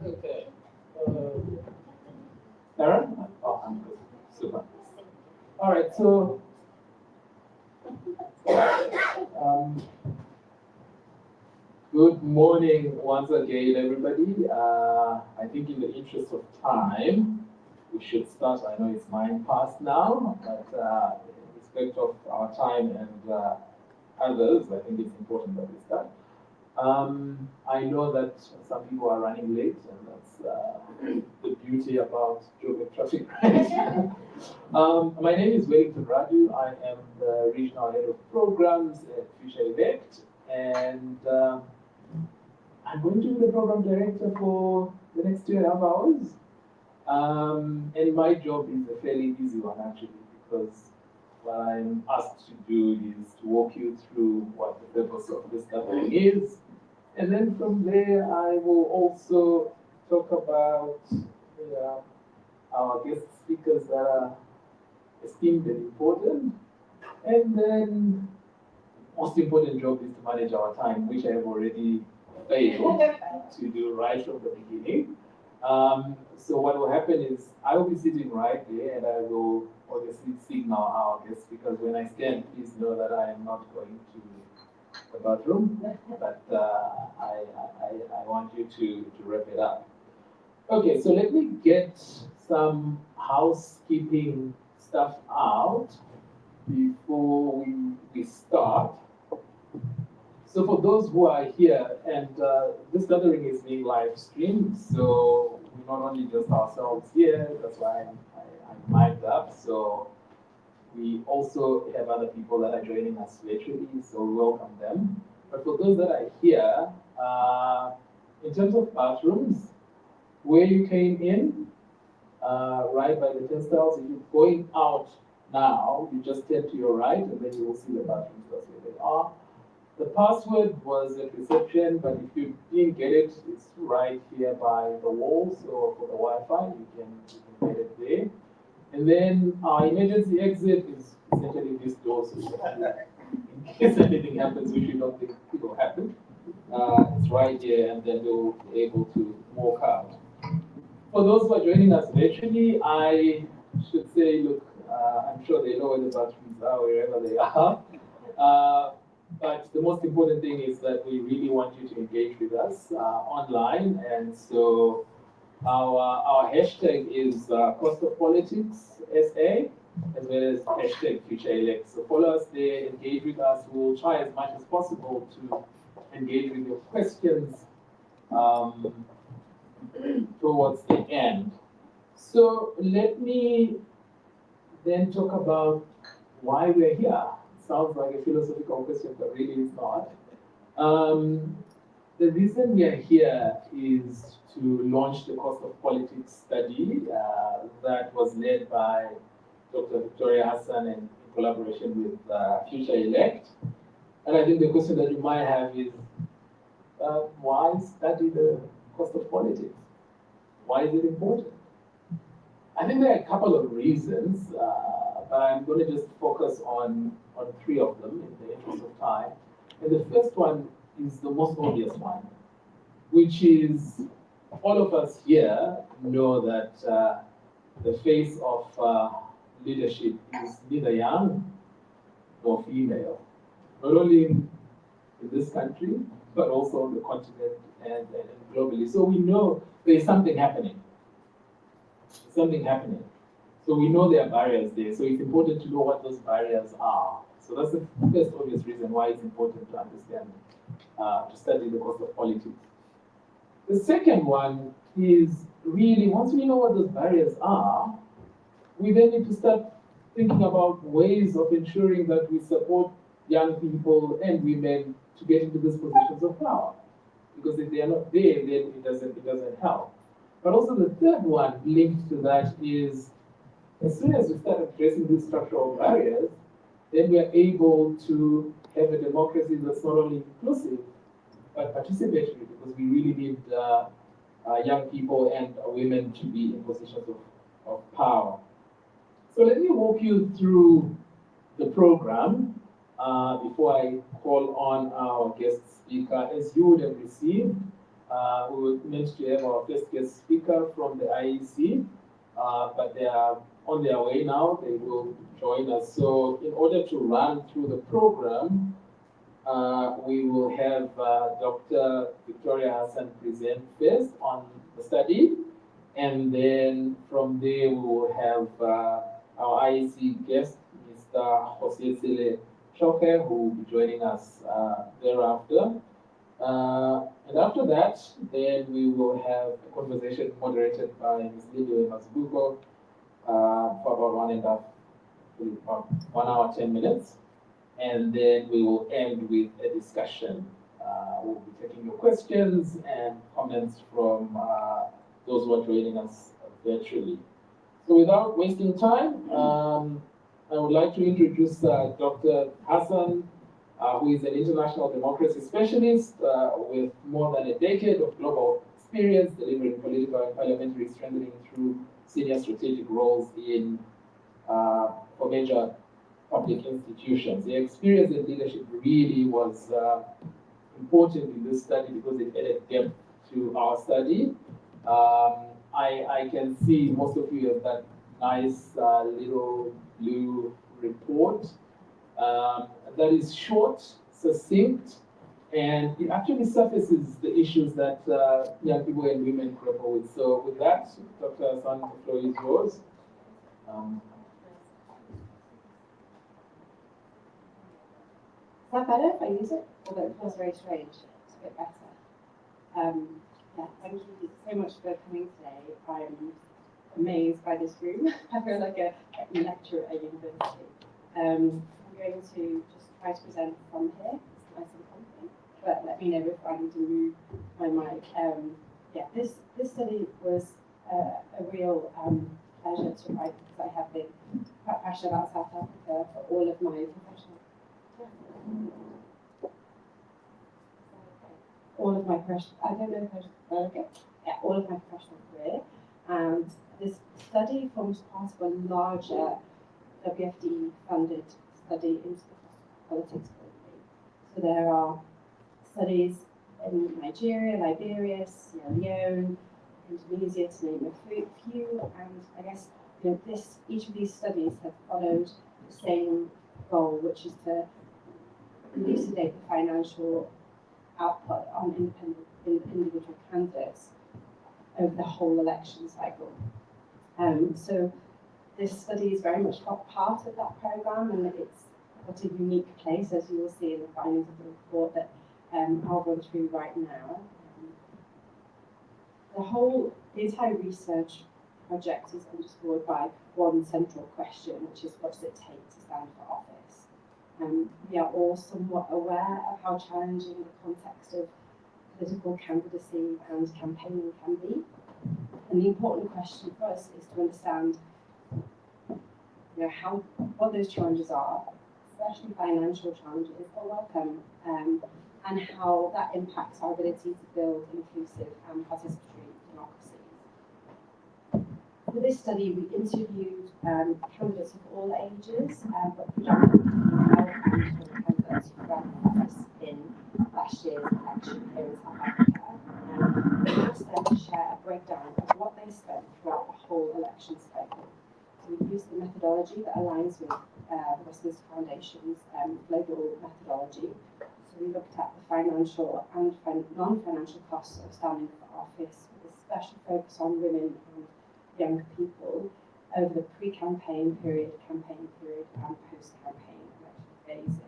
Okay. Aaron? Oh, I'm good. Super. All right, so um, good morning once again, everybody. I think in the interest of time, we should start. I know it's 9 past now, but in respect of our time and others, I think it's important that we start. I know that some people are running late, and that's the beauty about geographic traffic, right? My name is Wellington Raju. I am the Regional Head of Programs at Futurelect, and I'm going to be the Program Director for the next 2.5 hours. And my job is a fairly easy one, actually, because what I'm asked to do is to walk you through what the purpose of this gathering is. And then from there, I will also talk about our guest speakers that are esteemed and important. And then most important job is to manage our time, which I have already failed to do right from the beginning. So what will happen is I will be sitting right there and I will obviously signal our guests, because when I stand, please know that I am not going to the bathroom, but I want you to wrap it up. Okay, so let me get some housekeeping stuff out before we start. So for those who are here, and this gathering is being live streamed, so we're not only just ourselves here, that's why I'm mic'd up. So we also have other people that are joining us virtually, so we welcome them. But for those that are here, in terms of bathrooms, where you came in, right by the turnstiles, if you're going out now, you just turn to your right, and then you will see the bathrooms. That's where they are. The password was at reception, but if you didn't get it, it's right here by the wall. So for the Wi-Fi, you can get it there. And then our emergency exit is essentially this door. So in case anything happens, which we don't think will happen, it's right here, and then you'll be able to walk out. For those who are joining us virtually, I should say, look, I'm sure they know where the bathrooms are, wherever they are. But the most important thing is that we really want you to engage with us online. And so our hashtag is Cost of Politics SA, as well as hashtag Futurelect. So follow us there, engage with us. We'll try as much as possible to engage with your questions towards the end. So let me then talk about why we're here. Sounds like a philosophical question, but really it's not. The reason we are here is to launch the Cost of Politics study that was led by Dr. Victoria Hasson in collaboration with Futurelect. And I think the question that you might have is, why study the cost of politics? Why is it important? I think there are a couple of reasons, but I'm going to just focus on three of them in the interest of time. And the first one is the most obvious one, which is all of us here know that the face of leadership is neither young nor female, not only in this country, but also on the continent and globally. So we know there's something happening. Something happening. So we know there are barriers there. So it's important to know what those barriers are. So that's the first obvious reason why it's important to understand, to study the cost of politics. The second one is really, once we know what those barriers are, we then need to start thinking about ways of ensuring that we support young people and women to get into these positions of power. Because if they are not there, then it doesn't help. But also the third one linked to that is, as soon as we start addressing these structural barriers, then we are able to have a democracy that's not only inclusive, but participatory, because we really need young people and women to be in positions of power. So let me walk you through the program before I call on our guest speaker. As you would have received, we were meant to have our first guest speaker from the IEC, but they are on their way now. They will join us. So in order to run through the program, we will have Dr. Victoria Hasson present first on the study, and then from there we will have our IEC guest, Mr. Jose Sile Choke, who will be joining us thereafter. And after that, then we will have a conversation moderated by Ms. Lidio Mazbuko for about 1 hour, 10 minutes. And then we will end with a discussion. We'll be taking your questions and comments from those who are joining us virtually. So without wasting time, I would like to introduce Dr. Hasson, who is an international democracy specialist with more than a decade of global experience delivering political and parliamentary strengthening through senior strategic roles in for major public institutions. The experience in leadership really was important in this study because it added depth to our study. I can see most of you have that nice little blue report that is short, succinct, and it actually surfaces the issues that young people and women grapple with. So with that, Dr. Hasson, the floor is yours. that better if I use it? Although it feels very strange. It's a bit better. Yeah, thank you so much for coming today. I'm amazed by this room. I feel like a lecturer at a university. I'm going to just try to present from here. It's nice and comfy. But let me know if I need to move my mic. Yeah, this study was a real pleasure to write because I have been quite passionate about South Africa for all of my professional. All of my professional, I don't know if I okay. Yeah, all of my professional career, and this study forms part of a larger WFD funded study into the politics globally. So there are studies in Nigeria, Liberia, Sierra Leone, Indonesia, to name a few, and I guess each of these studies have followed the same goal, which is to elucidate the financial output on individual candidates over the whole election cycle. So this study is very much part of that programme, and it's got a unique place, as you will see in the findings of the report that I'll run through right now. The entire research project is underscored by one central question, which is what does it take to stand for office? We are all somewhat aware of how challenging the context of political candidacy and campaigning can be. And the important question for us is to understand what those challenges are, especially financial challenges, are welcome, and how that impacts our ability to build inclusive and participatory democracies. For this study, we interviewed candidates of all ages, but predominantly female and candidates who ran for office in last year's election here in South Africa. We asked them to share a breakdown of what they spent throughout the whole election cycle. So we used the methodology that aligns with the Westminster Foundation's global methodology. So we looked at the financial and non-financial costs of standing for office, with a special focus on women and young people over the pre-campaign period, campaign period, and post-campaign election phases.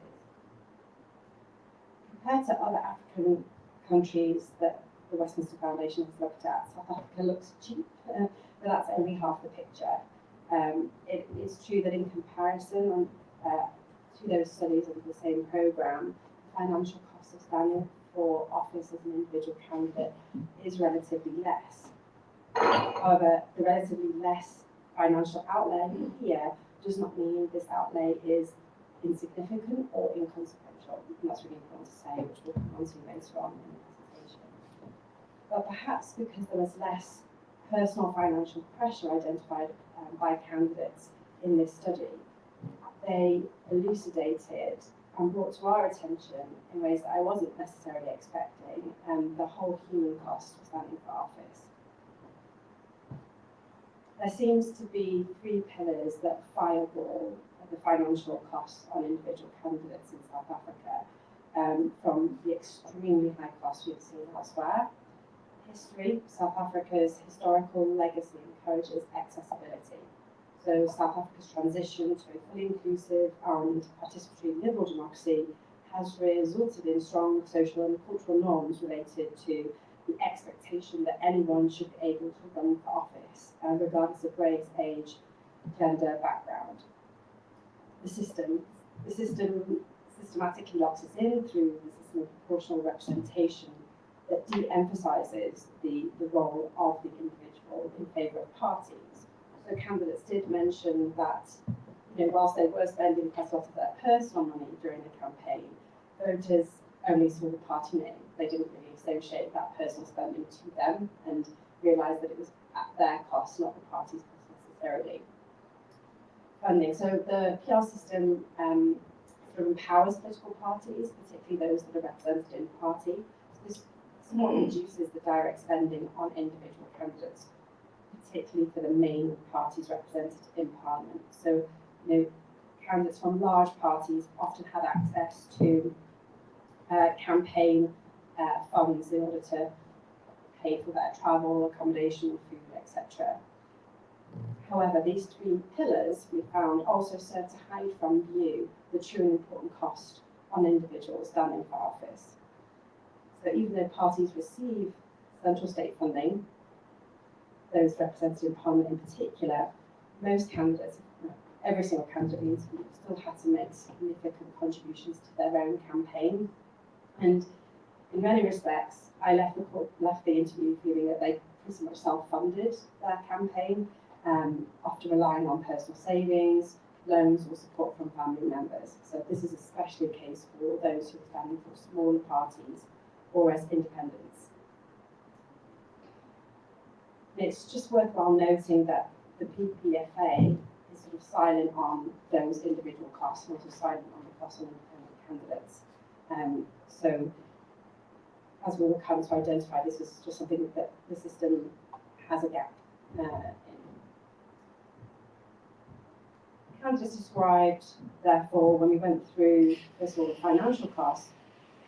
Compared to other African countries that the Westminster Foundation has looked at, South Africa looks cheap, but that's only half the picture. It is true that in comparison to those studies under the same programme, the financial cost of standing for office as an individual candidate is relatively less. However, the relatively less financial outlay here does not mean this outlay is insignificant or inconsequential. And that's really important to say, which we'll come on to later on in the presentation. But perhaps because there was less personal financial pressure identified by candidates in this study, they elucidated and brought to our attention in ways that I wasn't necessarily expecting the whole human cost of standing for office. There seems to be three pillars that fireball the financial costs on individual candidates in South Africa, from the extremely high costs we've seen elsewhere. History, South Africa's historical legacy encourages accessibility. So South Africa's transition to a fully inclusive and participatory liberal democracy has resulted in strong social and cultural norms related to the expectation that anyone should be able to run for office, regardless of race, age, gender, background. The system systematically locks us in through the system of proportional representation that de-emphasises the role of the individual in favour of parties. So candidates did mention that, whilst they were spending quite a lot of their personal money during the campaign, voters only saw the party name. They didn't really associate that personal spending to them and realised that it was at their cost, not the party's cost necessarily. Funding. So the PR system sort of empowers political parties, particularly those that are represented in the party. So this somewhat reduces the direct spending on individual candidates, particularly for the main parties represented in Parliament. So, candidates from large parties often had access to campaign funds in order to pay for their travel, accommodation, food, etc. However, these three pillars we found also serve to hide from view the true and important cost on individuals standing for office. So even though parties receive central state funding, those represented in Parliament in particular, most candidates, every single candidate we interviewed, still had to make significant contributions to their own campaign. And in many respects, I left the interview feeling that they pretty much self-funded their campaign, often relying on personal savings, loans or support from family members. So this is especially the case for those who are standing for smaller parties or as independents. It's just worthwhile noting that the PPFA is sort of silent on those individual costs, not as silent on the costs of independent candidates. So as we will come to identify, this is just something that the system has a gap in. Candidates described, therefore, when we went through, first of all, the financial costs,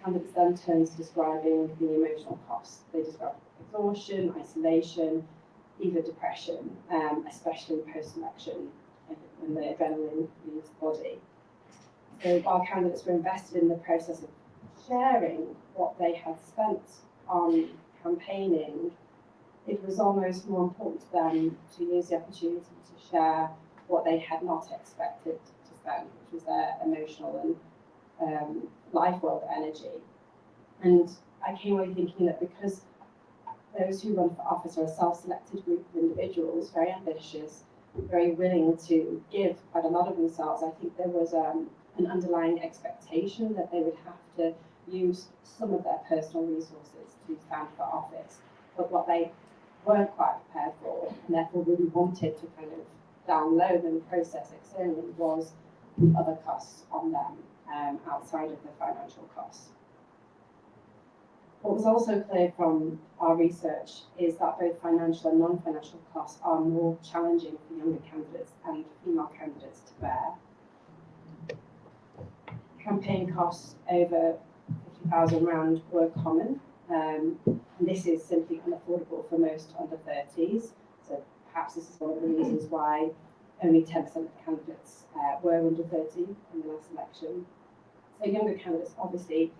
candidates then turned to describing the emotional costs. They described exhaustion, isolation, even depression, especially post-election when the adrenaline leaves the body. So while candidates were invested in the process of sharing what they had spent on campaigning, it was almost more important to them to use the opportunity to share what they had not expected to spend, which was their emotional and life world energy. And I came away thinking that because those who run for office are a self-selected group of individuals, very ambitious, very willing to give quite a lot of themselves, I think there was an underlying expectation that they would have to use some of their personal resources to stand for office. But what they weren't quite prepared for, and therefore really wanted to kind of download and process externally, was the other costs on them outside of the financial costs. What was also clear from our research is that both financial and non-financial costs are more challenging for younger candidates and female candidates to bear. Campaign costs over £50,000 were common, and this is simply unaffordable for most under 30s. So perhaps this is one of the reasons why only 10% of candidates were under 30 in the last election. So younger candidates, obviously,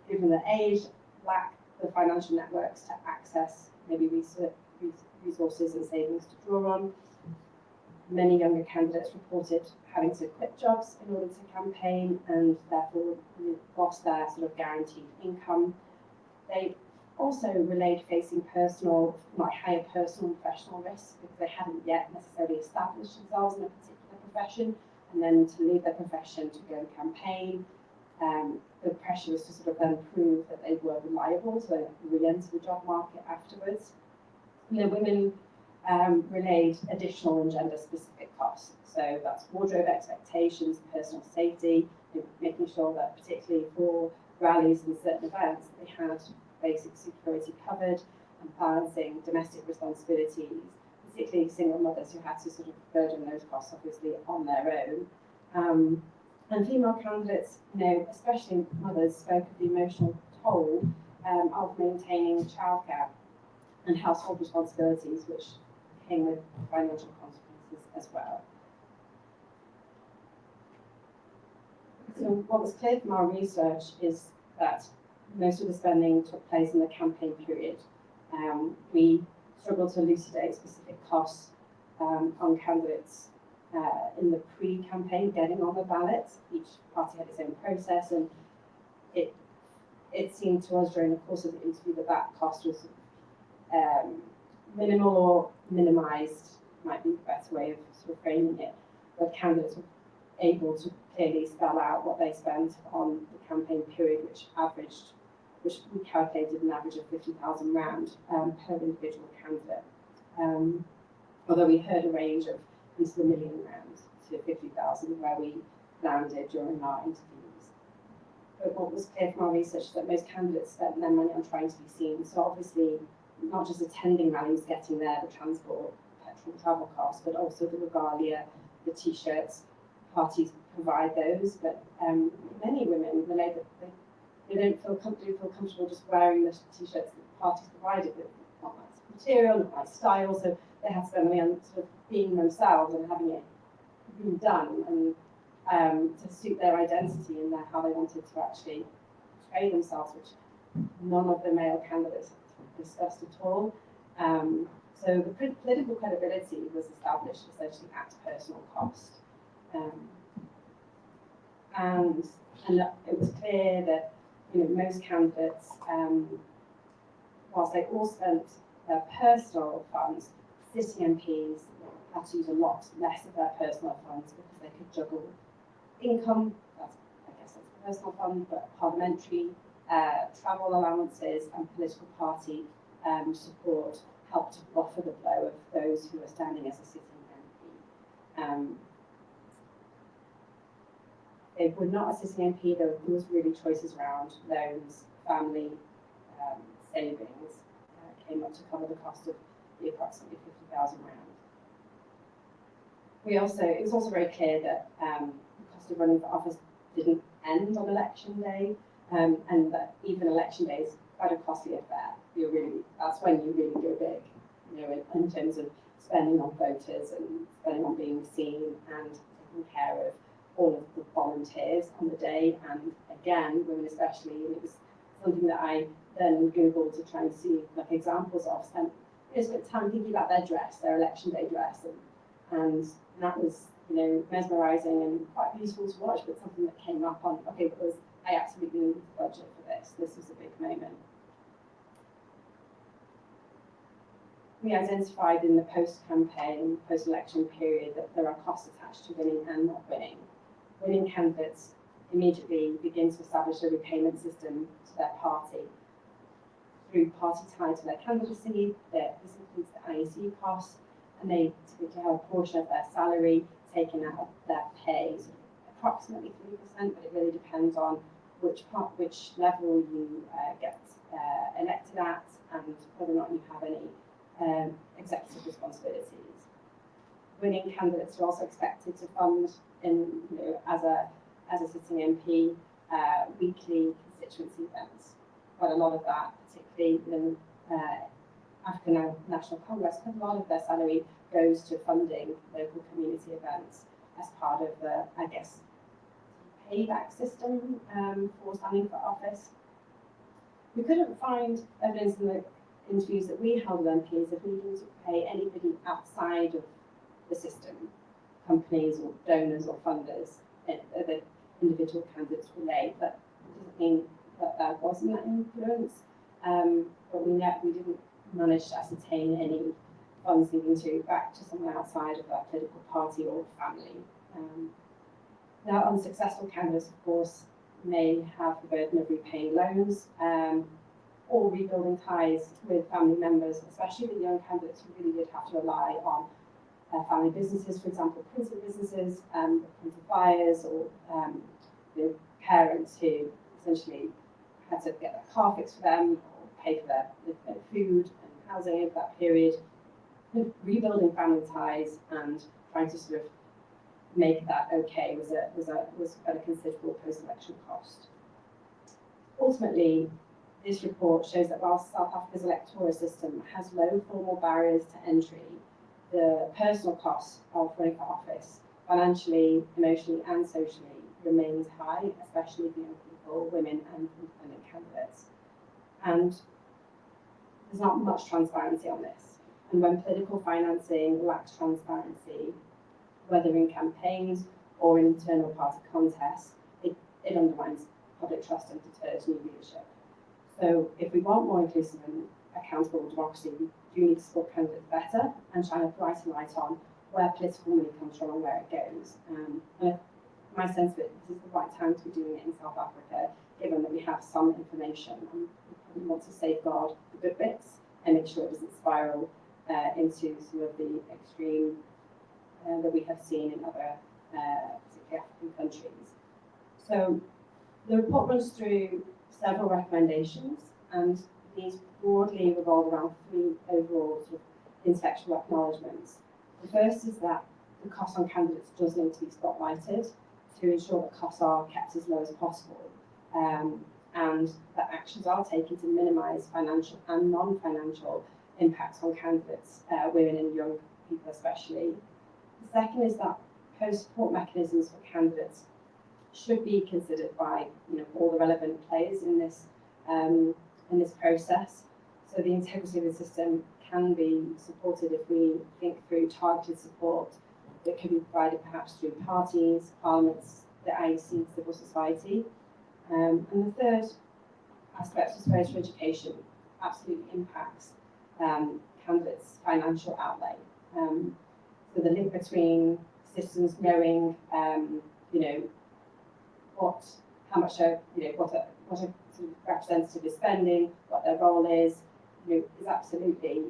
given their age, lack the financial networks to access maybe resources and savings to draw on. Many younger candidates reported having to quit jobs in order to campaign and therefore lost their sort of guaranteed income. They also relayed facing higher personal and professional risks because they hadn't yet necessarily established themselves in a particular profession, and then to leave their profession to go campaign. The pressure was to sort of then prove that they were reliable to re-enter the job market afterwards. And the women relayed additional and gender-specific costs. So that's wardrobe expectations, personal safety, making sure that particularly for rallies and certain events, they had basic security covered, and balancing domestic responsibilities, particularly single mothers who had to sort of burden those costs obviously on their own. And female candidates, especially mothers, spoke of the emotional toll of maintaining childcare and household responsibilities, which came with financial consequences as well. So what was clear from our research is that most of the spending took place in the campaign period. We struggled to elucidate specific costs on candidates in the pre-campaign getting on the ballot. Each party had its own process, and it seemed to us during the course of the interview that cost was minimal or minimised, might be the better way of sort of framing it, but candidates were able to clearly spell out what they spent on the campaign period, which we calculated an average of £50,000 per individual candidate. Although we heard a range of into the £1 million to 50,000 where we landed during our interviews. But what was clear from our research is that most candidates spent their money on trying to be seen. So obviously, not just attending rallies, getting there, the transport, petrol, travel costs, but also the regalia, the t-shirts. Parties provide those, but many women relate that they don't feel comfortable just wearing the t-shirts that the parties provided with, not nice material, not nice style, so they have to spend money on sort of being themselves and having it done. And to suit their identity and how they wanted to actually portray themselves, which none of the male candidates discussed at all. So the political credibility was established essentially at personal cost. And it was clear that most candidates, whilst they all spent their personal funds, sitting MPs had to use a lot less of their personal funds because they could juggle income, I guess that's a personal fund, but parliamentary, travel allowances and political party support helped to buffer the blow of those who were standing as a sitting MP. They were not a sitting MP, there was really choices around loans, family savings, came up to cover the cost of the approximately £50,000. It was also very clear that the cost of running for office didn't end on election day, and that even election day is quite a costly affair. That's when you really go big, in terms of spending on voters and spending on being seen and taking care of all of the volunteers on the day, and again, women especially. And it was something that I then Googled to try and see examples of, and spent time thinking about their dress, their election day dress, and that was mesmerising and quite beautiful to watch, but something that came up on, because I absolutely needed the budget for this. This was a big moment. We identified in the post-campaign, post-election period that there are costs attached to winning and not winning. Winning candidates immediately begin to establish a repayment system to their party through party tie to their candidacy. This includes the IEC costs, and they typically have a portion of their salary taken out of their pay, so approximately 3%, but it really depends on which level you get elected at and whether or not you have any executive responsibilities. Winning candidates are also expected to fund, as a sitting MP, weekly constituency events. Quite a lot of that, particularly in African National Congress, because a lot of their salary goes to funding local community events as part of the, payback system for standing for office. We couldn't find evidence in the interviews that we held with MPs if we needed to pay anybody outside of the system, companies or donors or funders, that individual candidates relate. That doesn't mean that there wasn't that influence, but we didn't manage to ascertain any funds needing to back to someone outside of that political party or family. Now, unsuccessful candidates, of course, may have the burden of repaying loans or rebuilding ties with family members, especially the young candidates who really did have to rely on family businesses, for example, printing businesses, printer buyers, or parents who essentially had to get their car fixed for them or pay for their food and housing over that period. Rebuilding family ties and trying to sort of make that okay was at a considerable post-election cost. Ultimately, this report shows that while South Africa's electoral system has low formal barriers to entry, the personal cost of running for office, financially, emotionally, and socially, remains high, especially for young people, women, and independent candidates. And there's not much transparency on this. And when political financing lacks transparency, whether in campaigns or in internal party contests, it undermines public trust and deters new leadership. So if we want more inclusive and accountable democracy, we do need to support candidates better and shine a brighter light on where political money comes from and where it goes. And my sense of it, this is the right time to be doing it in South Africa, given that we have some information, and we probably want to safeguard the good bits and make sure it doesn't spiral into some of the extreme that we have seen in other, particularly African countries. So the report runs through several recommendations, and these broadly revolve around three overall sort of intersectional acknowledgements. The first is that the cost on candidates does need to be spotlighted to ensure that costs are kept as low as possible, and that actions are taken to minimise financial and non-financial impacts on candidates, women and young people especially. The second is that proposed support mechanisms for candidates should be considered by all the relevant players in this process. So the integrity of the system can be supported if we think through targeted support that can be provided perhaps through parties, parliaments, the IEC, civil society. And the third aspect, I suppose, for education absolutely impacts candidates' financial outlay. So the link between citizens knowing, how much what a sort of representative is spending, what their role is absolutely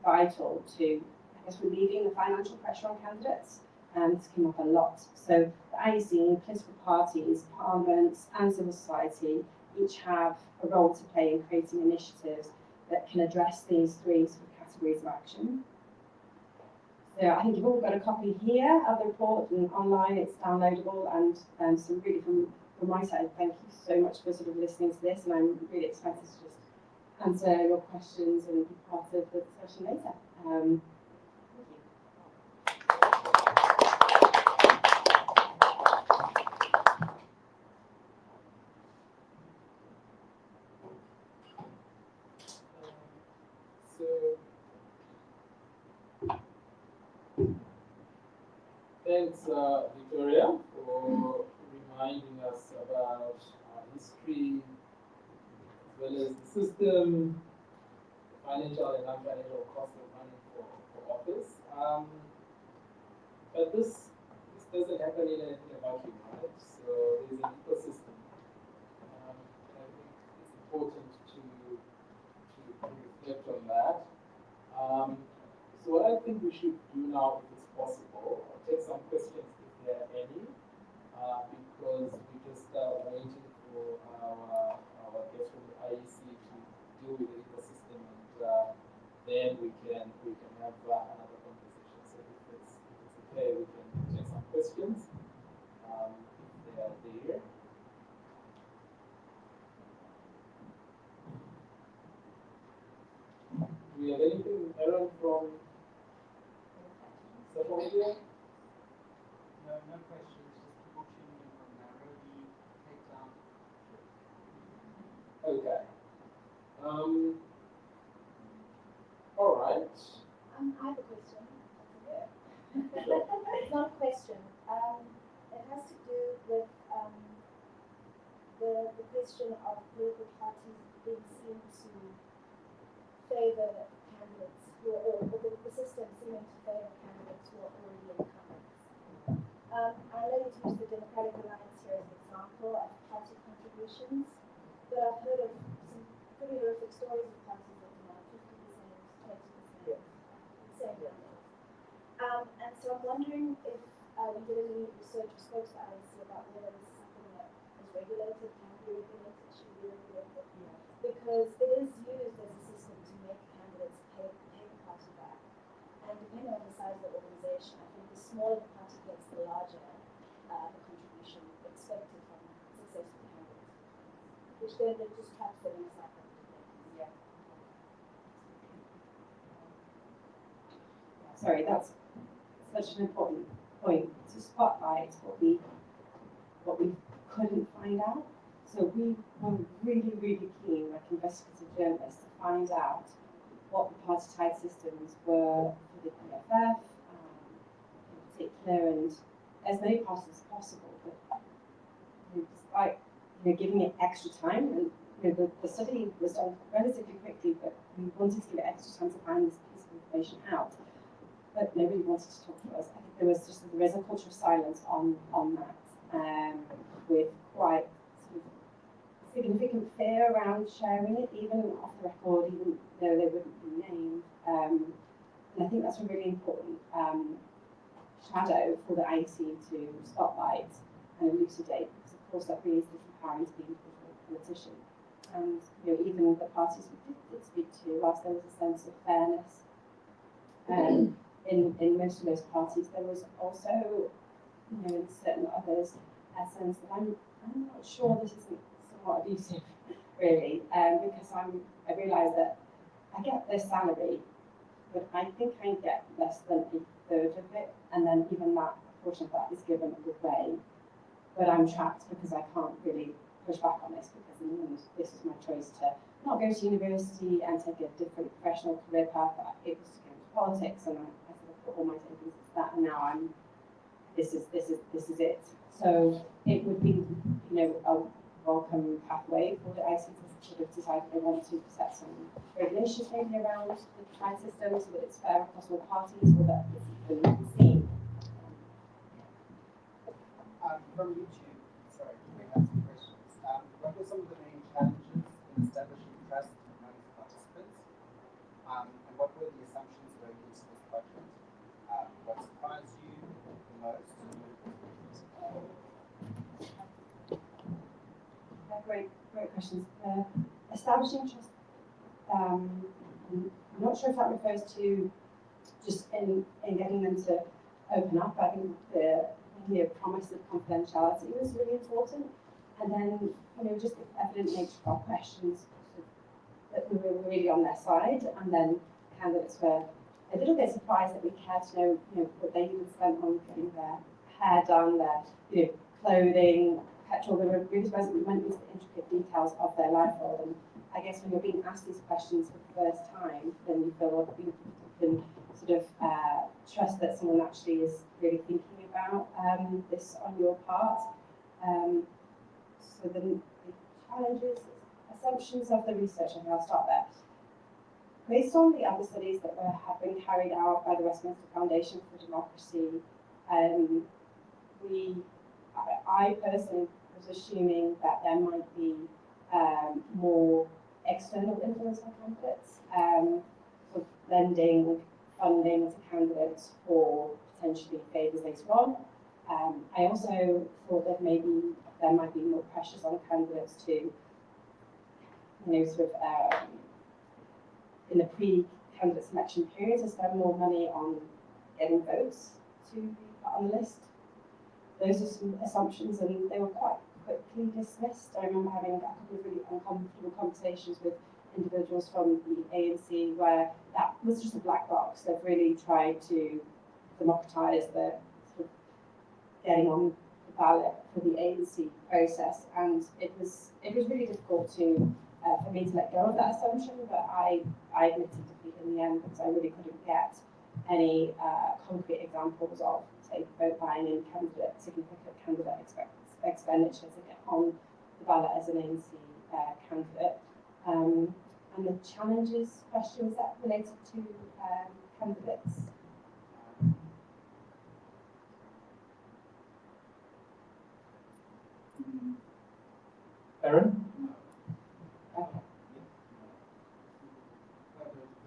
vital to, I guess, relieving the financial pressure on candidates. And it's come up a lot. So the IEC, political parties, parliaments, and civil society each have a role to play in creating initiatives that can address these three sort of categories of action. So I think you've all got a copy here of the report, and online it's downloadable. And so really from my side, thank you so much for sort of listening to this, and I'm really excited to just answer your questions and be part of the discussion later. Thank you. Thanks, Victoria, for reminding us about our history, as well as the system, the financial and non-financial cost of running for office. But this doesn't happen in a vacuum, right? So there's an ecosystem. I think it's important to reflect on that. So what I think we should do now, if it's possible, I'll take some questions if there are any, because we just waiting for our guests from the IEC to deal with the ecosystem, and then we can have another conversation. So if it's okay, we can take some questions if they are there. Do we have anything, Aaron, from social media? No questions, just people tuning in from Nairobi, Cape Town. Okay. All right. I have a question. It's not a question. It has to do with the question of political parties being seen to favour candidates or the system seeming to favour candidates who are already incumbents. I know you've used the Democratic Alliance here as an example of party contributions, but I've heard of some pretty horrific stories of parties that demand 50%, 20%, same numbers. And so I'm wondering if we did any research or spoke to the IEC about whether this is something that is regulated, can be regulated, should be regulated. Yeah. Because it is used as a system to make candidates pay the party back. And depending on the size of the organization, I think the smaller the party gets, the larger the contribution expected from successful candidates. Which then it just traps them in a cycle. Yeah. Sorry, that's such an important point to spotlight what we couldn't find out. So we were really, really keen, like investigative journalists, to find out what the party-tied systems were for the PFF in particular, and as many parties as possible. But despite giving it extra time, and the study was done relatively quickly, but we wanted to give it extra time to find this piece of information out. But nobody wanted to talk to us. I think there is a culture of silence on that, with quite sort of significant fear around sharing it, even off the record, even though they wouldn't be named. And I think that's a really important shadow for the IEC to spotlight and elucidate, because of course that really is disempowering to the individual politician. And even the parties we did speak to, whilst there was a sense of fairness in most of those parties, there was also, in certain others, a sense that I'm not sure this isn't somewhat abusive, really, because I realise that I get this salary, but I think I get less than a third of it, and then even that, of proportion of that is given away. But I'm trapped because I can't really push back on this, because in the end, this is my choice to not go to university and take a different professional career path. It was to go into politics, and I sort of put all my savings into that, and now this is it. So it would be, a welcome pathway for the IC to sort of decide if they want to set some regulations maybe around the trial system so that it's fair across all parties, or that it's even seen. From YouTube, sorry, we have some questions. What were some of the main challenges in establishing trust among participants? And what were the assumptions going into this project? What surprised you the most? Great questions. Establishing trust, I'm not sure if that refers to just in getting them to open up. I think the promise of confidentiality was really important. And then, just the evident nature of our questions, that we were really on their side. And then candidates were a little bit surprised that we cared to know, what they even spent on getting their hair done, their, clothing, petrol. They were really surprised that we went into the intricate details of their life role. And I guess when you're being asked these questions for the first time, then you feel like you can sort of trust that someone actually is really thinking about this on your part. So the challenges, assumptions of the research, and I'll start there. Based on the other studies that have been carried out by the Westminster Foundation for Democracy, I personally was assuming that there might be more external influence on candidates, sort of lending funding to candidates for potentially favours later on. I also thought that maybe there might be more pressures on candidates to, sort of in the pre-candidate selection period, to spend more money on getting votes to be put on the list. Those are some assumptions, and they were quite quickly dismissed. I remember having a couple of really uncomfortable conversations with individuals from the ANC where that was just a black box. They've really tried to democratise the sort of getting on the ballot for the ANC process, and it was really difficult to for me to let go of that assumption. But I admitted defeat in the end, because I really couldn't get any concrete examples of, say, vote buying and significant candidate expenditure to get on the ballot as an ANC candidate. And the challenges question, is that related to candidates? Aaron? Okay. The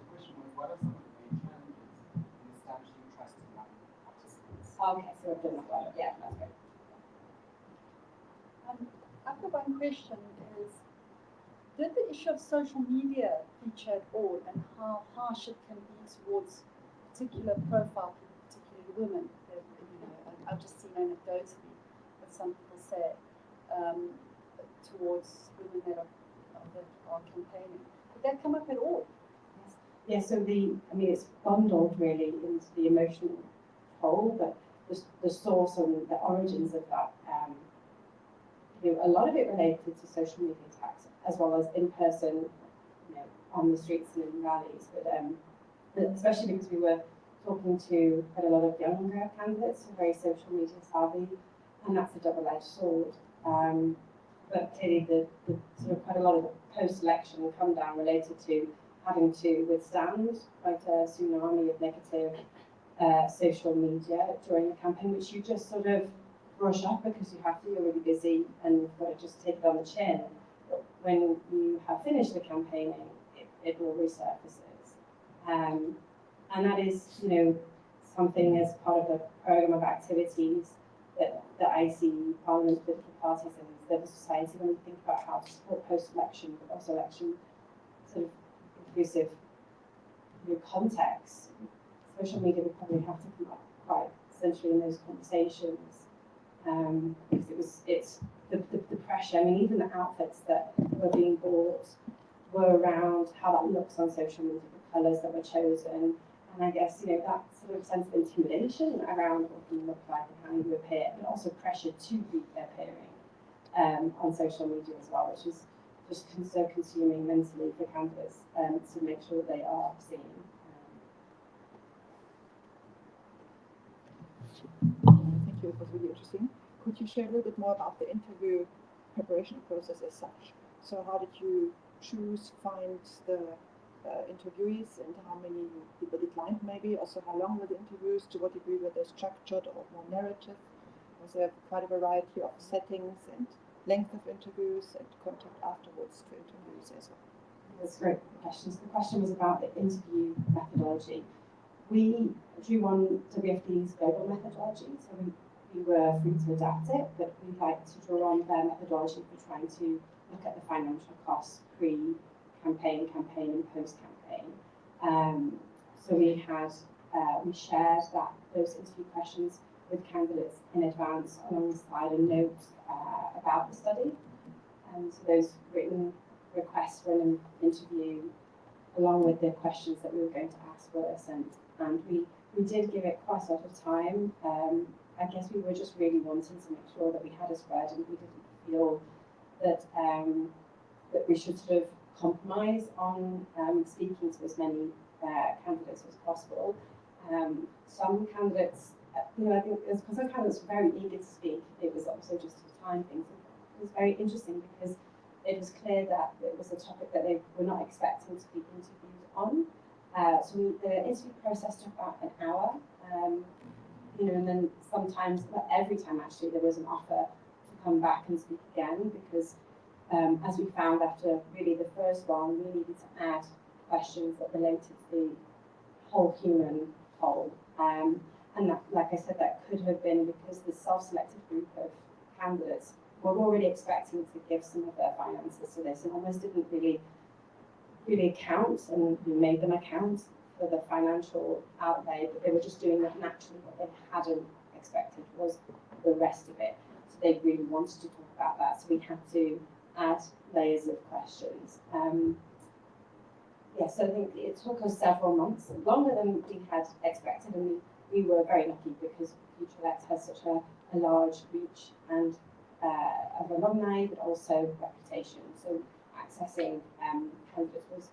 question was, what are some of the main challenges in establishing trust among participants? Okay, so I've done that well. Yeah, that's great. I've got one question is, did the issue of social media feature at all, and how harsh it can be towards particular profile, particularly women? I've just seen anecdotally what some people say towards women that are campaigning. Did that come up at all? Yeah, so it's bundled really into the emotional toll, but the source and the origins of that, a lot of it related to social media attacks, as well as in person, on the streets and in rallies. But especially because we were talking to quite a lot of younger candidates who are very social media savvy, and that's a double-edged sword. But clearly, the sort of quite a lot of post-election come down related to having to withstand quite a tsunami of negative social media during a campaign, which you just sort of brush up because you have to, you're really busy and you've got to just take it on the chin. But when you have finished the campaigning, it all resurfaces. And that is, something as part of the programme of activities that I see Parliament, political parties and civil society when we think about how to support post-election, but also election sort of inclusive context. Social media would probably have to come up quite essentially in those conversations, because it's the pressure. I mean, even the outfits that were being bought were around how that looks on social media, the colours that were chosen, and I guess that's sort of sense of intimidation around what you look like and how you appear, but also pressure to be appearing on social media as well, which is just so consuming mentally for candidates to make sure that they are seen. Thank you, it was really interesting. Could you share a little bit more about the interview preparation process as such? So how did you find the interviewees, and how many people declined maybe? Also, how long were the interviews? To what degree were they structured or more narrative? Was there quite a variety of settings and length of interviews and contact afterwards to interviewees as well? That's great questions. The question was about the interview methodology. We drew on WFD's global methodology, so we were free to adapt it, but we like to draw on their methodology for trying to look at the financial costs pre-campaign, campaign, and post-campaign. So we shared those interview questions with candidates in advance alongside a note about the study. And so those written requests for an interview, along with the questions that we were going to ask, were sent. And we did give it quite a lot of time. I guess we were just really wanting to make sure that we had a spread, and we didn't feel that that we should sort of compromise on speaking to as many candidates as possible. Some candidates, I think because some candidates were very eager to speak, it was also just a time thing. So it was very interesting because it was clear that it was a topic that they were not expecting to be interviewed on. So the interview process took about an hour, and then sometimes, not every time actually, there was an offer to come back and speak again, because as we found after really the first one, we needed to add questions that related to the whole human whole. And that, like I said, that could have been because the self-selected group of candidates were already expecting to give some of their finances to this and almost didn't really account, and we made them account for the financial outlay, but they were just doing that naturally. What they hadn't expected was the rest of it. So they really wanted to talk about that. So we had to add layers of questions. So I think it took us several months, longer than we had expected, and we were very lucky because Futurelect has such a large reach and of alumni, but also reputation. So accessing candidates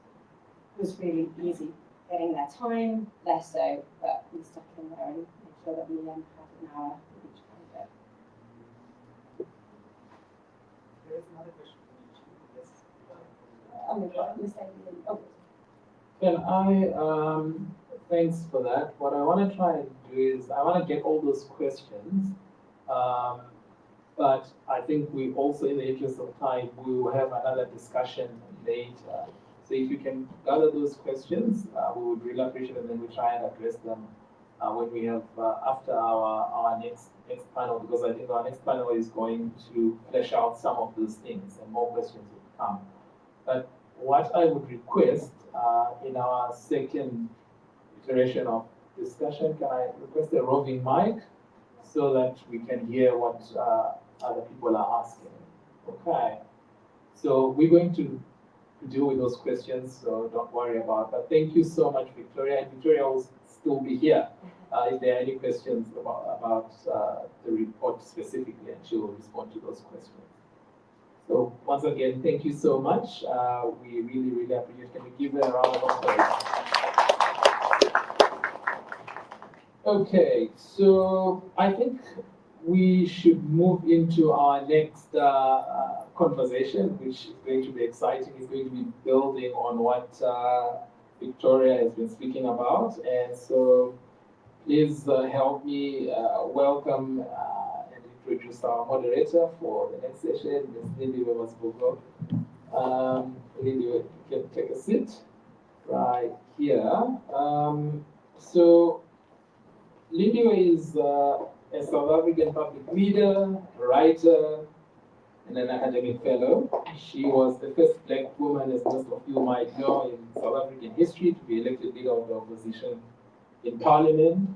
was really easy. Getting their time, less so, but we stuck in there and made sure that we had an hour with each candidate. There is another question from you. Yes. Oh my God, Mercedes. Oh. Can I, thanks for that. What I want to try and do is, I want to get all those questions, but I think we also, in the interest of time, we will have another discussion later. So if you can gather those questions, we would really appreciate it, and then we try and address them when we have, after our next panel, because I think our next panel is going to flesh out some of those things and more questions will come. But what I would request in our second iteration of discussion, can I request a roving mic so that we can hear what other people are asking? Okay. So we're going to deal with those questions, so don't worry about it. But thank you so much, Victoria. And Victoria will still be here if there are any questions about the report specifically, and she will respond to those questions. So once again, thank you so much. We really, really appreciate it. Can we give her a round of applause? Okay, so I think we should move into our next conversation, which is going to be exciting. It's going to be building on what Victoria has been speaking about. And so please help me welcome and introduce our moderator for the next session, Ms. Lindy Wemasbogo. Lindy, you can take a seat right here. So Lindy is a South African public leader, writer, and an academic fellow. She was the first Black woman, as most of you might know, in South African history to be elected leader of the opposition in Parliament.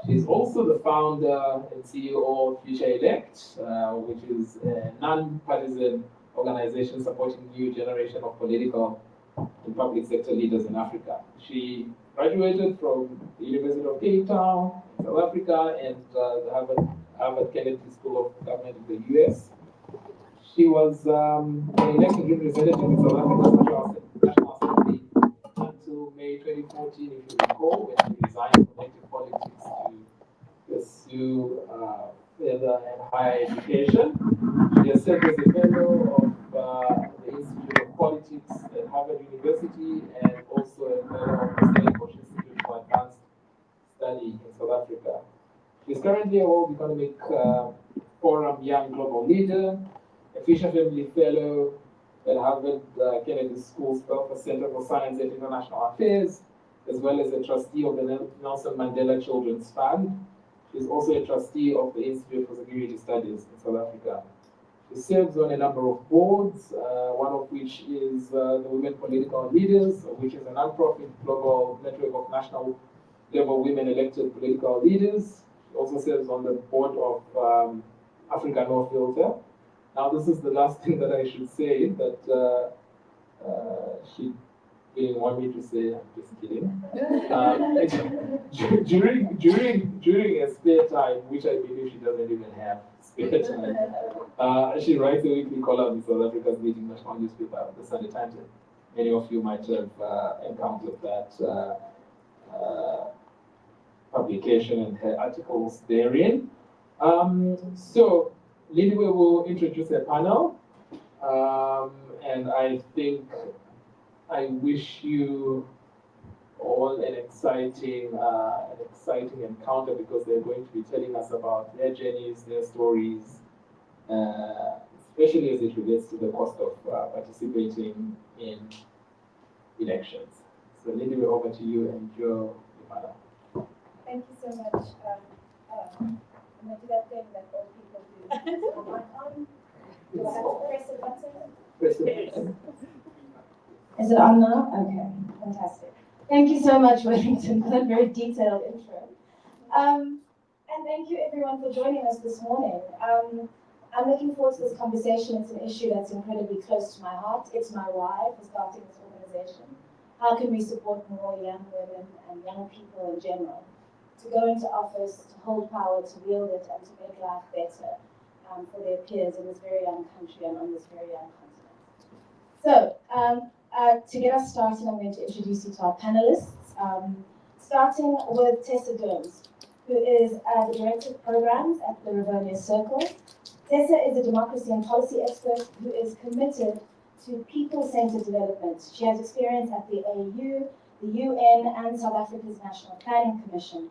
She's also the founder and CEO of Futurelect, which is a non-partisan organization supporting new generation of political and public sector leaders in Africa. She graduated from the University of Cape Town, South Africa, and the Harvard Kennedy School of Government in the US. She was an elected representative in South Africa's National Assembly until May 2014, if you recall, when she resigned from active politics to pursue further and higher education. She has served as a fellow of the Institute of Politics at Harvard University and also a fellow of the Stellenbosch Institute for Advanced Study in South Africa. She is currently a World Economic Forum Young Global Leader, a Fisher Family Fellow at Harvard Kennedy School's Belfer Center for Science and International Affairs, as well as a trustee of the Nelson Mandela Children's Fund. She is also a trustee of the Institute for Security Studies in South Africa. She serves on a number of boards, one of which is the Women Political Leaders, which is a non-profit global network of national level women elected political leaders. She also serves on the board of Africa No Filter. Now, this is the last thing that I should say that she didn't want me to say. I'm just kidding. During a spare time, which I believe she doesn't even have spare time, she writes a weekly column in South Africa's leading national newspaper, the Sunday Times. Many of you might have encountered that publication and her articles therein. So, Lidwe will introduce a panel, and I think I wish you all an exciting encounter, because they're going to be telling us about their journeys, their stories, especially as it relates to the cost of participating in elections. So, Lidwe, over to you and your panel. Thank you so much. I'm going to do that thing that old people do. On my arm. Do I have to press a button? Press the button. Is it on now? Okay, fantastic. Thank you so much, Wellington, for that very detailed intro. And thank you everyone for joining us this morning. I'm looking forward to this conversation. It's an issue that's incredibly close to my heart. It's my why for starting this organization. How can we support more young women and young people in general to go into office, to hold power, to wield it, and to make life better for their peers in this very young country and on this very young continent. So, to get us started, I'm going to introduce you to our panelists, starting with Tessa Jones, who is the Director of Programs at the Rivonia Circle. Tessa is a democracy and policy expert who is committed to people-centered development. She has experience at the AU, the UN, and South Africa's National Planning Commission.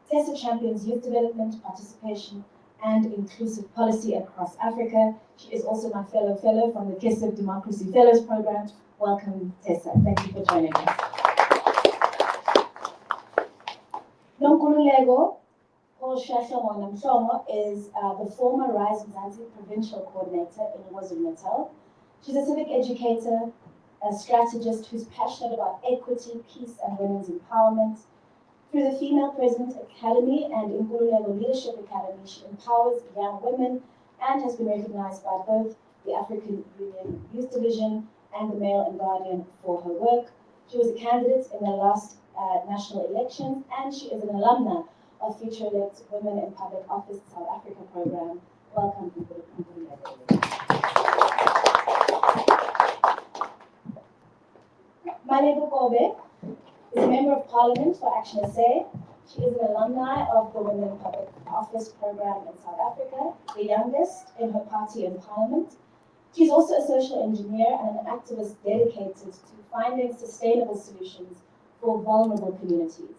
Tessa champions youth development, participation, and inclusive policy across Africa. She is also my fellow from the KISIP Democracy Fellows Program. Welcome, Tessa. Thank you for joining us. Nonkululeko Mshongo is the former Rise Mzansi Provincial Coordinator in KwaZulu-Natal. She's a civic educator, a strategist who's passionate about equity, peace, and women's empowerment. Through the Female President Academy and Nkululeko Leadership Academy, she empowers young women and has been recognized by both the African Union Youth Division and the Mail and Guardian for her work. She was a candidate in the last national elections, and she is an alumna of Futurelect Women in Public Office South Africa program. Welcome, Nkululeko. Malebo Kobe is a Member of Parliament for Action SA. She is an alumni of the Women in Public Office program in South Africa, the youngest in her party in Parliament. She's also a social engineer and an activist dedicated to finding sustainable solutions for vulnerable communities.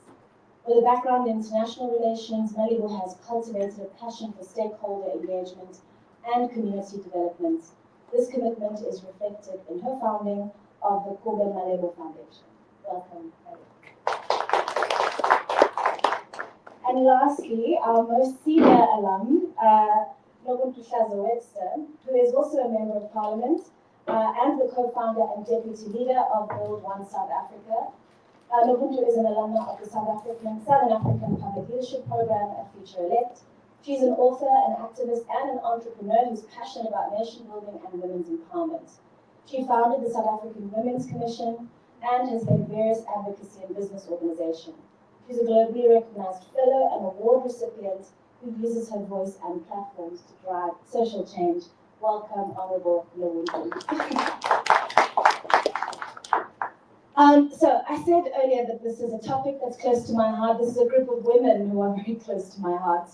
With a background in international relations, Malebo has cultivated a passion for stakeholder engagement and community development. This commitment is reflected in her founding of the Kobe Malebo Foundation. Welcome, Malebo. And lastly, our most senior alum, Nobuntu Webster, who is also a Member of Parliament and the co-founder and deputy leader of Build One South Africa. Nobuntu is an alumna of the Southern African Public Leadership Program at Futurelect. She's an author, an activist, and an entrepreneur who's passionate about nation building and women's empowerment. She founded the South African Women's Commission, and has led various advocacy and business organizations. She's a globally recognized fellow and award recipient who uses her voice and platforms to drive social change. Welcome, Honorable Lawundi. So I said earlier that this is a topic that's close to my heart. This is a group of women who are very close to my heart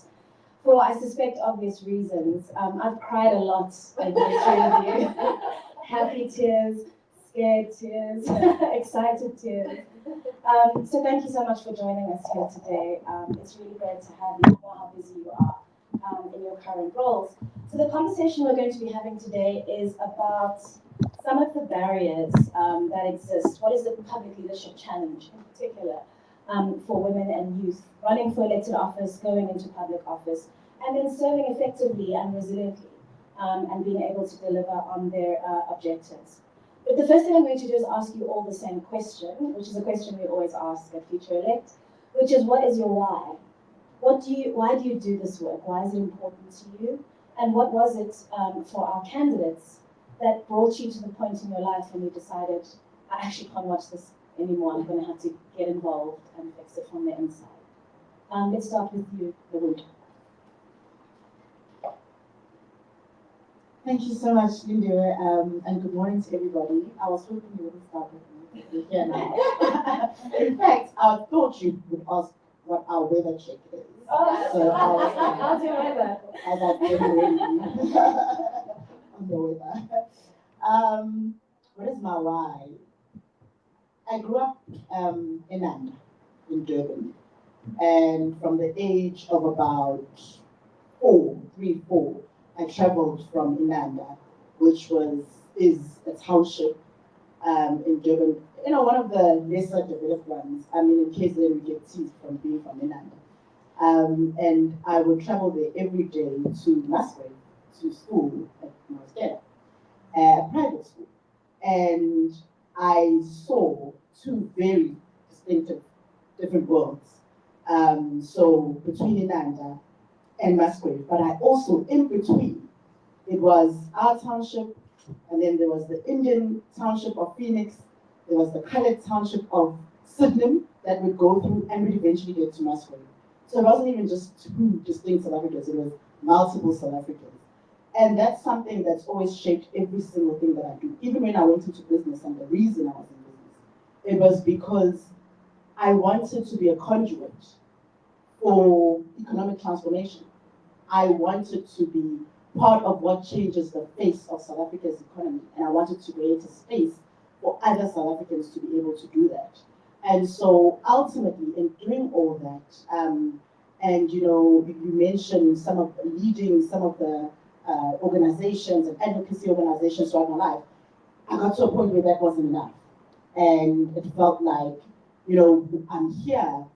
for, I suspect, obvious reasons. I've cried a lot over this interview. Happy tears, scared tears, excited tears. So thank you so much for joining us here today. It's really great to have you. I know how busy you are in your current roles. So the conversation we're going to be having today is about some of the barriers that exist. What is the public leadership challenge in particular for women and youth running for elected office, going into public office, and then serving effectively and resiliently and being able to deliver on their objectives. But the first thing I'm going to do is ask you all the same question, which is a question we always ask at Futurelect, which is, what is your why? Why do you do this work? Why is it important to you? And what was it for our candidates that brought you to the point in your life when you decided, I actually can't watch this anymore, I'm going to have to get involved and fix it from the inside? Let's start with you, Lawundi. Thank you so much, Linda, and good morning to everybody. I was hoping you wouldn't start with me. You're here now. In fact, I thought you would ask what our weather check is. Oh, so I was like, how's your weather? I was getting ready on the weather. What is my why? I grew up in Nanda, in Durban, and from the age of about 4, I traveled from Inanda, which is a township in Durban. You know, one of the lesser developed ones. I mean, in case they would get teased from being from Inanda. And I would travel there every day to Musgrave, to school at Mosqueda, private school. And I saw two very distinctive, different worlds. So between Inanda and Musgrave, but I also, in between, it was our township, and then there was the Indian township of Phoenix, there was the colored township of Sydenham that would go through and would eventually get to Musgrave. So it wasn't even just two distinct South Africans, it was multiple South Africans. And that's something that's always shaped every single thing that I do. Even when I went into business, and the reason I was in business, it was because I wanted to be a conduit for economic transformation. I wanted to be part of what changes the face of South Africa's economy, and I wanted to create a space for other South Africans to be able to do that. And so ultimately, in doing all that, and you know, you mentioned leading some of the organizations and advocacy organizations throughout my life, I got to a point where that wasn't enough. And it felt like, you know, I'm here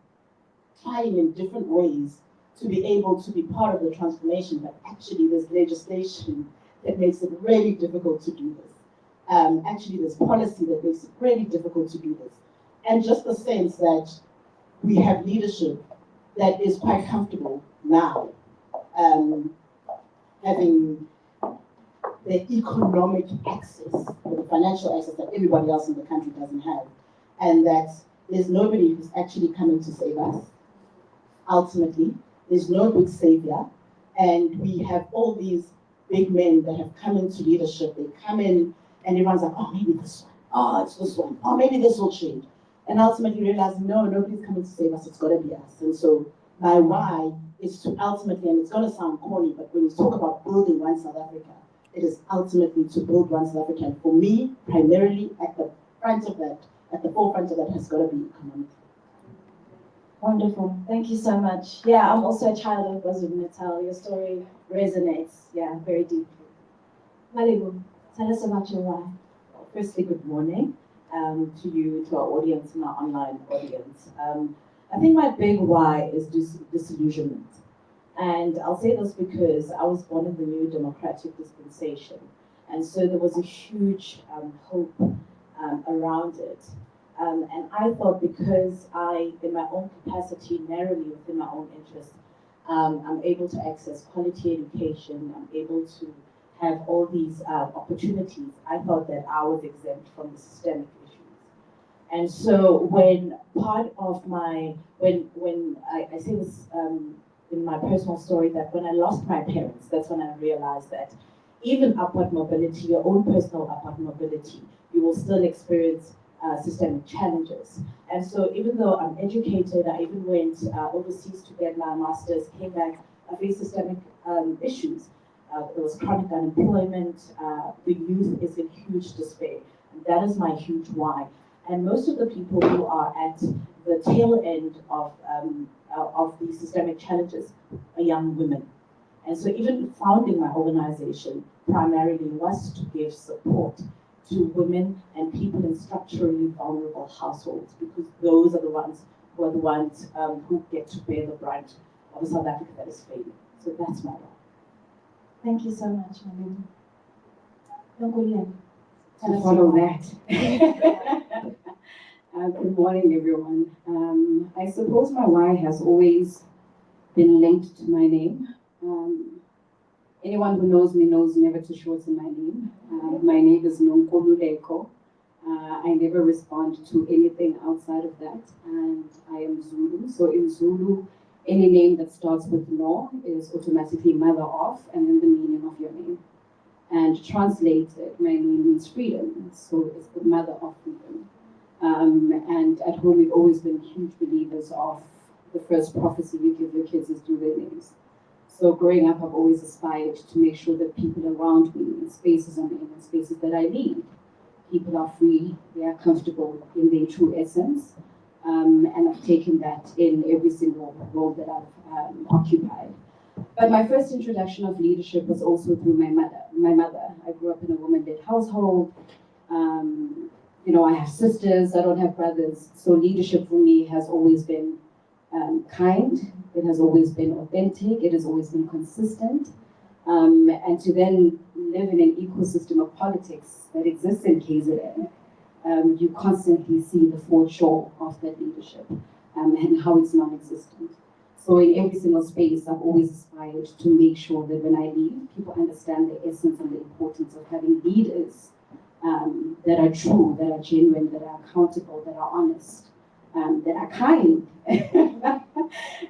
trying in different ways to be able to be part of the transformation, but actually there's legislation that makes it really difficult to do this. Actually there's policy that makes it really difficult to do this. And just the sense that we have leadership that is quite comfortable now, having the economic access, or the financial access that everybody else in the country doesn't have, and that there's nobody who's actually coming to save us. Ultimately, there's no big savior, and we have all these big men that have come into leadership. They come in, and everyone's like, oh, maybe this one. Oh, it's this one. Oh, maybe this will change. And ultimately realize, no, nobody's coming to save us. It's got to be us. And so my why is to ultimately, and it's going to sound corny, but when you talk about building one South Africa, it is ultimately to build one South Africa. And for me, primarily at the front of that, at the forefront of that, has got to be economic. Wonderful. Thank you so much. Yeah, I'm also a child of KwaZulu-Natal. Your story resonates, yeah, very deeply. Malibu, tell us about your why. Firstly, good morning to you, to our audience and our online audience. I think my big why is disillusionment. And I'll say this because I was born in the new democratic dispensation. And so there was a huge hope around it. And I thought, because I, in my own capacity, narrowly within my own interest, I'm able to access quality education, I'm able to have all these opportunities, I thought that I was exempt from the systemic issues. And so when part of my, when I say this in my personal story, that when I lost my parents, that's when I realized that even upward mobility, your own personal upward mobility, you will still experience systemic challenges. And so even though I'm educated, I even went overseas to get my master's, came back, I faced systemic issues. There was chronic unemployment, the youth is in huge despair. And that is my huge why. And most of the people who are at the tail end of these systemic challenges are young women. And so even founding my organization primarily was to give support to women and people in structurally vulnerable households, because those are the ones who get to bear the brunt of a South Africa that is failing. So that's my role. Thank you so much, Malini. To follow that. Good morning, everyone. I suppose my why has always been linked to my name. Anyone who knows me knows never to shorten my name. My name is Nonkululeko. I never respond to anything outside of that, and I am Zulu. So in Zulu, any name that starts with No is automatically mother of, and then the meaning of your name. And translated, my name means freedom, so it's the mother of freedom. And at home, we've always been huge believers of the first prophecy you give your kids is do their names. So growing up, I've always aspired to make sure that people around me, in spaces I'm in, spaces that I lead, people are free, they are comfortable in their true essence. And I've taken that in every single role that I've occupied. But my first introduction of leadership was also through my mother. I grew up in a woman-led household. I have sisters, I don't have brothers. So leadership for me has always been kind. It has always been authentic. It has always been consistent. And to then live in an ecosystem of politics that exists in KZN, you constantly see the foreshore of that leadership and how it's non-existent. So in every single space, I've always aspired to make sure that when I leave, people understand the essence and the importance of having leaders that are true, that are genuine, that are accountable, that are honest, that are kind.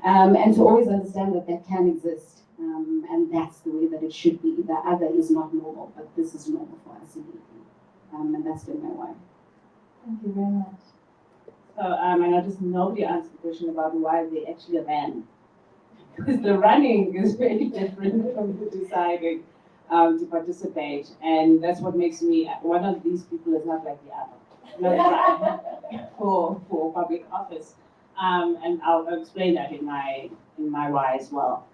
And to always understand that that can exist. And that's the way that it should be. The other is not normal, but this is normal for us indeed. And that's been my why. Thank you very much. So I noticed nobody answered the question about why they actually ran. Because the running is very different from deciding to participate. And that's what makes me, one of these people is not like the other. Not run for public office. And I'll explain that in my why as well.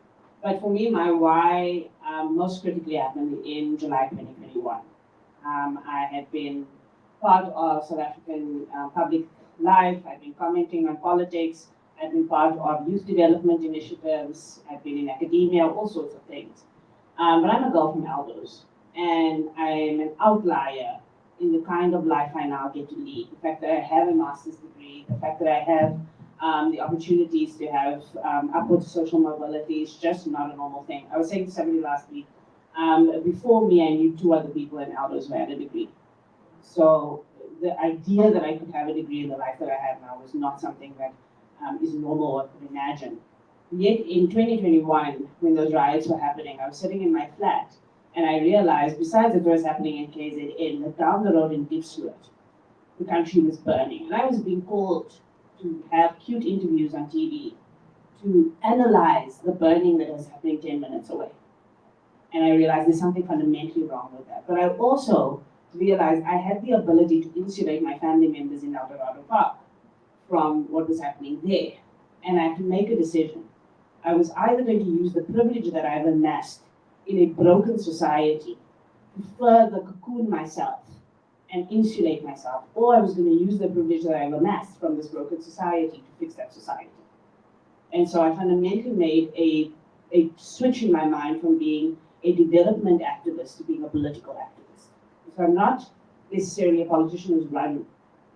But for me, my why most critically happened in July 2021. I had been part of South African public life. I've been commenting on politics. I've been part of youth development initiatives. I've been in academia, all sorts of things. But I'm a girl from Elders, and I'm an outlier in the kind of life I now get to lead. The fact that I have a master's degree, the fact that I have the opportunities to have upward social mobility is just not a normal thing. I was saying to somebody last week, before me, I knew 2 other people in Elders who had a degree. So the idea that I could have a degree in the life that I have now was not something that is normal or could imagine. Yet in 2021, when those riots were happening, I was sitting in my flat and I realized, besides that was happening in KZN, that down the road in Diepsloot, the country was burning. And I was being called to have cute interviews on TV to analyze the burning that was happening 10 minutes away. And I realized there's something fundamentally wrong with that. But I also realized I had the ability to insulate my family members in El Dorado Park from what was happening there. And I had to make a decision. I was either going to use the privilege that I've amassed in a broken society to further cocoon myself and insulate myself, or I was going to use the privilege that I've amassed from this broken society to fix that society. And so I fundamentally made a switch in my mind from being a development activist to being a political activist. So I'm not necessarily a politician who's run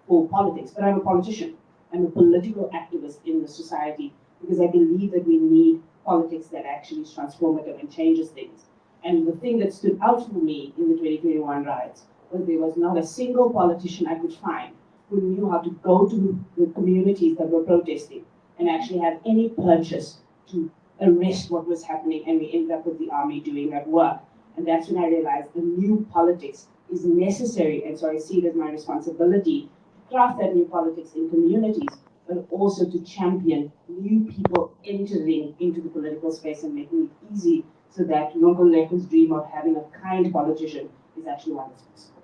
for politics, but I'm a politician. I'm a political activist in the society because I believe that we need politics that actually is transformative and changes things. And the thing that stood out for me in the 2021 riots was there was not a single politician I could find who knew how to go to the communities that were protesting and actually have any purchase to arrest what was happening, and we ended up with the army doing that work. And that's when I realized the new politics is necessary, and so I see it as my responsibility to craft that new politics in communities, but also to champion new people entering into the political space and making it easy so that Nonkoleko's dream of having a kind politician is actually one that's possible.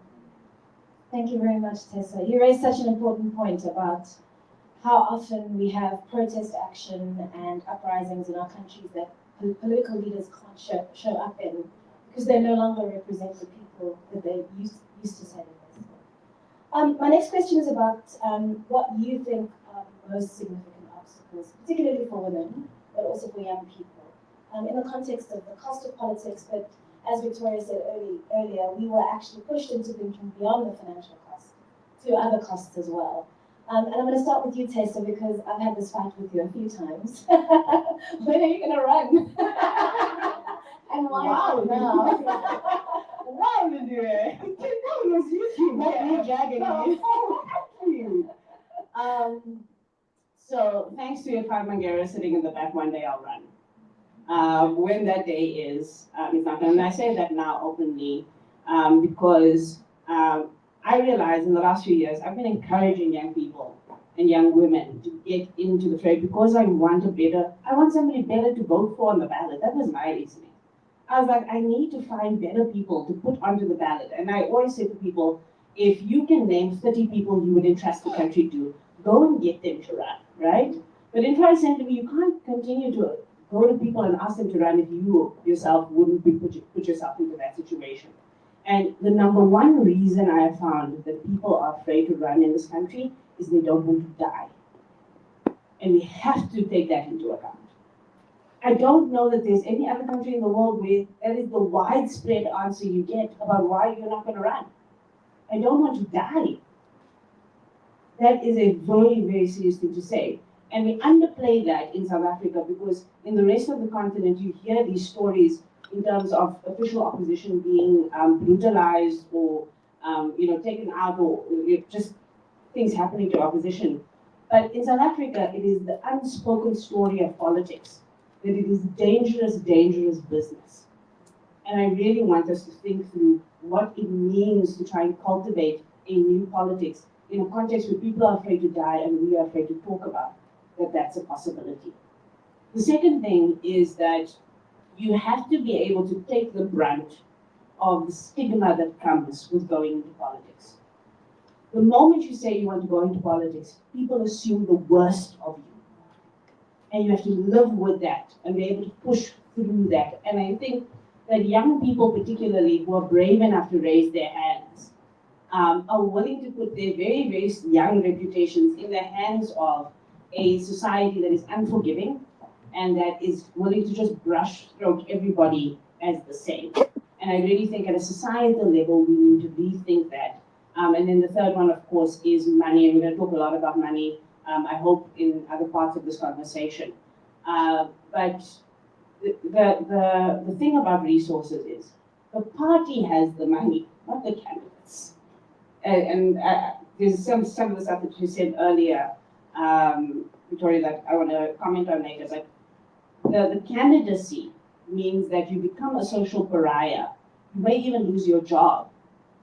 Thank you very much, Tessa. You raised such an important point about how often we have protest action and uprisings in our countries that political leaders can't show up in because they no longer represent the people that they used to say that they spoke. My next question is about what you think are the most significant obstacles, particularly for women, but also for young people, in the context of the cost of politics, but as Victoria said earlier, we were actually pushed into thinking beyond the financial cost to other costs as well. And I'm going to start with you, Tessa, because I've had this fight with you a few times. When are you going to run? And why not now? Why would you do it? That was YouTube, not me dragging you. So thanks to your Pat Mangera sitting in the back, one day I'll run. When that day is not, and I say that now openly because I realized in the last few years I've been encouraging young people and young women to get into the fray because I want somebody better to vote for on the ballot. That was my reasoning. I was like, I need to find better people to put onto the ballot. And I always say to people, if you can name 30 people you would entrust the country to, go and get them to run, right? But in Central, you can't continue to go to people and ask them to run if you yourself wouldn't put yourself into that situation. And the number one reason I have found that people are afraid to run in this country is they don't want to die. And we have to take that into account. I don't know that there's any other country in the world where that is the widespread answer you get about why you're not going to run. I don't want to die. That is a very, very serious thing to say. And we underplay that in South Africa because in the rest of the continent, you hear these stories in terms of official opposition being brutalized or taken out or just things happening to opposition. But in South Africa, it is the unspoken story of politics, that it is dangerous, dangerous business. And I really want us to think through what it means to try and cultivate a new politics in a context where people are afraid to die and we are afraid to talk about that that's a possibility. The second thing is that you have to be able to take the brunt of the stigma that comes with going into politics. The moment you say you want to go into politics, people assume the worst of you. And you have to live with that and be able to push through that. And I think that young people particularly who are brave enough to raise their hands are willing to put their very, very young reputations in the hands of a society that is unforgiving and that is willing to just brush stroke everybody as the same. And I really think at a societal level, we need to rethink that. And then the third one, of course, is money. And we're going to talk a lot about money, I hope, in other parts of this conversation. But the thing about resources is the party has the money, not the candidates. And there's some of the stuff that you said earlier, Victoria, that I want to comment on later. But the candidacy means that you become a social pariah. You may even lose your job.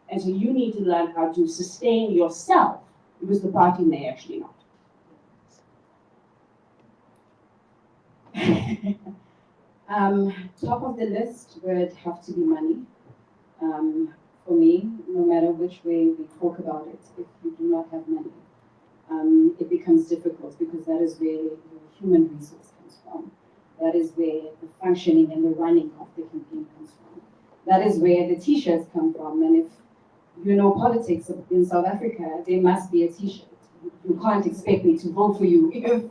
And so you need to learn how to sustain yourself because the party may actually not. Top of the list would have to be money. For me, no matter which way we talk about it, if you do not have money, it becomes difficult because that is where your human resource comes from. That is where the functioning and the running of the campaign comes from. That is where the t-shirts come from. And if you know politics in South Africa, there must be a t-shirt. You can't expect me to vote for you if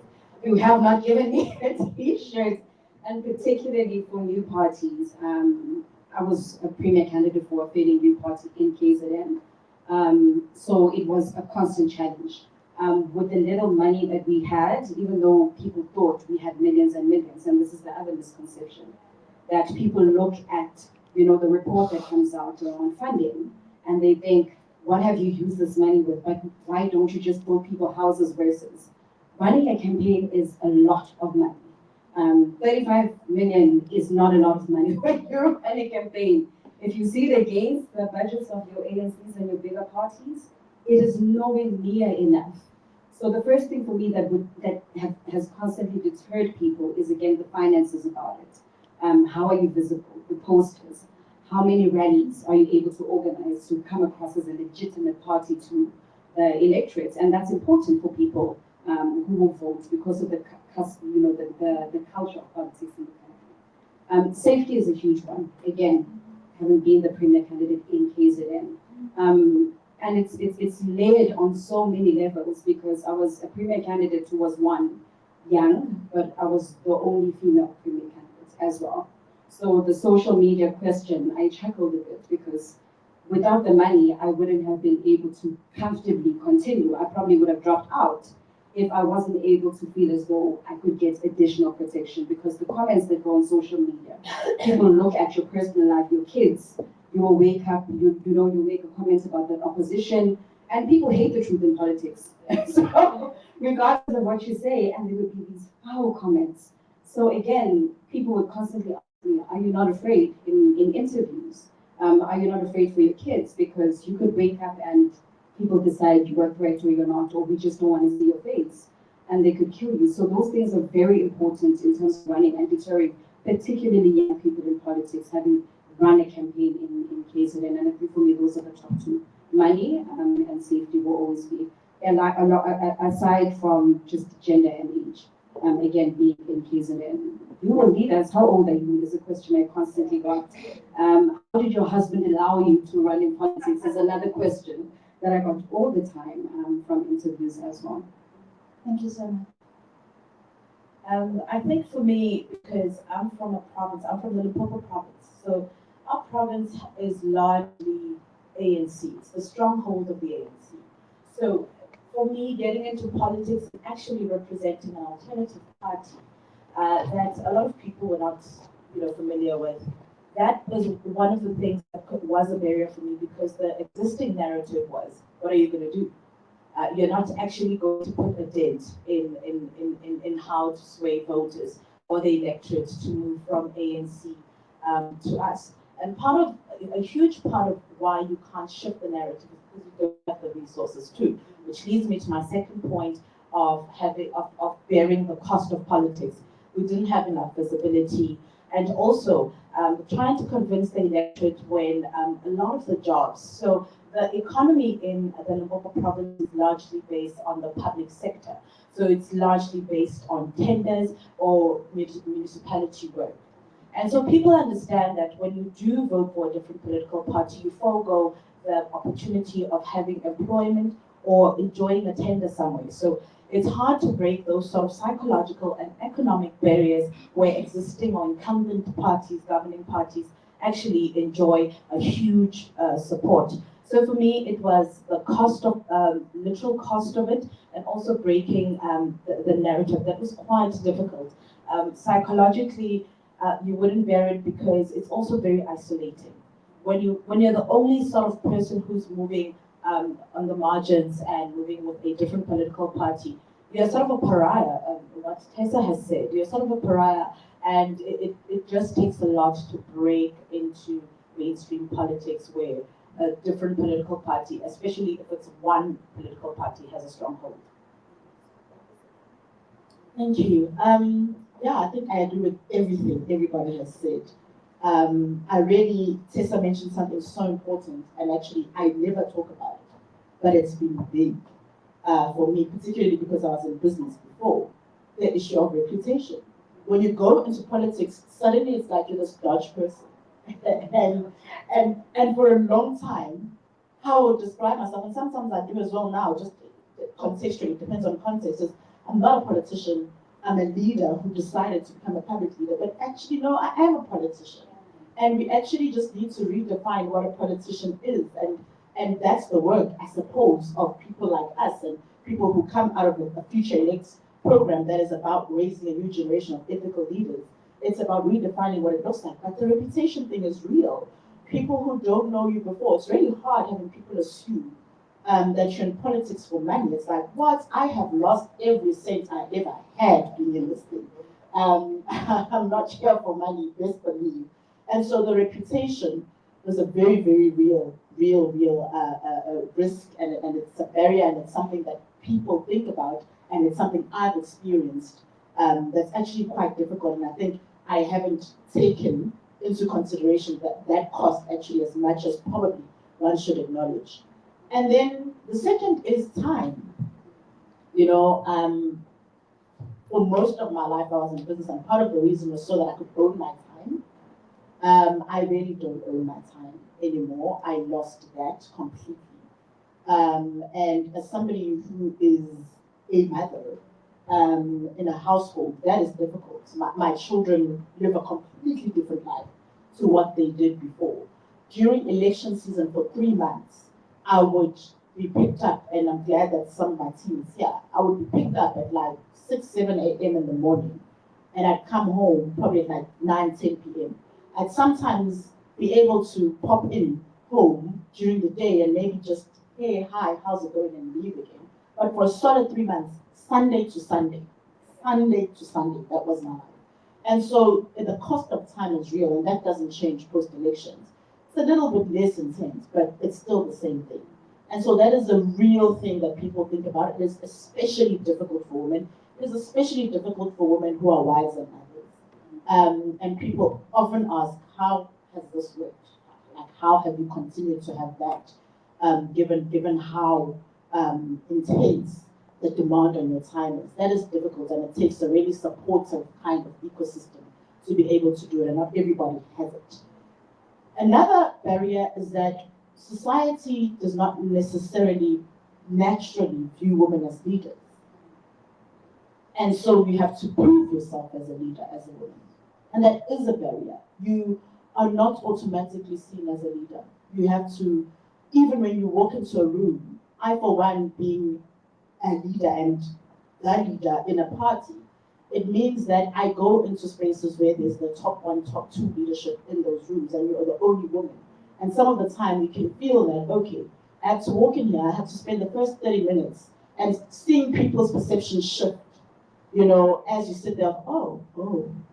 you have not given me a t-shirt. And particularly for new parties, I was a premier candidate for a fairly new party in KZN. So it was a constant challenge. With the little money that we had, even though people thought we had millions and millions, and this is the other misconception, that people look at the report that comes out around funding, and they think, what have you used this money with, but why don't you just build people houses versus running a campaign is a lot of money. 35 million is not a lot of money when you're running a campaign. If you see the gains, the budgets of your ANCs and your bigger parties, it is nowhere near enough. So the first thing for me has constantly deterred people is, again, the finances about it. How are you visible? The posters. How many rallies are you able to organize to come across as a legitimate party to the electorate? And that's important for people who will vote because of the culture of politics in the country. Safety is a huge one. Again, having been the premier candidate in KZN. And it's layered on so many levels because I was a premier candidate who was young, but I was the only female premier candidate as well. So the social media question, I chuckled a bit because without the money, I wouldn't have been able to comfortably continue. I probably would have dropped out if I wasn't able to feel as though I could get additional protection, because the comments that go on social media, people look at your personal life, your kids, you will wake up, you make a comment about the opposition, and people hate the truth in politics. So regardless of what you say, and there would be these foul comments. So again, people would constantly ask me, are you not afraid in interviews? Are you not afraid for your kids? Because you could wake up and people decide you are threat or you're not, or we just don't want to see your face, and they could kill you. So those things are very important in terms of running and deterring, particularly young people in politics, having run a campaign in KZN. And I think for me, those are the top two. Money and safety will always be. And aside from just gender and age, again, being in KZN. You will lead us. How old are you? Is a question I constantly got. How did your husband allow you to run in politics? Is another question that I got all the time from interviews as well. Thank you so much. I think for me, because I'm from a province, I'm from the Limpopo province, so our province is largely ANC. It's the stronghold of the ANC. So for me, getting into politics and actually representing an alternative party that a lot of people were not, familiar with, that was one of the things that was a barrier for me, because the existing narrative was, what are you going to do? You're not actually going to put a dent in how to sway voters or the electorate to move from ANC to us. And a huge part of why you can't shift the narrative is because you don't have the resources too, which leads me to my second point of bearing the cost of politics. We didn't have enough visibility, and also trying to convince the electorate when a lot of the jobs, so the economy in the Limpopo province is largely based on the public sector. So it's largely based on tenders or municipality work. And so people understand that when you do vote for a different political party, you forego the opportunity of having employment or enjoying a tender somewhere. So it's hard to break those sort of psychological and economic barriers where existing or incumbent parties, governing parties, actually enjoy a huge support. So for me, it was the cost of, literal cost of it, and also breaking the narrative. That was quite difficult. Psychologically, you wouldn't bear it because it's also very isolating. When you're the only sort of person who's moving on the margins and moving with a different political party, you're sort of a pariah. What Tessa has said, you're sort of a pariah, and it just takes a lot to break into mainstream politics where a different political party, especially if it's one political party, has a stronghold. Thank you. Yeah, I think I agree with everything everybody has said. Tessa mentioned something so important, and actually I never talk about it, but it's been big for me, particularly because I was in business before, the issue of reputation. When you go into politics, suddenly it's like you're this dodge person. and for a long time, how I would describe myself, and sometimes I do as well now, just contextually, it depends on context, is I'm not a politician, I'm a leader who decided to become a public leader, but actually, no, I am a politician. And we actually just need to redefine what a politician is, and that's the work, I suppose, of people like us and people who come out of a Futurelect program that is about raising a new generation of ethical leaders. It's about redefining what it looks like. But the reputation thing is real. People who don't know you before, it's really hard having people assume that you're in politics for money. It's like, what? I have lost every cent I ever had being in this thing. I'm not here for money, best believe. And so the reputation was a very, very real risk, and it's a barrier, and it's something that people think about, and it's something I've experienced that's actually quite difficult, and I think I haven't taken into consideration that cost actually as much as probably one should acknowledge. And then the second is time. You know, for most of my life I was in business, and part of the reason was so that I could own my time. I really don't own my time anymore. I lost that completely. And as somebody who is a mother in a household, that is difficult. My children live a completely different life to what they did before. During election season for 3 months, I would be picked up, and I'm glad that some of my team is here. I would be picked up at like 6, 7 a.m. in the morning, and I'd come home probably at like 9, 10 p.m. I'd sometimes be able to pop in home during the day and maybe just, hey, hi, how's it going, and leave again. But for a solid 3 months, Sunday to Sunday, that was my life. And so the cost of time is real, and that doesn't change post-elections. It's a little bit less intense, but it's still the same thing. And so that is a real thing that people think about. It is especially difficult for women. It is especially difficult for women who are wives and mothers. And people often ask, how has this worked? Like, how have you continued to have that, given how intense the demand on your time is? That is difficult, and it takes a really supportive kind of ecosystem to be able to do it, and not everybody has it. Another barrier is that society does not necessarily naturally view women as leaders. And so you have to prove yourself as a leader, as a woman. And that is a barrier. You are not automatically seen as a leader. You have to, even when you walk into a room, I, for one, being a leader and the leader in a party, it means that I go into spaces where there's the top 1, top 2 leadership in those rooms, and you're the only woman. And some of the time you can feel that, okay, I have to walk in here, I have to spend the first 30 minutes and seeing people's perception shift, you know, as you sit there, oh,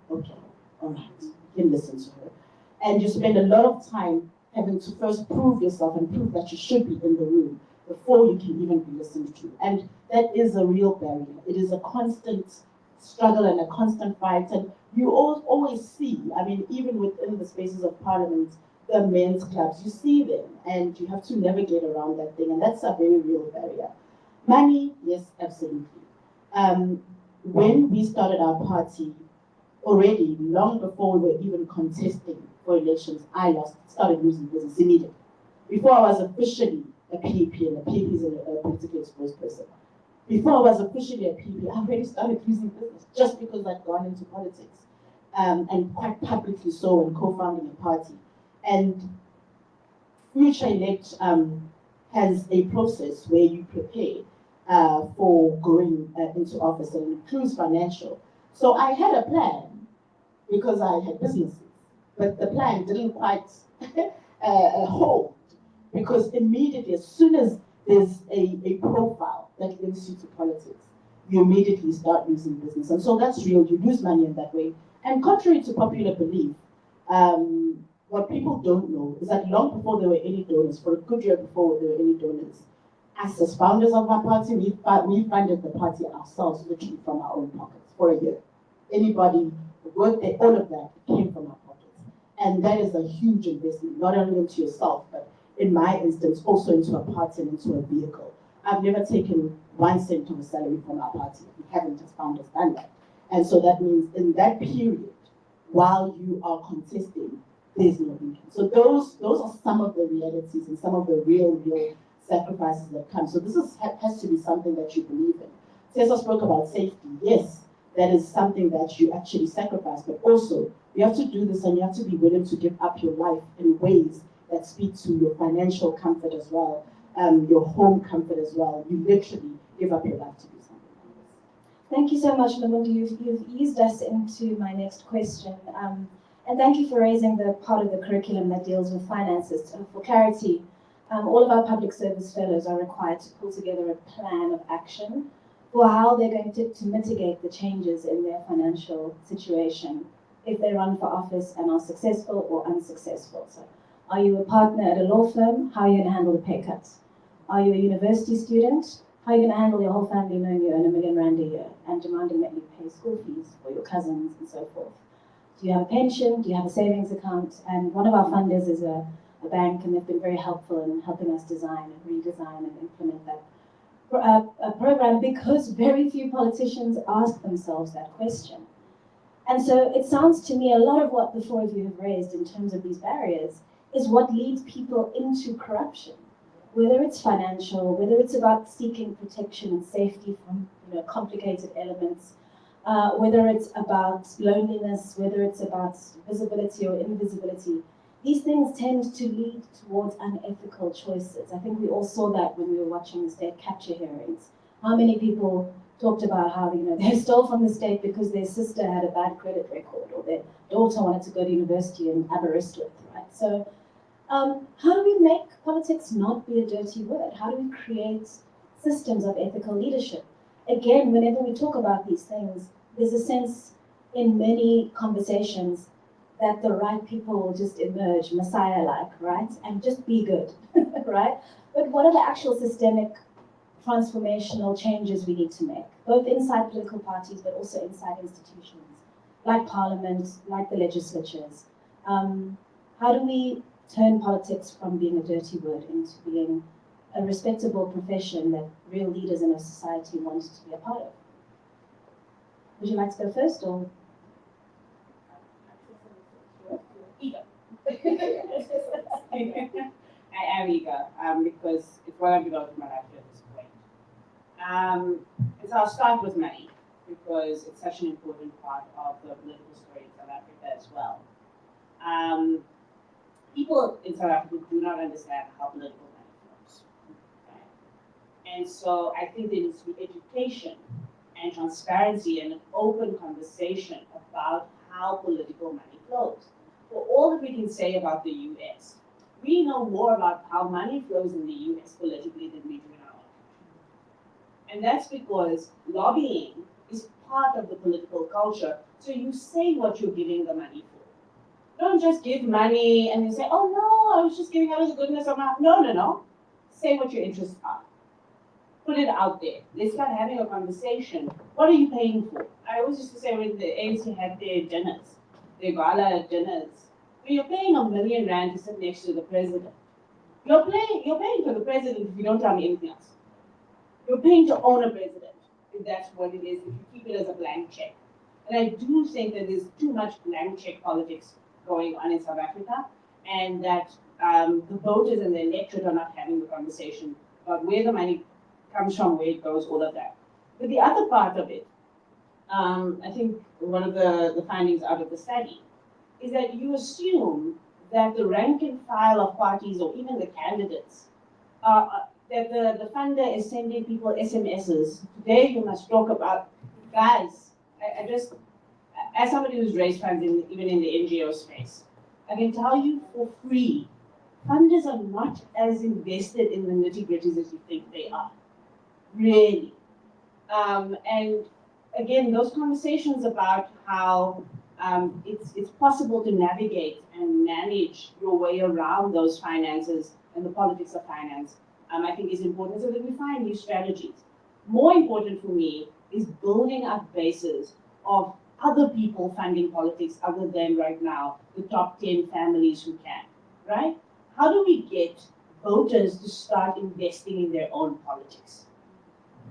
okay, all right, you can listen to her. And you spend a lot of time having to first prove yourself and prove that you should be in the room before you can even be listened to. And that is a real barrier. It is a constant struggle and a constant fight. And you always see, I mean, even within the spaces of parliament, the men's clubs, you see them, and you have to navigate around that thing, and that's a very real barrier. Money, yes, absolutely. When we started our party, already, long before we were even contesting for elections, I started losing business immediately. Before I was officially a PAP, and a PAP is a politically exposed person. Before I was officially a PAP, I already started losing business just because I'd gone into politics, and quite publicly so, and co-founding a party. And Futurelect has a process where you prepare for going into office, and it includes financial. So I had a plan because I had businesses, but the plan didn't quite hold, because immediately, as soon as there's a profile that links you to politics, you immediately start losing business. And so that's real, you lose money in that way. And contrary to popular belief, what people don't know is that long before there were any donors, for a good year before there were any donors, us as founders of my party, we funded the party ourselves, literally from our own pockets for a year. Anybody who worked there, all of that came from our pockets. And that is a huge investment, not only into yourself, but in my instance, also into a party and into a vehicle. I've never taken 1 cent of a salary from our party. We haven't as founders done that. And so that means in that period, while you are contesting, there's no income. So those are some of the realities and some of the real sacrifices that come. So this has to be something that you believe in. Tessa spoke about safety. Yes, that is something that you actually sacrifice, but also you have to do this, and you have to be willing to give up your life in ways that speak to your financial comfort as well, your home comfort as well. You literally give up your life to do something like this. Thank you so much, Namundi. You've eased us into my next question. And thank you for raising the part of the curriculum that deals with finances. For clarity, all of our public service fellows are required to pull together a plan of action for how they're going to mitigate the changes in their financial situation if they run for office and are successful or unsuccessful. So, are you a partner at a law firm? How are you going to handle the pay cuts? Are you a university student? How are you going to handle your whole family knowing you earn R1 million a year and demanding that you pay school fees for your cousins and so forth? Do you have a pension? Do you have a savings account? And one of our funders is a bank, and they've been very helpful in helping us design and redesign and implement that program, because very few politicians ask themselves that question. And so it sounds to me a lot of what the four of you have raised in terms of these barriers is what leads people into corruption, whether it's financial, whether it's about seeking protection and safety from complicated elements, whether it's about loneliness, whether it's about visibility or invisibility. These things tend to lead towards unethical choices. I think we all saw that when we were watching the state capture hearings. How many people talked about how they stole from the state because their sister had a bad credit record, or their daughter wanted to go to university in Aberystwyth, right? So how do we make politics not be a dirty word? How do we create systems of ethical leadership? Again, whenever we talk about these things, there's a sense in many conversations that the right people will just emerge, Messiah-like, right? And just be good, right? But what are the actual systemic transformational changes we need to make, both inside political parties, but also inside institutions, like Parliament, like the legislatures? How do we turn politics from being a dirty word into being a respectable profession that real leaders in a society want to be a part of? Would you like to go first, or? Eager. I am eager because it's what I've devoted my life to at this point. And so I'll start with money, because it's such an important part of the political story in South Africa as well. People in South Africa do not understand how political money flows. Okay? And so I think there needs to be education and transparency and an open conversation about how political money flows. For all that we can say about the US, we know more about how money flows in the US politically than we do in our own country. And that's because lobbying is part of the political culture. So you say what you're giving the money for. Don't just give money and then say, oh no, I was just giving out of the goodness of my heart. No. Say what your interests are. Put it out there. Let's start having a conversation. What are you paying for? I always used to say when the ANC had their dinners, their gala dinners, when you're paying R1 million to sit next to the president. You're paying for the president if you don't tell me anything else. You're paying to own a president, if that's what it is, if you keep it as a blank check. And I do think that there's too much blank check politics going on in South Africa, and that the voters and the electorate are not having the conversation about where the money comes from, where it goes, all of that. But the other part of it, I think one of the findings out of the study is that you assume that the rank and file of parties, or even the candidates, that the funder is sending people SMSs. Today you must talk about, guys, I just, as somebody who's raised funds even in the NGO space, I can tell you for free, funders are not as invested in the nitty-gritties as you think they are, really. And again, those conversations about how it's possible to navigate and manage your way around those finances and the politics of finance, I think is important, so that we find new strategies. More important for me is building up bases of other people funding politics other than right now the top 10 families who can, right? How do we get voters to start investing in their own politics?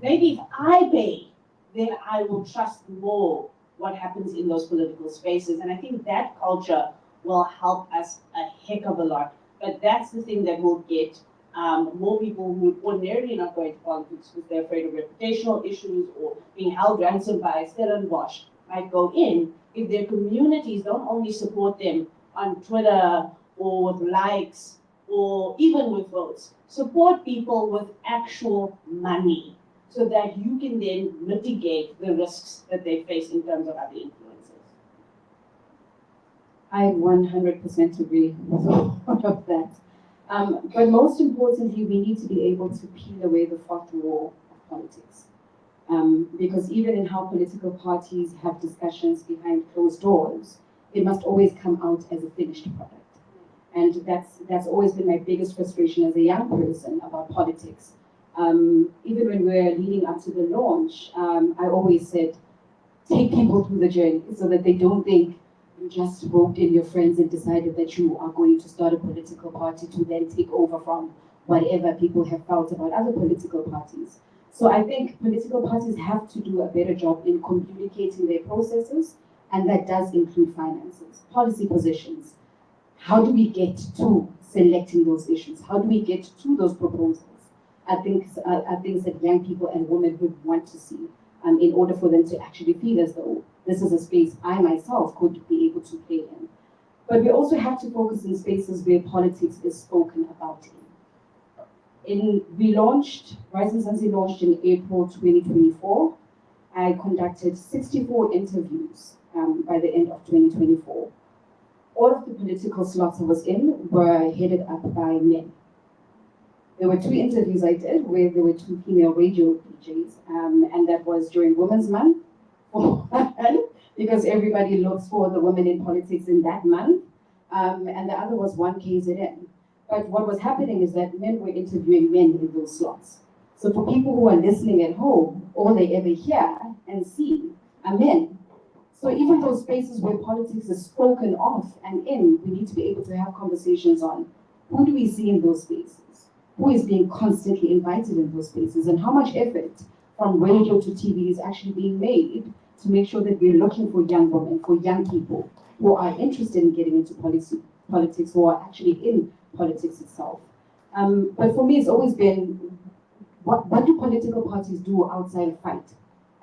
Maybe if I pay, then I will trust more what happens in those political spaces. And I think that culture will help us a heck of a lot. But that's the thing that will get more people who would ordinarily not go into politics because they're afraid of reputational issues or being held ransom by Stellenbosch might go in if their communities don't only support them on Twitter or with likes or even with votes. Support people with actual money, so that you can then mitigate the risks that they face in terms of other influences. I 100% agree with all of that. But most importantly, we need to be able to peel away the fourth wall of politics. Because even in how political parties have discussions behind closed doors, it must always come out as a finished product. And that's always been my biggest frustration as a young person about politics. Even when we're leading up to the launch, I always said, take people through the journey so that they don't think you just roped in your friends and decided that you are going to start a political party to then take over from whatever people have felt about other political parties. So I think political parties have to do a better job in communicating their processes, and that does include finances, policy positions. How do we get to selecting those issues? How do we get to those proposals? Are things that young people and women would want to see in order for them to actually feel as though this is a space I myself could be able to play in. But we also have to focus in spaces where politics is spoken about we launched, Rise and Sunset launched in April 2024. I conducted 64 interviews by the end of 2024. All of the political slots I was in were headed up by men. There were 2 interviews I did where there were 2 female radio DJs, and that was during Women's Month, because everybody looks for the women in politics in that month, and the other was 1 KZN. But what was happening is that men were interviewing men in those slots. So for people who are listening at home, all they ever hear and see are men. So even those spaces where politics is spoken of and in, we need to be able to have conversations on who do we see in those spaces? Who is being constantly invited in those spaces, and how much effort from radio to TV is actually being made to make sure that we're looking for young women, for young people who are interested in getting into politics, who are actually in politics itself. But for me, it's always been, what do political parties do outside of fight?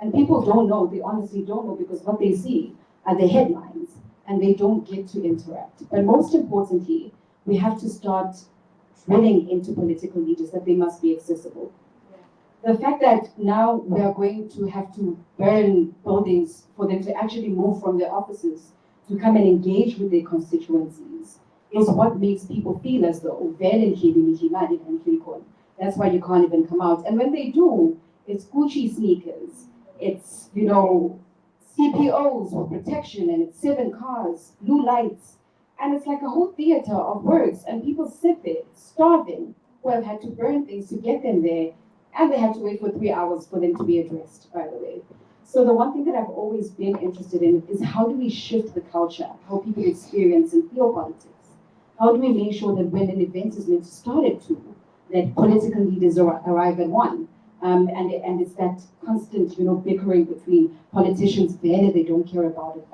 And people don't know, they honestly don't know, because what they see are the headlines, and they don't get to interact. But most importantly, we have to start drilling into political leaders that they must be accessible. The fact that now we are going to have to burn buildings for them to actually move from their offices to come and engage with their constituencies is what makes people feel as though that's why you can't even come out. And when they do, it's Gucci sneakers, it's, you know, CPOs for protection, and it's 7 cars, blue lights, and it's like a whole theater of words, and people sit there starving, who have had to burn things to get them there, and they have to wait for 3 hours for them to be addressed, by the way. So the one thing that I've always been interested in is how do we shift the culture, how people experience and feel politics? How do we make sure that when an event is meant to start at 2, that political leaders arrive at 1? And it's that constant, you know, bickering between politicians, they don't care about it,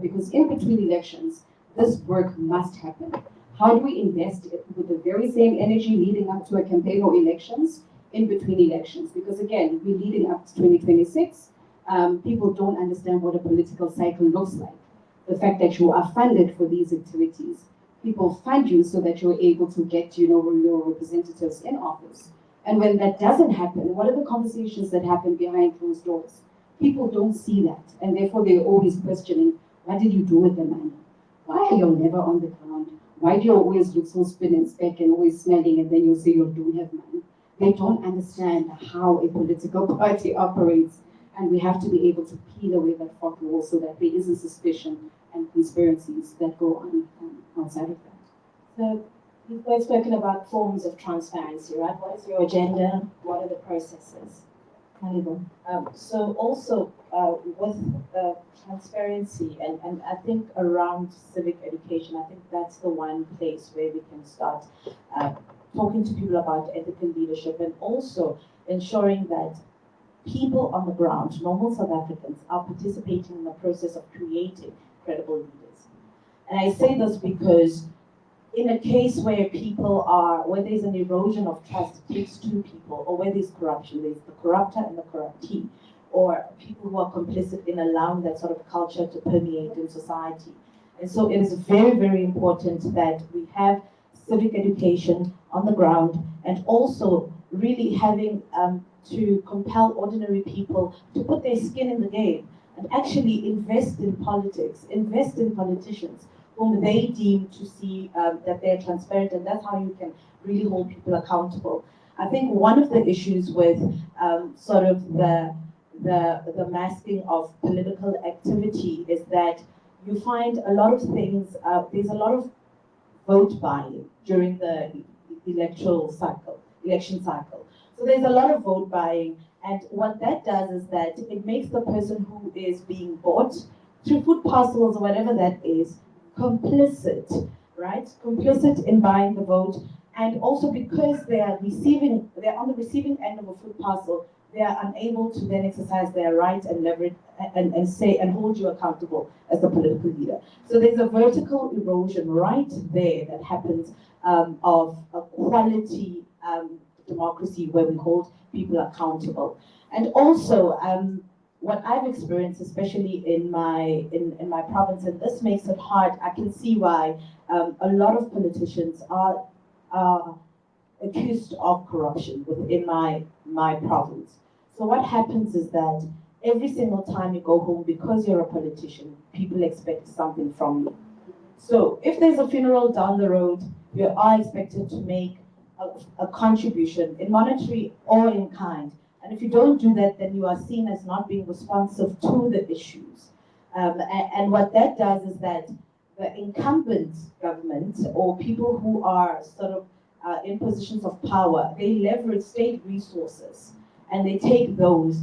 because in between elections, this work must happen. How do we invest with the very same energy leading up to a campaign or elections in between elections? Because again, we're leading up to 2026. People don't understand what a political cycle looks like. The fact that you are funded for these activities. People fund you so that you're able to get, you know, your representatives in office. And when that doesn't happen, what are the conversations that happen behind closed doors? People don't see that, and therefore they're always questioning, what did you do with the money? Why are you never on the ground? Why do you always look so spin and speck and always smelling, and then you say you don't have money? They don't understand how a political party operates, and we have to be able to peel away that fourth wall so that there isn't suspicion and conspiracies that go on outside of that. So you've both spoken about forms of transparency, right? What is your agenda? What are the processes? So also with transparency and I think around civic education, I think that's the one place where we can start talking to people about ethical leadership, and also ensuring that people on the ground, normal South Africans, are participating in the process of creating credible leaders. And I say this because in a case where people are, where there's an erosion of trust, it takes 2 people, or where there's corruption, there's the corruptor and the corruptee, or people who are complicit in allowing that sort of culture to permeate in society. And so it is very, very important that we have civic education on the ground, and also really having to compel ordinary people to put their skin in the game and actually invest in politics, invest in politicians who whom they deem to see that they're transparent, and that's how you can really hold people accountable. I think one of the issues with sort of the masking of political activity is that you find a lot of things, there's a lot of vote buying during the election cycle. So there's a lot of vote buying, and what that does is that it makes the person who is being bought through food parcels or whatever that is, complicit, right? Complicit in buying the vote. And also because they're on the receiving end of a food parcel, they are unable to then exercise their right and leverage and say and hold you accountable as the political leader. So there's a vertical erosion right there that happens of a quality democracy where we hold people accountable. And also, what I've experienced, especially in my province, and this makes it hard. I can see why a lot of politicians are accused of corruption within my province. So what happens is that every single time you go home, because you're a politician, people expect something from you. So if there's a funeral down the road, you are expected to make a contribution in monetary or in kind. And if you don't do that, then you are seen as not being responsive to the issues. And what that does is that the incumbent government or people who are sort of in positions of power, they leverage state resources and they take those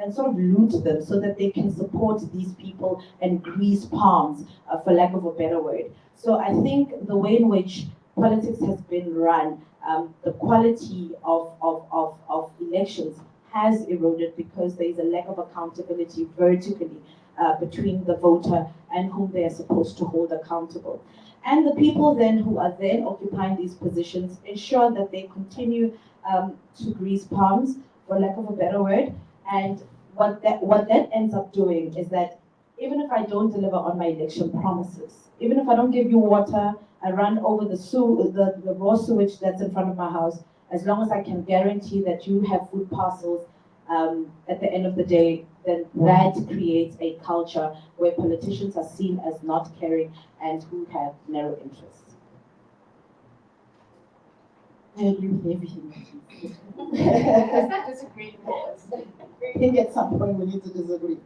and sort of loot them so that they can support these people and grease palms, for lack of a better word. So I think the way in which politics has been run, the quality of elections has eroded because there is a lack of accountability vertically between the voter and whom they are supposed to hold accountable. And the people then who are then occupying these positions ensure that they continue to grease palms, for lack of a better word. And what that ends up doing is that even if I don't deliver on my election promises, even if I don't give you water, I run over the raw sewage that's in front of my house, as long as I can guarantee that you have food parcels at the end of the day, then that creates a culture where politicians are seen as not caring and who have narrow interests. I agree with everything that you said. Disagree. I think at some point we need to disagree.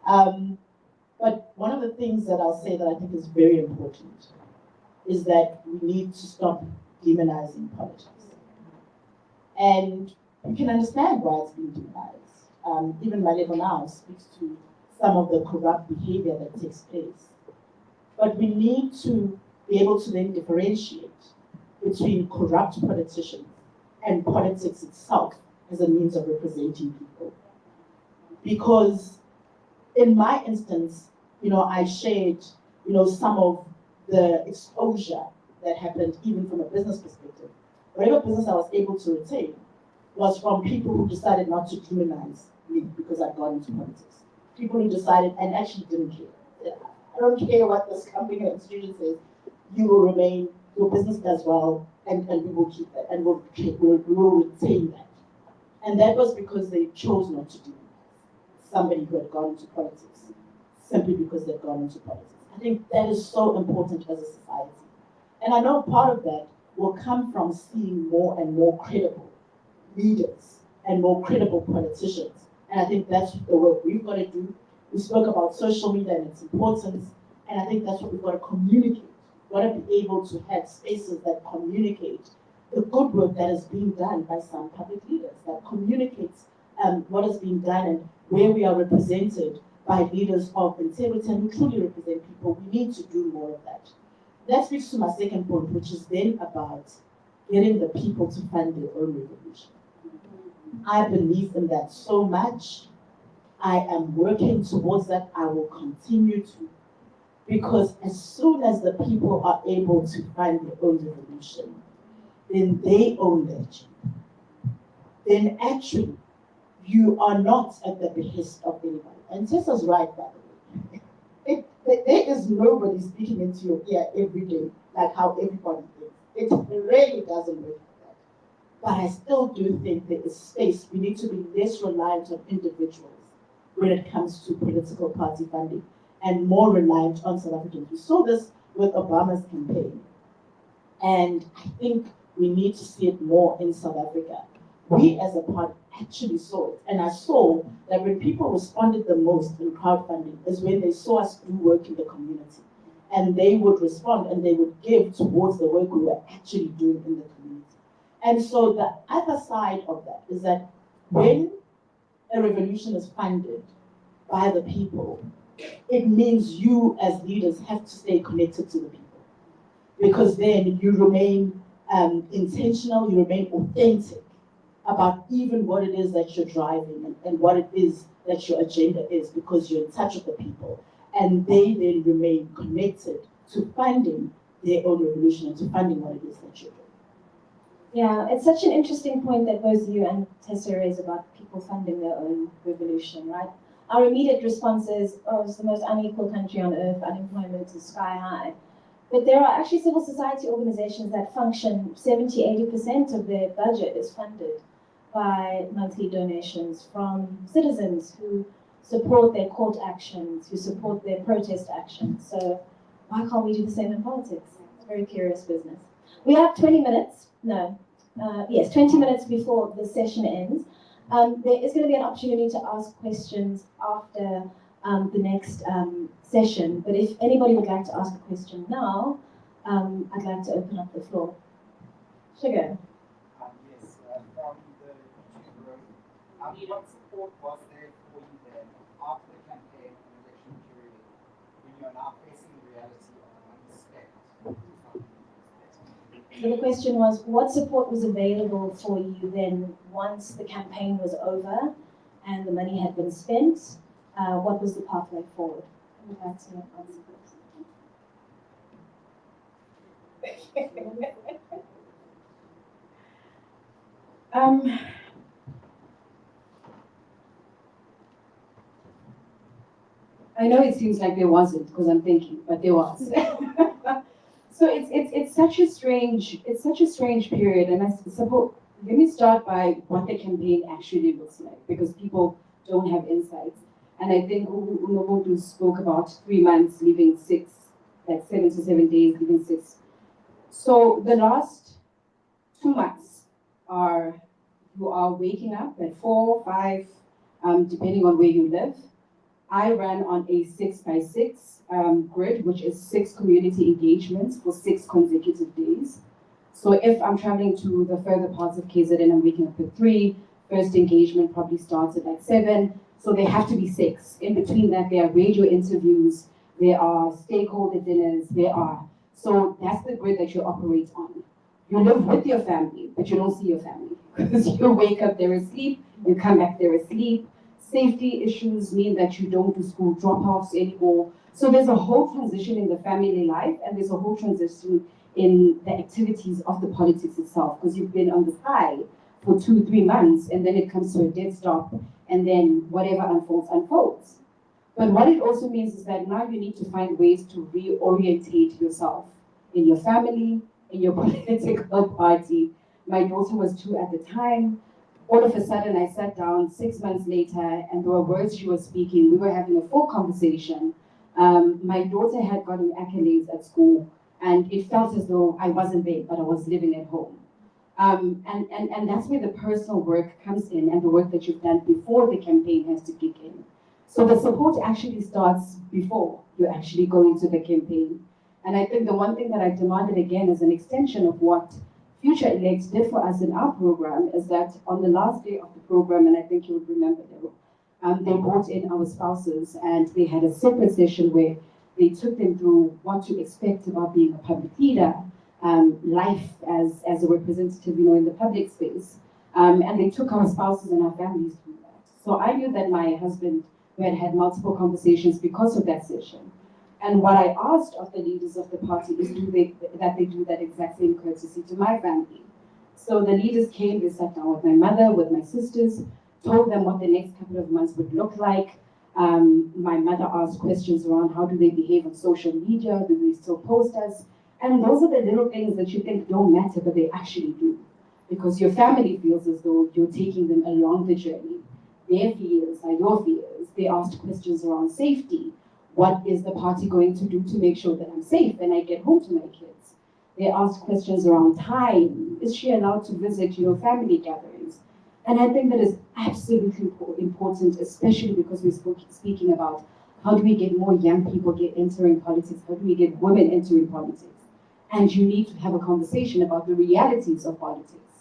But one of the things that I'll say that I think is very important is that we need to stop demonizing politics. And you can understand why it's being demonized. Even my level now speaks to some of the corrupt behavior that takes place. But we need to be able to then differentiate between corrupt politicians and politics itself as a means of representing people. Because in my instance, I shared, some of the exposure that happened even from a business perspective. Whatever business I was able to retain was from people who decided not to demonize me because I'd gone into politics. People who decided and actually didn't care. I don't care what this company or institution says, you will remain, your business does well, and we will keep that, and we'll retain that. And that was because they chose not to demonize somebody who had gone into politics, simply because they'd gone into politics. I think that is so important as a society. And I know part of that will come from seeing more and more credible leaders and more credible politicians. And I think that's the work we've got to do. We spoke about social media and its importance, and I think that's what we've got to communicate. We've got to be able to have spaces that communicate the good work that is being done by some public leaders, that communicates what is being done and where we are represented by leaders of integrity and who truly represent people. We need to do more of that. That speaks to my second point, which is then about getting the people to fund their own revolution. I believe in that so much. I am working towards that. I will continue to. Because as soon as the people are able to find their own revolution, then they own their gene. Then actually, you are not at the behest of anybody. And Tessa's right, by the way. There is nobody speaking into your ear every day, like how everybody thinks. It really doesn't work like that. But I still do think there is space. We need to be less reliant on individuals when it comes to political party funding. and more reliant on South Africans. We saw this with Obama's campaign. And I think we need to see it more in South Africa. We as a party actually saw it. And I saw that when people responded the most in crowdfunding is when they saw us do work in the community. And they would respond and they would give towards the work we were actually doing in the community. And so the other side of that is that when a revolution is funded by the people, it means you as leaders have to stay connected to the people. Because then you remain intentional, you remain authentic about even what it is that you're driving and what it is that your agenda is, because you're in touch with the people. And they then remain connected to funding their own revolution and to funding what it is that you're doing. Yeah, it's such an interesting point that both you and Tessa raise about people funding their own revolution, right? Our immediate response is, oh, it's the most unequal country on earth, unemployment is sky high. But there are actually civil society organizations that function, 70–80% of their budget is funded by monthly donations from citizens who support their court actions, who support their protest actions. So why can't we do the same in politics? It's a very curious business. We have 20 minutes, 20 minutes before the session ends. There is going to be an opportunity to ask questions after the next session, but if anybody would like to ask a question now, I'd like to open up the floor. Sugar. Yes, from the YouTube room. What support was there for you then after the campaign and election period when you're now facing the reality of unspent? So the question was, what support was available for you then once the campaign was over and the money had been spent? What was the pathway forward? I would like to answer this. I know it seems like there wasn't because I'm thinking, but there was. So it's such a strange period, and I suppose let me start by what the campaign actually looks like, because people don't have insights. And I think Unomodu spoke about 3 months, leaving 6, like 7 to 7 days, leaving 6. So the last 2 months you are waking up at 4, 5, depending on where you live. I ran on a 6x6 grid, which is 6 community engagements for 6 consecutive days. So if I'm traveling to the further parts of KZN, I'm waking up at 3. First engagement probably starts at like 7. So they have to be 6. In between that, there are radio interviews, there are stakeholder dinners, so that's the grid that you operate on. You live with your family, but you don't see your family. Because you wake up, they're asleep, you come back, they're asleep. Safety issues mean that you don't do school drop-offs anymore. So there's a whole transition in the family life, and there's a whole transition in the activities of the politics itself, because you've been on this high for 2–3 months, and then it comes to a dead stop, and then whatever unfolds. But what it also means is that now you need to find ways to reorientate yourself in your family, in your political party. My daughter was 2 at the time. All of a sudden, I sat down 6 months later, and there were words she was speaking. We were having a full conversation. My daughter had gotten accolades at school, and it felt as though I wasn't there, but I was living at home. And that's where the personal work comes in, and the work that you've done before the campaign has to kick in. So the support actually starts before you actually go into the campaign. And I think the one thing that I demanded again as an extension of what Futurelect did for us in our program is that on the last day of the program, and I think you would remember they brought in our spouses, and they had a separate session where they took them through what to expect about being a public leader, life as a representative, in the public space. And they took our spouses and our families through that. So I knew that my husband, we had multiple conversations because of that session. And what I asked of the leaders of the party is that they do that exact same courtesy to my family. So the leaders came, they sat down with my mother, with my sisters, told them what the next couple of months would look like. My mother asked questions around how do they behave on social media, do they still post us? And those are the little things that you think don't matter, but they actually do. Because your family feels as though you're taking them along the journey. Their fears are your fears. They asked questions around safety. what is the party going to do to make sure that I'm safe when I get home to my kids? They ask questions around time. Is she allowed to visit, family gatherings? And I think that is absolutely important, especially because we're speaking about how do we get more young people entering politics? How do we get women entering politics? And you need to have a conversation about the realities of politics.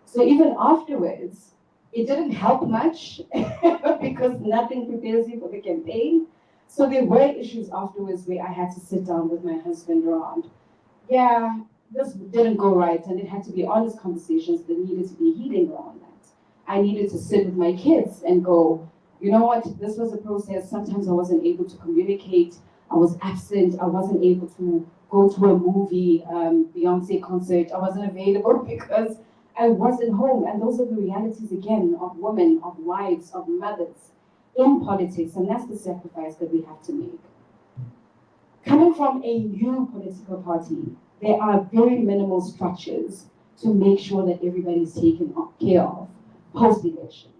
So even afterwards, it didn't help much because nothing prepares you for the campaign. So there were issues afterwards where I had to sit down with my husband around, yeah, this didn't go right, and it had to be honest conversations that needed to be healing around that. I needed to sit with my kids and go, you know what, this was a process. Sometimes I wasn't able to communicate. I was absent. I wasn't able to go to a movie, Beyonce concert. I wasn't available because I wasn't home. And those are the realities, again, of women, of wives, of mothers in politics. And that's the sacrifice that we have to make. Coming from a new political party, there are very minimal structures to make sure that everybody's taken care of post-elections.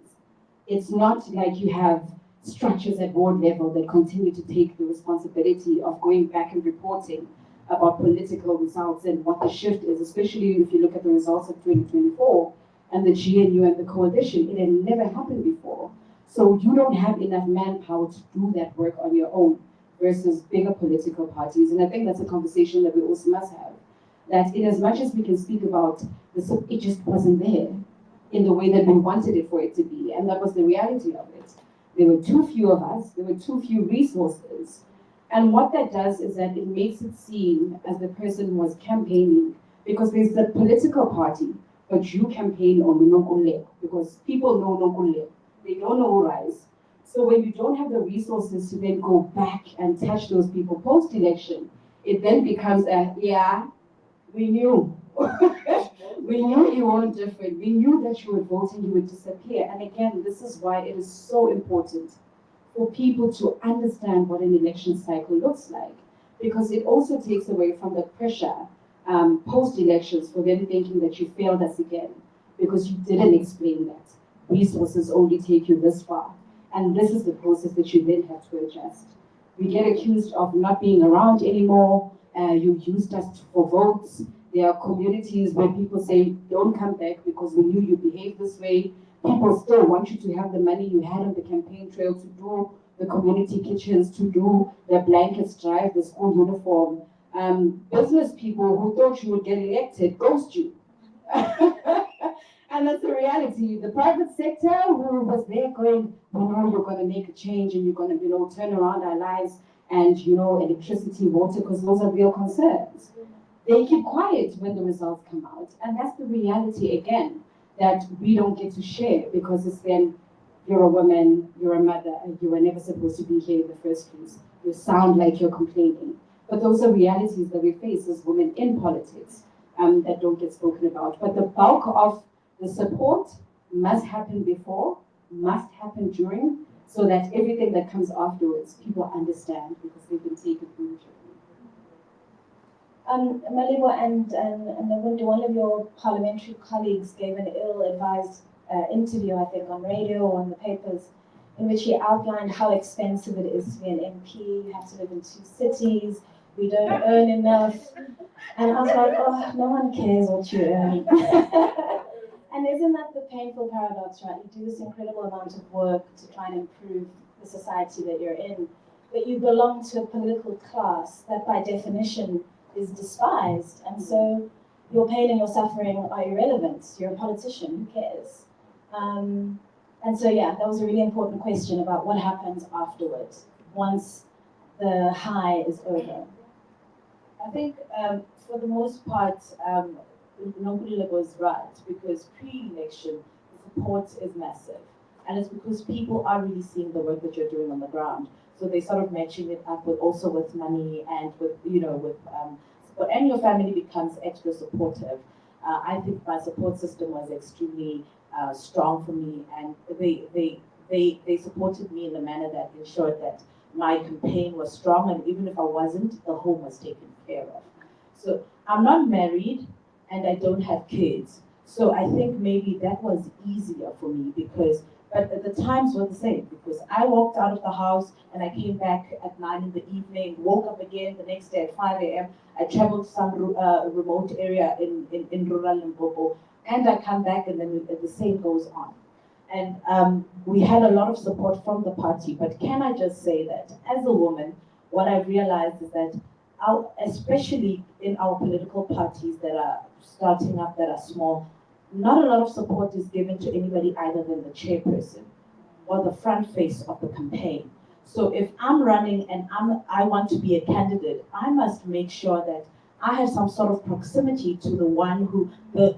It's not like you have structures at board level that continue to take the responsibility of going back and reporting about political results and what the shift is, especially if you look at the results of 2024 and the GNU and the coalition. It had never happened before. So you don't have enough manpower to do that work on your own versus bigger political parties. And I think that's a conversation that we also must have. That in as much as we can speak about this, it just wasn't there in the way that we wanted it for it to be. And that was the reality of it. There were too few of us, there were too few resources. And what that does is that it makes it seem as the person who was campaigning, because there's the political party, but you campaign on Nonkuleko, because people know Nonkuleko. They don't know Rise. So when you don't have the resources to then go back and touch those people post-election, it then becomes a, yeah, we knew. We knew you weren't different. We knew that you were voting, you would disappear. And again, this is why it is so important for people to understand what an election cycle looks like, because it also takes away from the pressure post-elections for them thinking that you failed us again, because you didn't explain that. Resources only take you this far. And this is the process that you then have to adjust. We get accused of not being around anymore. You used us for votes. There are communities where people say, don't come back because we knew you behaved this way. People still want you to have the money you had on the campaign trail to do the community kitchens, to do the blankets drive, the school uniform. Business people who thought you would get elected ghost you. And that's the reality. The private sector who was there going, we know you're going to make a change and you're going to, turn around our lives and, electricity, water, because those are real concerns. They keep quiet when the results come out. And that's the reality, again, that we don't get to share, because it's then you're a woman, you're a mother, and you were never supposed to be here in the first place. You sound like you're complaining. But those are realities that we face as women in politics that don't get spoken about. But the bulk of the support must happen before, must happen during, so that everything that comes afterwards, people understand, because they've been taken through the journey. Malibu and Nagundi, one of your parliamentary colleagues gave an ill-advised interview, I think, on radio or on the papers, in which he outlined how expensive it is to be an MP. You have to live in 2 cities. We don't earn enough. And I was like, oh, no one cares what you earn. And isn't that the painful paradox, right? You do this incredible amount of work to try and improve the society that you're in, but you belong to a political class that by definition is despised. And so your pain and your suffering are irrelevant. You're a politician, who cares? And so, yeah, that was a really important question about what happens afterwards, once the high is over. I think for the most part, Nonkululeko was right, because pre-election, the support is massive. And it's because people are really seeing the work that you're doing on the ground. So they're sort of matching it up with also with money and with, with support. And your family becomes extra supportive. I think my support system was extremely strong for me, and they supported me in a manner that ensured that my campaign was strong, and even if I wasn't, the home was taken care of. So I'm not married, and I don't have kids. So I think maybe that was easier for me because, but the times were the same because I walked out of the house and I came back at 9 in the evening, woke up again the next day at 5 a.m. I traveled to some remote area in rural Limpopo, and I come back and then the same goes on. And we had a lot of support from the party, but can I just say that as a woman, what I've realized is that especially in our political parties that are starting up, that are small, not a lot of support is given to anybody other than the chairperson or the front face of the campaign. So if I'm running and I want to be a candidate, I must make sure that I have some sort of proximity to the one who the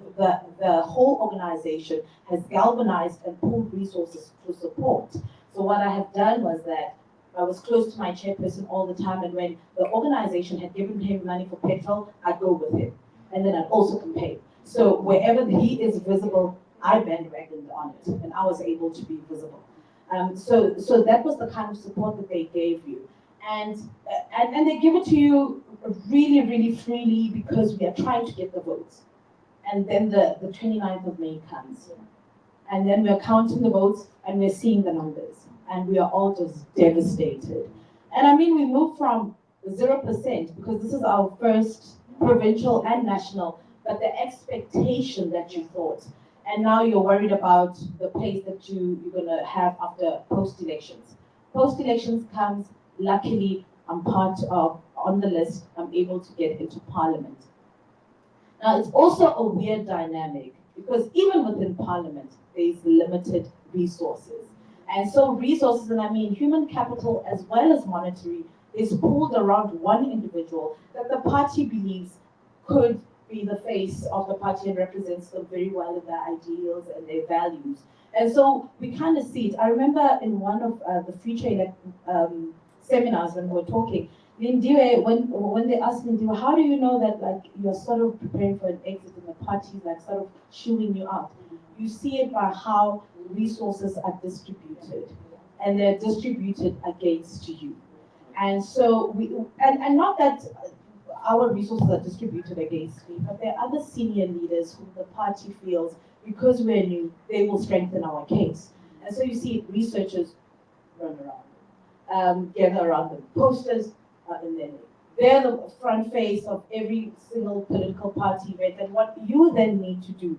whole organization has galvanized and pulled resources to support. So what I have done was that I was close to my chairperson all the time, and when the organization had given him money for petrol, I'd go with him. And then I'd also campaign. So wherever he is visible, I bandwagoned on it, and I was able to be visible. So that was the kind of support that they gave you. And they give it to you really, really freely because we are trying to get the votes. And then the 29th of May comes. And then we're counting the votes and we're seeing the numbers. And we are all just devastated. And I mean, we moved from 0%, because this is our first provincial and national, but the expectation that you thought. And now you're worried about the place that you're going to have after post-elections. Post-elections comes, luckily, I'm part of, on the list, I'm able to get into parliament. Now, it's also a weird dynamic, because even within parliament, there's limited resources. And so resources, and I mean human capital as well as monetary, is pulled around one individual that the party believes could be the face of the party and represents them very well in their ideals and their values. And so we kind of see it. I remember in one of the Futurelect seminars when we were talking, Lindiwe, when they asked Lindiwe, how do you know that like you're sort of preparing for an exit and the party is like sort of shooing you out? You see it by how resources are distributed, and they're distributed against you. And so and not that our resources are distributed against me, but there are other senior leaders whom the party feels, because we're new, they will strengthen our case. And so you see researchers run around, gather around them, posters are in their name. They're the front face of every single political party event, and what you then need to do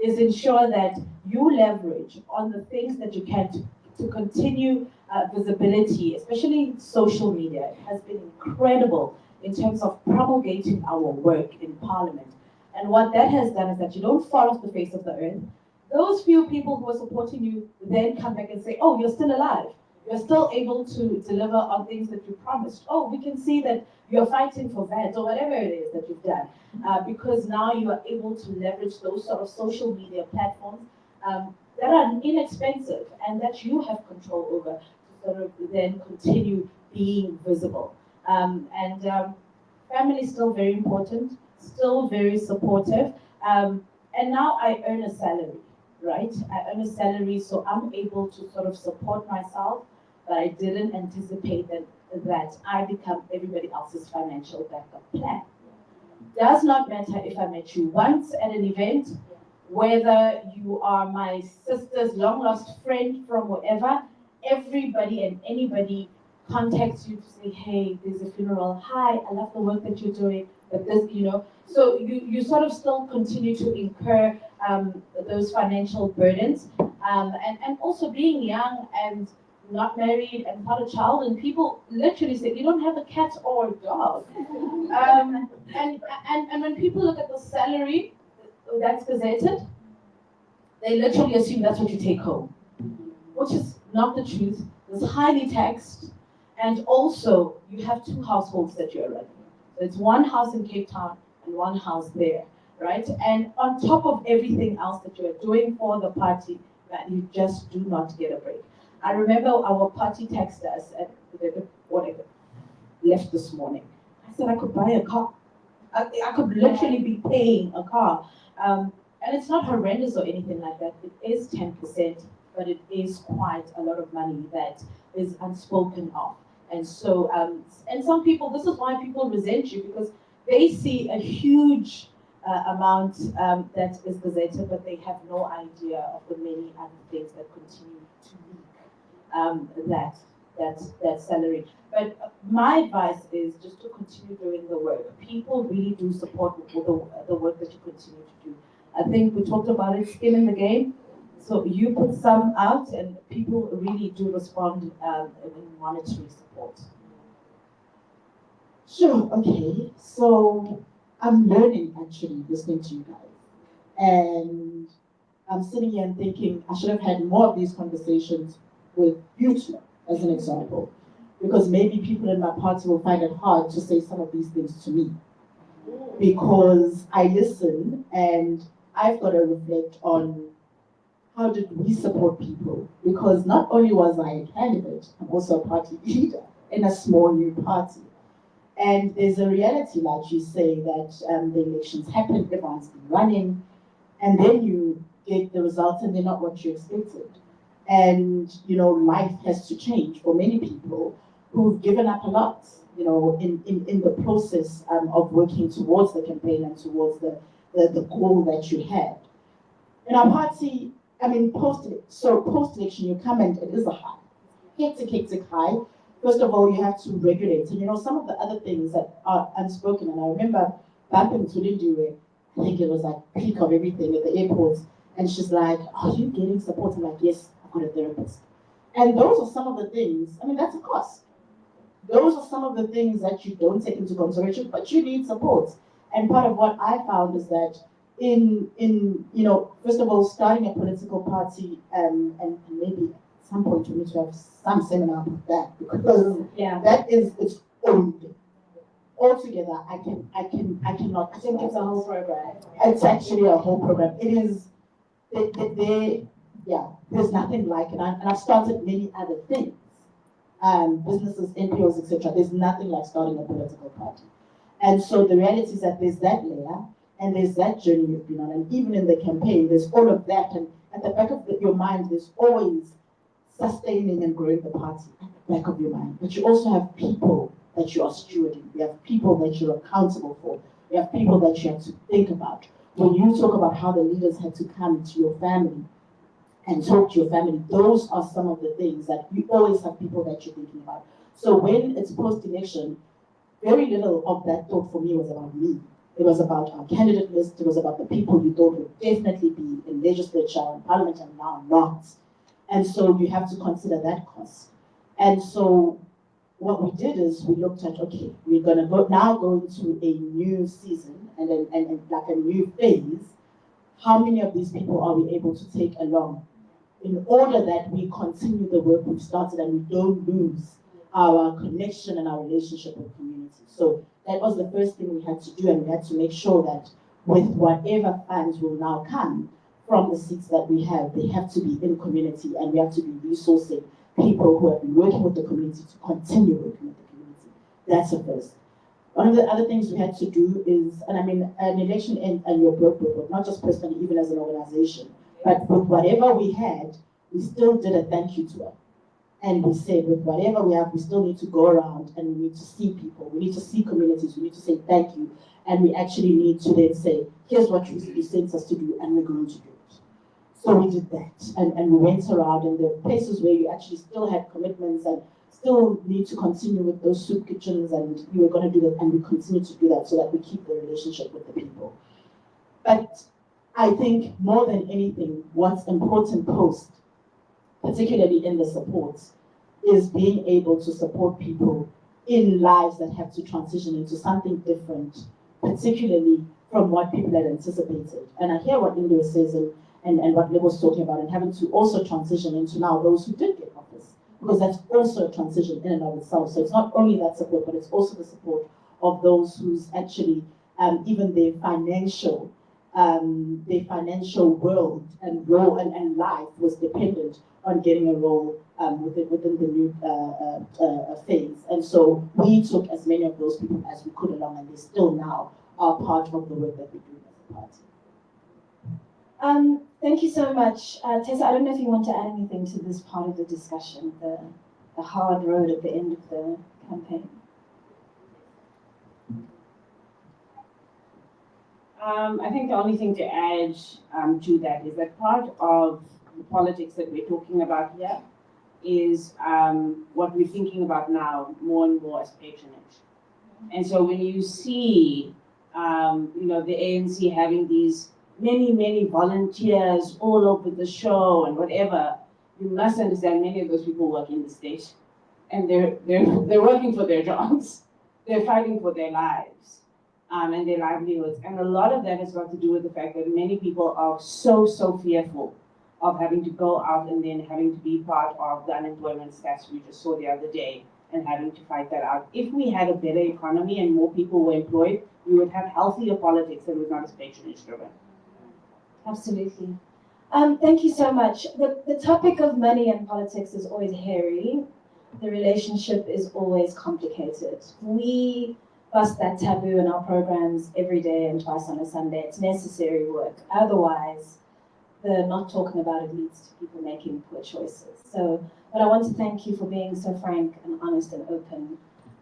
is ensure that you leverage on the things that you can to continue visibility, especially social media. It has been incredible in terms of promulgating our work in Parliament. And what that has done is that you don't fall off the face of the earth. Those few people who are supporting you then come back and say, oh, you're still alive. You're still able to deliver on things that you promised. Oh, we can see that you're fighting for VAT or whatever it is that you've done. Because now you are able to leverage those sort of social media platforms that are inexpensive and that you have control over to sort of then continue being visible. Family is still very important, still very supportive. And now I earn a salary, right? I earn a salary, so I'm able to sort of support myself, but I didn't anticipate that I become everybody else's financial backup plan. Does not matter if I met you once at an event, whether you are my sister's long lost friend from wherever, everybody and anybody contacts you to say, hey, there's a funeral. Hi, I love the work that you're doing. But this, you know, so you sort of still continue to incur those financial burdens. And also being young and not married and without a child, and people literally say, you don't have a cat or a dog. And when people look at the salary that's gazetted, they literally assume that's what you take home, which is not the truth. It's highly taxed, and also you have two households that you're running. So it's one house in Cape Town and one house there, right? And on top of everything else that you're doing for the party, that you just do not get a break. I remember our party texted us at whatever, left this morning. I said I could buy a car. I could literally be paying a car. And it's not horrendous or anything like that. It is 10%, but it is quite a lot of money that is unspoken of. And so, and some people, this is why people resent you, because they see a huge amount that is gazetted, but they have no idea of the many other things that continue to leak that salary. But my advice is just to continue doing the work. People really do support the work that you continue to do. I think we talked about it, skin in the game. So you put some out, and people really do respond in monetary support. Sure, okay. So I'm learning actually listening to you guys. And I'm sitting here and thinking I should have had more of these conversations with you two, as an example. Because maybe people in my party will find it hard to say some of these things to me. Because I listen and I've got to reflect on how did we support people? Because not only was I a candidate, I'm also a party leader in a small new party. And there's a reality, like you say, that the elections happen, everyone's been running, and then you get the results and they're not what you expected. And, you know, life has to change for many people who've given up a lot, you know, in the process of working towards the campaign and towards the goal that you had. In our party, I mean, post-election, you come and it is a high, hectic high. First of all, you have to regulate. And you know, some of the other things that are unspoken, and I remember bumping to Lindiwe, I think it was like peak of everything at the airport, and she's like, are you getting support? I'm like, yes, I've got a therapist. And those are some of the things, I mean, that's a cost. Those are some of the things that you don't take into consideration, but you need support. And part of what I found is that in you know, first of all, starting a political party, and maybe at some point we need to have some seminar about that, because that is its own thing. Altogether, I cannot. I think it's a whole program. It's actually a whole program. It is. There's nothing like it, and I've started many other things, businesses, NPOs, etc. There's nothing like starting a political party. And so the reality is that there's that layer, and there's that journey you've been on, and even in the campaign, there's all of that, and at the back of your mind, there's always sustaining and growing the party at the back of your mind. But you also have people that you are stewarding. You have people that you're accountable for. You have people that you have to think about. When you talk about how the leaders had to come to your family and talk to your family, those are some of the things that you always have people that you're thinking about. So when it's post-election, very little of that thought for me was about me. It was about our candidate list. It was about the people you thought would definitely be in legislature and parliament and now not. And so you have to consider that cost. And so what we did is we looked at, okay, we're going to go into a new season and like a new phase. How many of these people are we able to take along in order that we continue the work we've started and we don't lose our connection and our relationship with community? So that was the first thing we had to do, and we had to make sure that with whatever funds will now come from the seats that we have, they have to be in community, and we have to be resourcing people who have been working with the community to continue working with the community. That's the first. One of the other things we had to do is, and I mean, an election and your broke report, not just personally, even as an organization, but with whatever we had, we still did a thank you tour. And we said, with whatever we have, we still need to go around and we need to see people, we need to see communities, we need to say thank you, and we actually need to then say, here's what you sent us to do, and we're going to do it. So we did that, and we went around, and there were places where you actually still had commitments and still need to continue with those soup kitchens, and you were going to do that, and we continue to do that so that we keep the relationship with the people. But I think more than anything, what's important post, particularly in the support, is being able to support people in lives that have to transition into something different, particularly from what people had anticipated. And I hear what India says and what Lebo was talking about, and having to also transition into now those who did get office, because that's also a transition in and of itself. So it's not only that support, but it's also the support of those who's actually even their financial world and role and life was dependent on getting a role within the new phase. And so we took as many of those people as we could along, and they still now are part of the work that we do as a party. Thank you so much. Tessa, I don't know if you want to add anything to this part of the discussion, the hard road at the end of the campaign. I think the only thing to add to that is that part of the politics that we're talking about here is what we're thinking about now more and more as patronage. And so when you see, the ANC having these many volunteers all over the show and whatever, you must understand many of those people work in the state, and they're working for their jobs, they're fighting for their lives, and their livelihoods, and a lot of that has got to do with the fact that many people are so fearful of having to go out and then having to be part of the unemployment stats we just saw the other day and having to fight that out. If we had a better economy and more people were employed, we would have healthier politics that was not as patronage driven. Absolutely. Thank you so much. The topic of money and politics is always hairy. The relationship is always complicated. We bust that taboo in our programs every day and twice on a Sunday. It's necessary work. Otherwise, the not talking about it leads to people making poor choices. So, but I want to thank you for being so frank and honest and open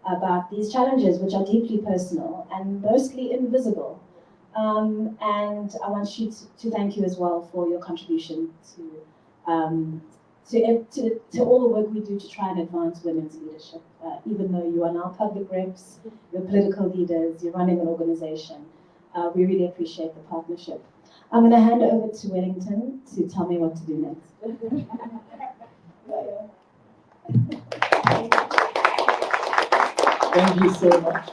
about these challenges, which are deeply personal and mostly invisible. And I want you to thank you as well for your contribution to all the work we do to try and advance women's leadership. Even though you are now public reps, you're political leaders, you're running an organization, we really appreciate the partnership. I'm going to hand over to Wellington to tell me what to do next. Thank you so much.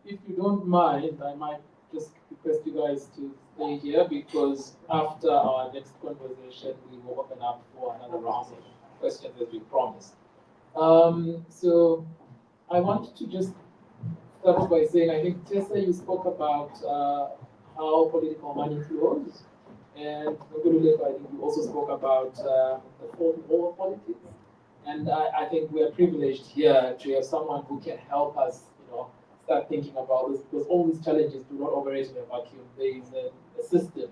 If you don't mind, I might just request you guys to stay here because after our next conversation, we will open up for another round of questions as we promised. So I want to just start off by saying, I think, Tessa, you spoke about how political money flows. And Nkululeko, I think you also spoke about the fourth wall of politics. And I think we are privileged here to have someone who can help us, start thinking about this, because all these challenges do not operate in a vacuum. There is a system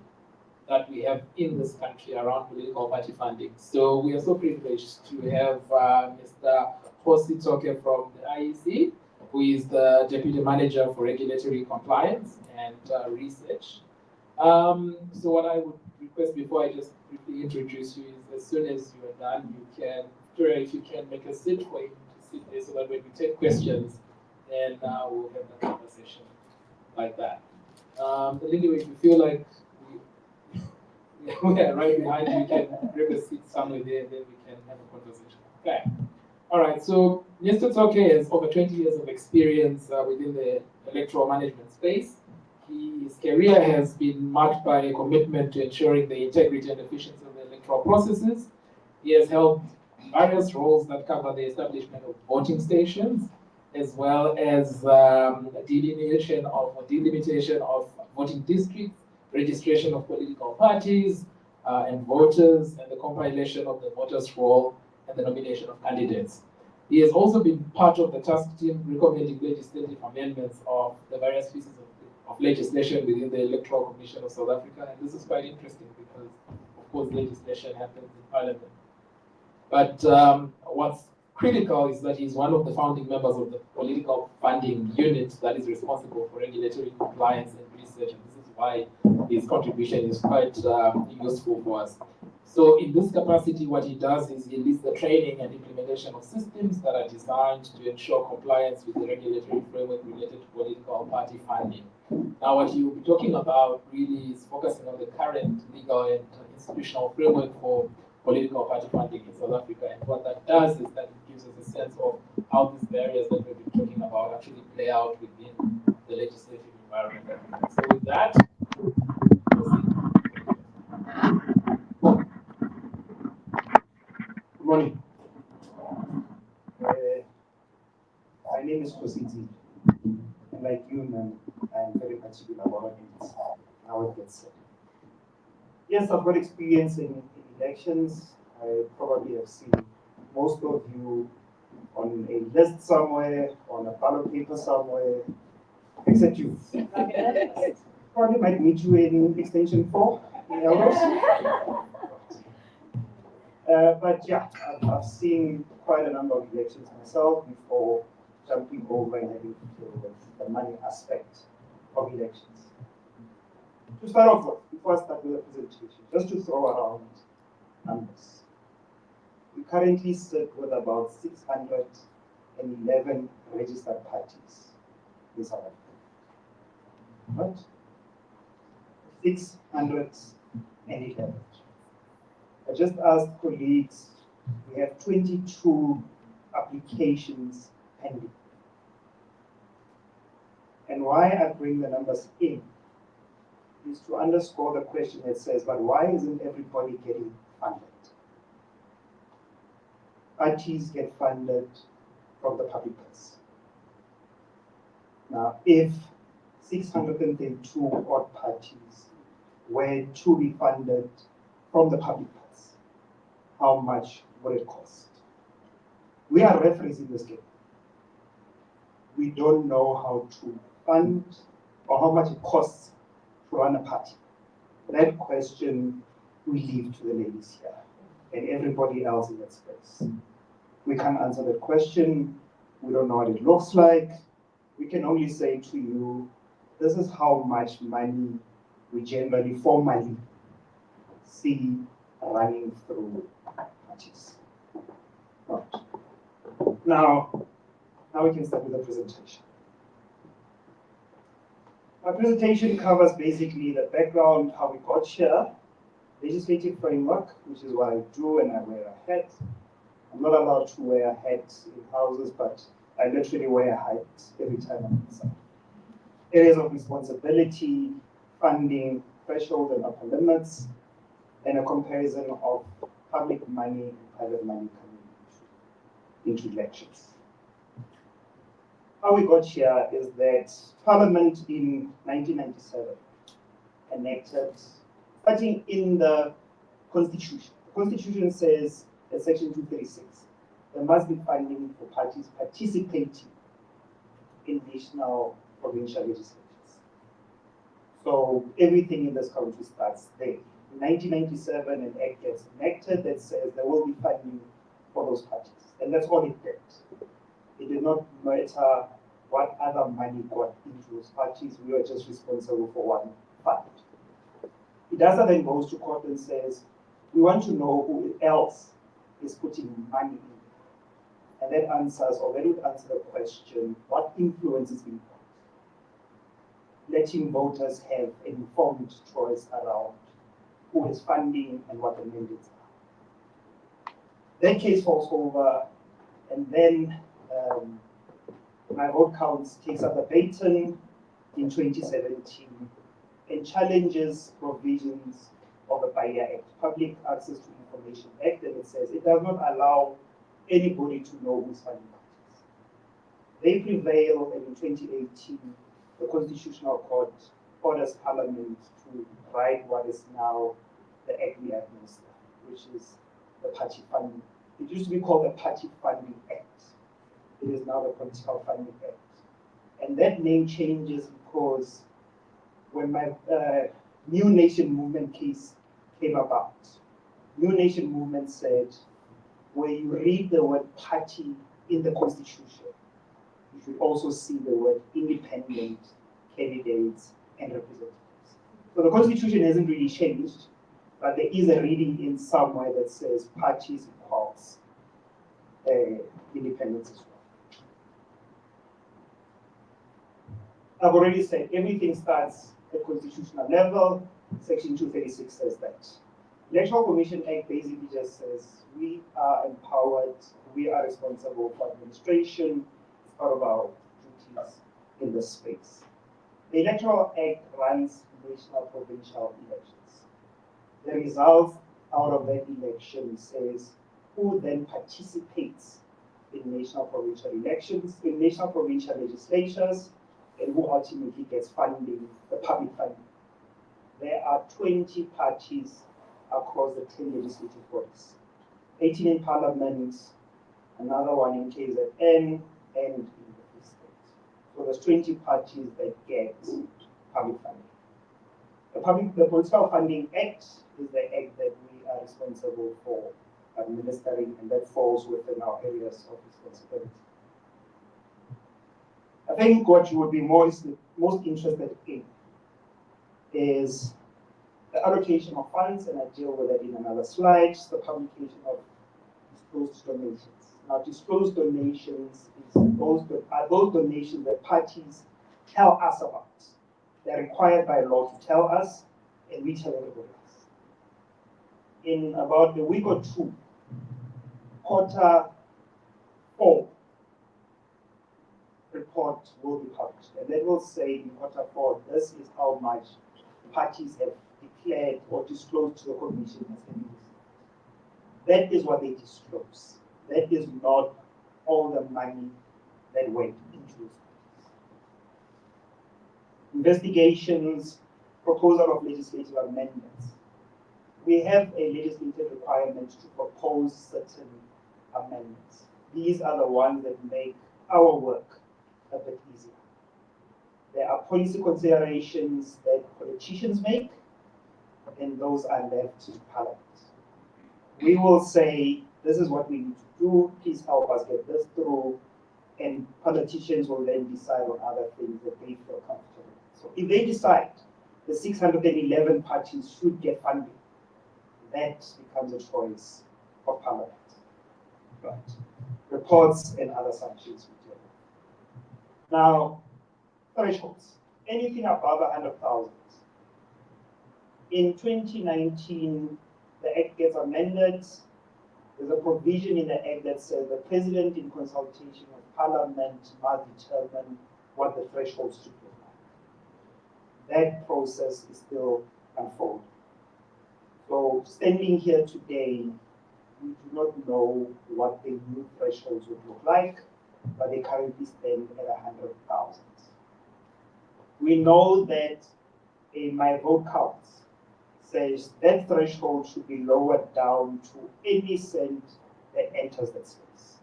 that we have in this country around political party funding. So we are so privileged to have Mr. Hosi Toke from the IEC, who is the Deputy Manager for Regulatory Compliance and Research. So what I would request before I just briefly introduce you is as soon as you are done, you can, Victoria, if you can make a seat for him to sit there so that when we take questions, then we'll have the conversation like that. Anyway, if you feel like we are right behind you, you can grab a seat somewhere there, then we can have a conversation. Okay. All right, so Mr. Toke has over 20 years of experience within the electoral management space. His career has been marked by a commitment to ensuring the integrity and efficiency of the electoral processes. He has held various roles that cover the establishment of voting stations, as well as delimitation of voting districts, registration of political parties and voters, and the compilation of the voters' roll and the nomination of candidates. He has also been part of the task team recommending legislative amendments of the various pieces of legislation within the Electoral Commission of South Africa. And this is quite interesting because, of course, legislation happens in Parliament. But what's critical is that he's one of the founding members of the political funding unit that is responsible for regulatory compliance and research. And this is why his contribution is quite useful for us. So in this capacity, what he does is he leads the training and implementation of systems that are designed to ensure compliance with the regulatory framework related to political party funding. Now, what you'll be talking about really is focusing on the current legal and institutional framework for political party funding in South Africa. And what that does is that it gives us a sense of how these barriers that we've been talking about actually play out within the legislative environment. So with that, good morning. My name is Kositi. And like you, man, I'm very particular about how it gets said. Yes, I've got experience in elections. I probably have seen most of you on a list somewhere, on a ballot paper somewhere, except you. Probably might meet you in Extension 4 in Eldos. But yeah, I've seen quite a number of elections myself before jumping over and having to deal with the money aspect of elections. To start off with, before I start with the presentation, just to throw around numbers. We currently sit with about 611 registered parties in South Africa. What? 611. I just asked colleagues, we have 22 applications pending. And why I bring the numbers in is to underscore the question that says, but why isn't everybody getting funded? Parties get funded from the public purse. Now, if 632 odd parties were to be funded from the public purse, how much would it cost? We are referees in this game. We don't know how to fund or how much it costs to run a party. That question we leave to the ladies here and everybody else in that space. We can't answer that question. We don't know what it looks like. We can only say to you, this is how much money we generally formally see running through parties. Right. Now we can start with the presentation. My presentation covers basically the background, how we got here, legislative framework, which is what I do, and I wear a hat. I'm not allowed to wear a hat in houses, but I literally wear a hat every time I'm inside. Areas of responsibility, funding, threshold and upper limits, and a comparison of public money and private money coming into elections. How we got here is that Parliament in 1997 enacted, starting in the Constitution. The Constitution says in Section 236, there must be funding for parties participating in national provincial legislatures. So everything in this country starts there. In 1997, an act gets enacted that says there will be funding for those parties. And that's all it did. It did not matter what other money got into those parties. We were just responsible for one fund. IDASA then goes to court and says, we want to know who else is putting money in. And that answers, or that would answer the question, what influence is being put? Letting voters have an informed choice around who is funding and what the mandates are. That case falls over, and then my vote counts takes up the baton in 2017 and challenges provisions of the PAIA Act, Public Access to Information Act, and it says it does not allow anybody to know who's funding parties. They prevail, and in 2018, the Constitutional Court orders Parliament to write what is now the Act we administer, which is the Party Funding. It used to be called the Party Funding Act. It is now the Political Funding Act. And that name changes because when my New Nation Movement case came about, New Nation Movement said, where you read the word party in the Constitution, you should also see the word independent candidates and representatives. So the Constitution hasn't really changed, but there is a reading in somewhere that says parties equals independence as well. I've already said everything starts at constitutional level. Section 236 says that. Electoral Commission Act basically just says we are empowered, we are responsible for administration, it's part of our duties in this space. The Electoral Act runs national provincial elections. The results out of that election says who then participates in national provincial elections, in national provincial legislatures, and who ultimately gets funding, the public funding. There are 20 parties across the 10 legislative bodies, 18 in Parliament, another one in KZN, and in the Free State. So there's 20 parties that get public funding. The Political Funding Act is the act that we are responsible for administering, and that falls within our areas of responsibility. I think what you would be most interested in is the allocation of funds, and I deal with it in another slide, the publication of disclosed donations. Now, disclosed donations are those donations that parties tell us about. They're required by law to tell us, and we tell everybody else. In about a week or two, quarter 4 report will be published, and that will say in quarter 4, this is how much parties have declared or disclosed to the Commission as evidence. That is what they disclose. That is not all the money that went into those parties. Investigations, proposal of legislative amendments. We have a legislative requirement to propose certain amendments. These are the ones that make our work a bit easier. There are policy considerations that politicians make, and those are left to Parliament. We will say, this is what we need to do, please help us get this through, and politicians will then decide on other things that they feel comfortable with. So if they decide the 611 parties should get funding, that becomes a choice of Parliament. Right. Reports and other sanctions we deal with. Now, thresholds. Anything above 100,000. In 2019, the Act gets amended. There's a provision in the Act that says the President, in consultation with Parliament, must determine what the thresholds should be like. That process is still unfolding. So, standing here today, we do not know what the new thresholds would look like, but they currently stand at 100,000. We know that a My Vote Counts says that threshold should be lowered down to any cent that enters that space.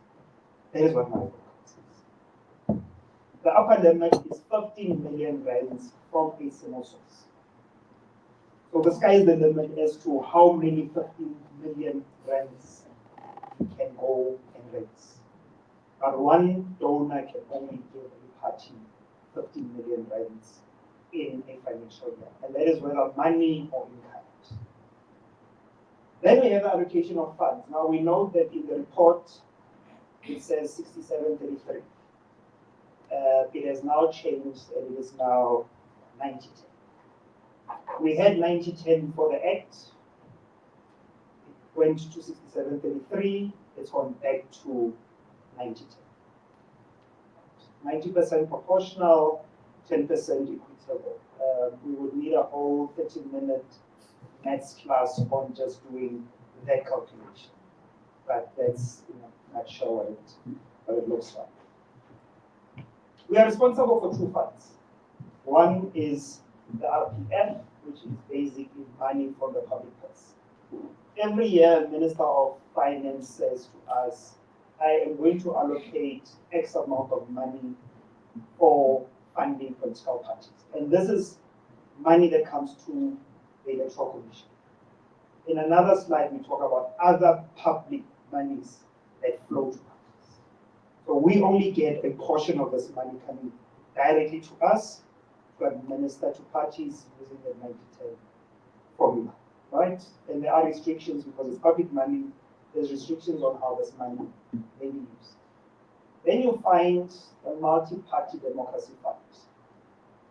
That is what My Vote Counts says. The upper limit is 15 million rands from a single source. So the sky is the limit as to how many 15 million rands can go and raise. But one donor can only give a party 15 million rands in a financial year. And that is whether money or in kind. Then we have the allocation of funds. Now we know that in the report it says 6733. It has now changed and it is now 90-10. We had 90-10 before the Act. It went to 6733. It's gone back to 90-10. 90% proportional, 10% equitable. We would need a whole 30-minute maths class on just doing that calculation. But that's not sure what it looks like. We are responsible for two funds. One is the RPF, which is basically money from the public purse. Every year, Minister of Finance says to us, I am going to allocate X amount of money for funding political parties. And this is money that comes to the Electoral Commission. In another slide, we talk about other public monies that flow to parties. So we only get a portion of this money coming directly to us to administer to parties using the 90-10 formula, right? And there are restrictions because it's public money. There's restrictions on how this money may be used. Then you find the multi-party democracy fund.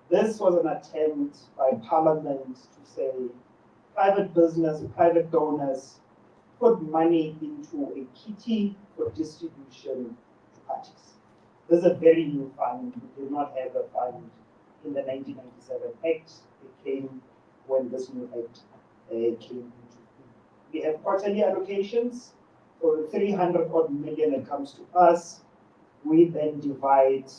This was an attempt by Parliament to say private business, private donors put money into a kitty for distribution to parties. This is a very new fund. We did not have a fund in the 1997 Act. It came when this new Act came into being. We have quarterly allocations. So the 300 odd million that comes to us, we then divide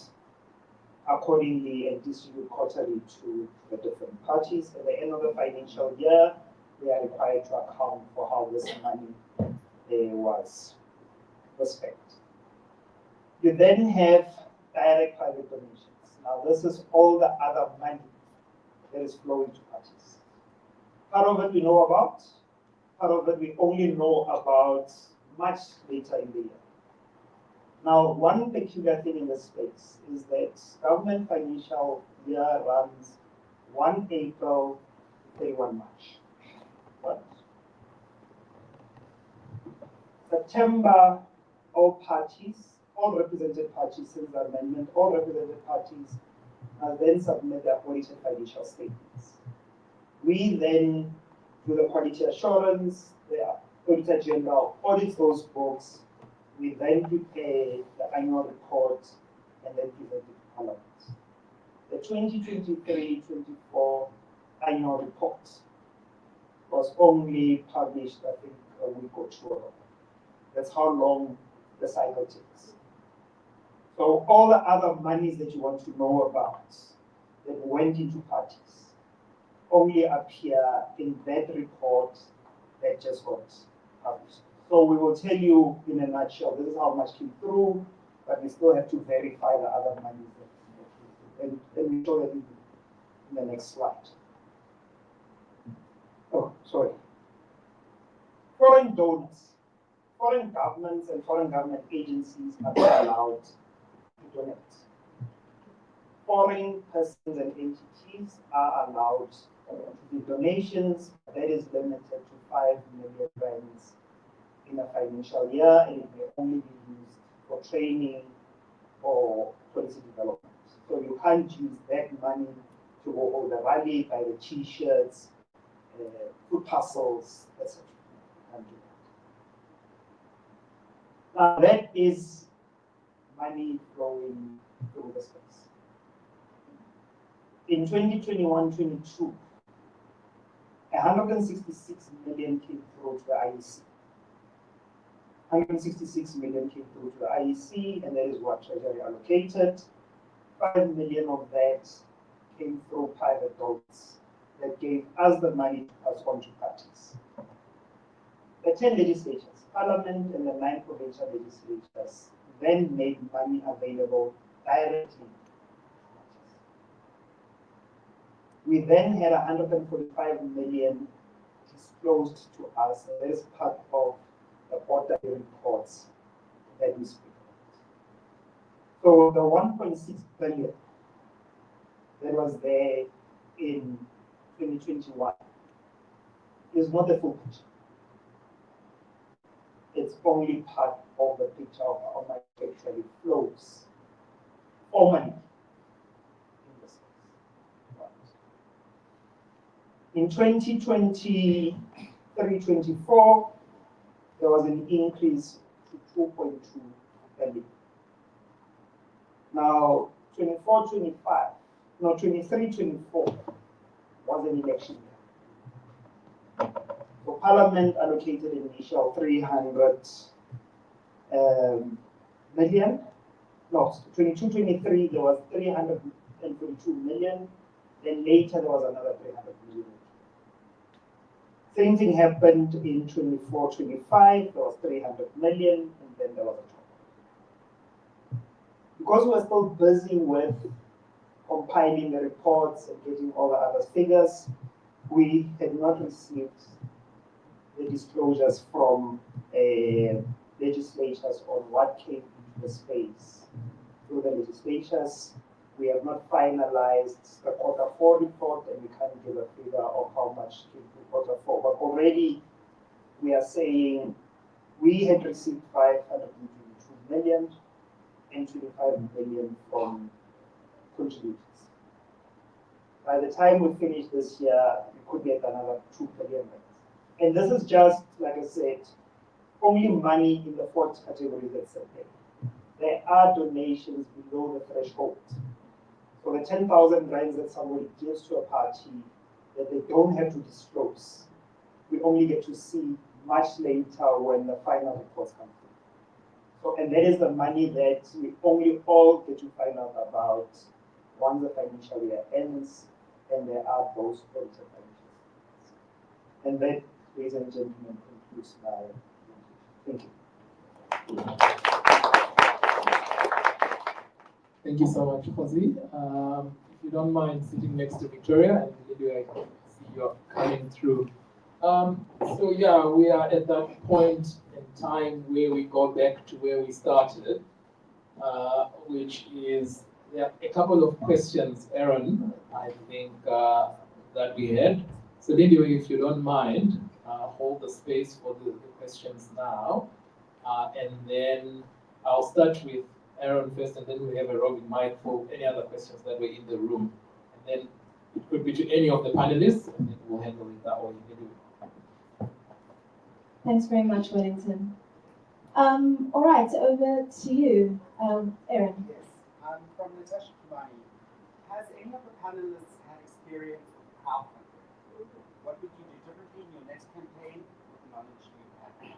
accordingly and distribute quarterly to the different parties. At the end of the financial year, we are required to account for how this money was spent. You then have direct private donations. Now, this is all the other money that is flowing to parties. Part of it we know about, part of it we only know about much later in the year. Now, one peculiar thing in this space is that government financial year runs 1 April 31 March. What? September, all parties, all represented parties since the amendment, all represented parties then submit their audited financial statements. We then do the quality assurance, the Auditor General audits those books. We then prepare the annual report and then present it to Parliament. The 2023-24 annual report was only published, I think, a week or two ago. That's how long the cycle takes. So all the other monies that you want to know about that went into parties only appear in that report that just got published. So we will tell you in a nutshell, this is how much came through, but we still have to verify the other monies that and we show that in the next slide. Oh, sorry. Foreign donors. Foreign governments and foreign government agencies are not allowed to donate. Foreign persons and entities are allowed to do donations. That is limited to 5 million rands in a financial year, and it may only be used for training or policy development. So you can't use that money to go hold a rally, buy the t-shirts, food parcels, etc. You can't do that. Now that is money flowing through the space. In 2021-22, 166 million came through to the IEC. 166 million came through to the IEC, and that is what Treasury allocated. 5 million of that came through private donors that gave us the money to pass on to parties. The 10 legislatures, Parliament and the 9 provincial legislatures, then made money available directly. We then had 145 million disclosed to us as part of the quarterly reports that we speak about. So the 1.6 billion that was there in 2021 is not the full picture. It's only part of the picture of how much actually flows or money in the space. In 2023-24, there was an increase to 2.2 billion. Now, 23-24 was an election year. So Parliament allocated initial 300 million. No, 22-23 there was 342 million. Then later there was another 300 million. Same thing happened in 24-25. There was 300 million, and then there was a top. Because we were still busy with compiling the reports and getting all the other figures, we had not received the disclosures from legislatures on what came into the space through the legislatures. We have not finalized the Q4 report, and we can't give a figure of how much came to Q4. But already we are saying we had received 522 million and 25 million from contributors. By the time we finish this year, we could get another 2 billion. And this is just, like I said, only money in the 4 categories that's there. There are donations below the threshold. So the 10,000 rands that somebody gives to a party that they don't have to disclose, we only get to see much later when the final reports come through. So, and that is the money that we only all get to find out about once the financial year ends, and there are those audited financials. And that, ladies and gentlemen, concludes my presentation. Thank you. Thank you so much, Jose. If you don't mind sitting next to Victoria, and maybe I can see you coming through. So yeah, we are at that point in time where we go back to where we started, which is there are a couple of questions, Aaron, I think that we had. So anyway, if you don't mind, hold the space for the questions now. And then I'll start with Aaron first, and then we have a roving mic for any other questions that were in the room. And then it could be to any of the panelists, and then we'll handle it that way. Thanks very much, Wellington. All right, over to you, Aaron. Yes. From Natasha Kumani, has any of the panelists had experience with crowdfunding? What would you do differently in your next campaign with the knowledge you have now?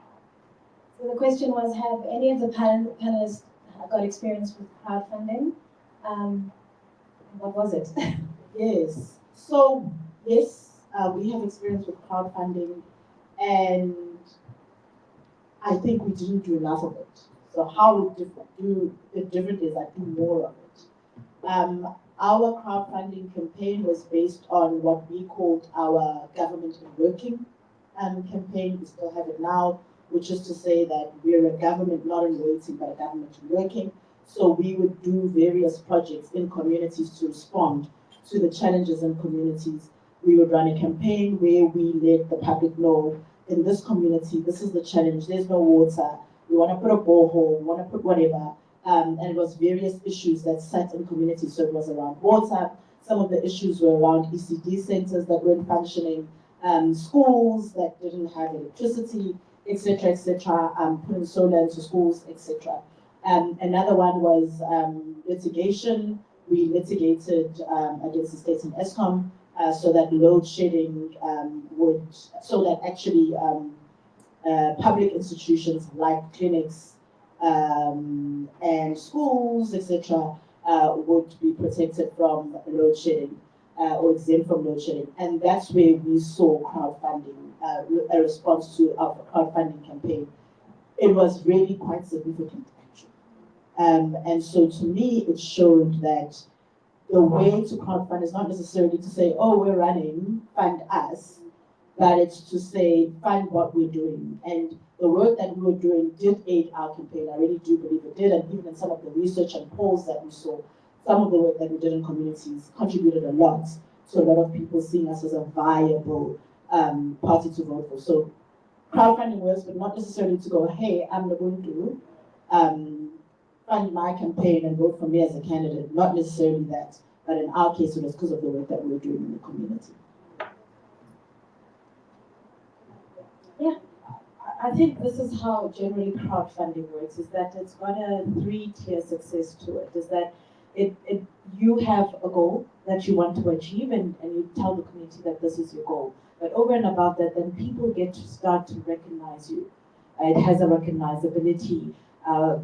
So the question was, have any of the panelists got experience with crowdfunding? What was it? Yes. So, yes, we have experience with crowdfunding, and I think we didn't do enough of it. So how we do it different is I do more of it. Our crowdfunding campaign was based on what we called our government in working campaign. We still have it now, which is to say that we're a government not in waiting, but a government in working. So we would do various projects in communities to respond to the challenges in communities. We would run a campaign where we let the public know, in this community, this is the challenge, there's no water, we want to put a borehole, we want to put whatever. And it was various issues that sat in communities. So it was around water, some of the issues were around ECD centers that weren't functioning, schools that didn't have electricity, etc., putting solar into schools, etc. Another one was litigation. We litigated against the state and ESCOM so that load shedding public institutions like clinics and schools, etc., would be protected from load shedding or exempt from load shedding. And that's where we saw crowdfunding, a response to our crowdfunding campaign. It was really quite significant, actually. And so to me, it showed that the way to crowdfund is not necessarily to say, oh, we're running, fund us, but it's to say, fund what we're doing. And the work that we were doing did aid our campaign. I really do believe it did. And even in some of the research and polls that we saw, some of the work that we did in communities contributed a lot to a lot of people seeing us as a viable party to vote for. So crowdfunding works, but not necessarily to go, hey, I'm going to fund my campaign and vote for me as a candidate. Not necessarily that, but in our case, it was because of the work that we were doing in the community. Yeah, I think this is how generally crowdfunding works, is that it's got a 3-tier success to it, is that you have a goal that you want to achieve and you tell the community that this is your goal. But over and above that, then people get to start to recognize you. It has a recognizability,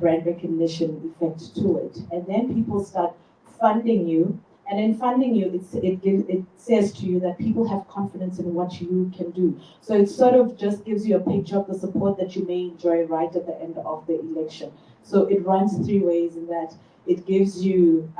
brand recognition effect to it. And then people start funding you. And in funding you, it says to you that people have confidence in what you can do. So it sort of just gives you a picture of the support that you may enjoy right at the end of the election. So it runs 3 ways in that it gives you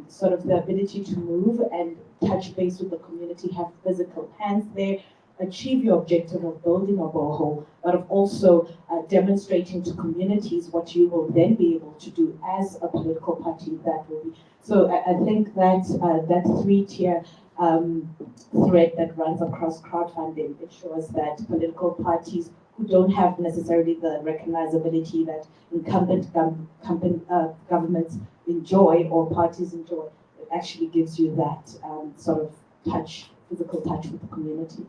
sort of the ability to move and touch base with the community, have physical hands there, achieve your objective of building a borehole, but of also demonstrating to communities what you will then be able to do as a political party that will be. So I think that that 3-tier thread that runs across crowdfunding, it shows that political parties who don't have necessarily the recognizability that incumbent governments enjoy or parties enjoy, it actually gives you that sort of touch, physical touch with the community.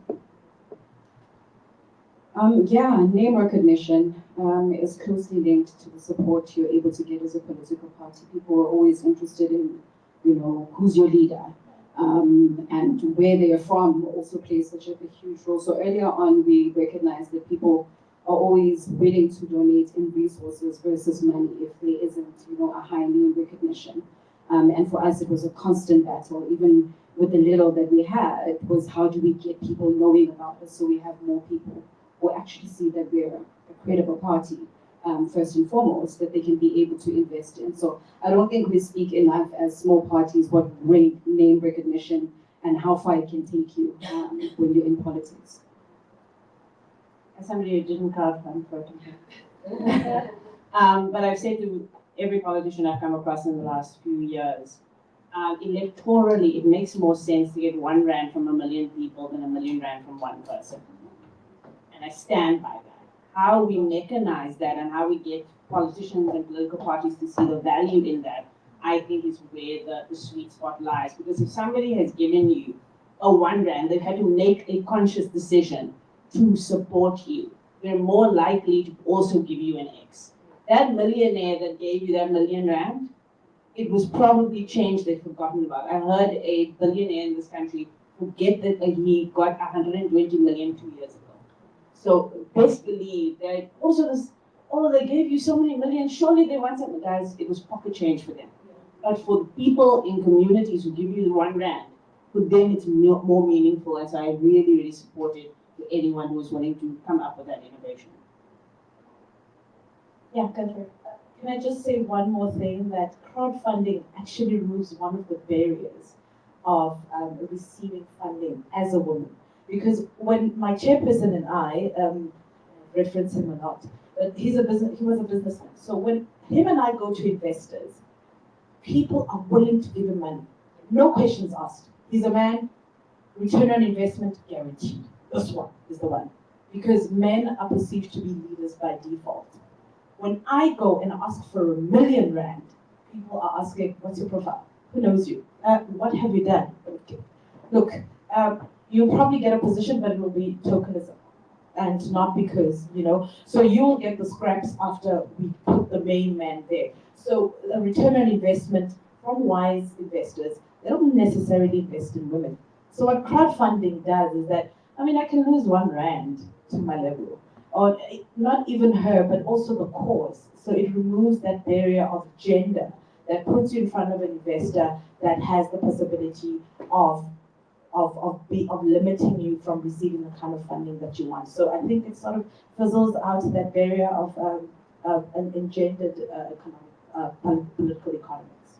Name recognition is closely linked to the support you're able to get as a political party. People are always interested in, who's your leader, and where they are from also plays such a huge role. So earlier on, we recognized that people are always willing to donate in resources versus money if there isn't, a high name recognition. And for us, it was a constant battle, even with the little that we had. It was how do we get people knowing about us so we have more people who actually see that we're a credible party, first and foremost, that they can be able to invest in. So I don't think we speak enough as small parties what name recognition and how far it can take you when you're in politics. As somebody who didn't crowdfund for it, but I've said to every politician I've come across in the last few years, electorally, it makes more sense to get 1 rand from a million people than a million rand from one person. And I stand by that. How we mechanize that and how we get politicians and political parties to see the value in that, I think is where the sweet spot lies. Because if somebody has given you a 1 rand, they've had to make a conscious decision to support you. They're more likely to also give you an X. That millionaire that gave you that million rand, it was probably change they've forgotten about. I heard a billionaire in this country forget that he got 120 million 2 years ago. So best believe that also this, oh, they gave you so many millions, surely they want something. Guys, it was pocket change for them. But for the people in communities who give you the 1 rand, for them it's more meaningful, as I really, really support it for anyone who's willing to come up with that innovation. Yeah, go for it. Can I just say one more thing, that crowdfunding actually removes one of the barriers of receiving funding as a woman. Because when my chairperson and I, reference him or not, but he was a businessman. So when him and I go to investors, people are willing to give him money. No questions asked. He's a man, return on investment guaranteed. This one is the one. Because men are perceived to be leaders by default. When I go and ask for 1 million rand, people are asking, what's your profile? Who knows you? What have you done? Okay. Look, you'll probably get a position, but it will be tokenism. And not because, so you'll get the scraps after we put the main man there. So a return on investment from wise investors, they don't necessarily invest in women. So what crowdfunding does is that, I can lose 1 rand to my level. Or not even her, but also the cause. So it removes that barrier of gender that puts you in front of an investor that has the possibility of limiting you from receiving the kind of funding that you want. So I think it sort of fizzles out that barrier of an engendered political economies.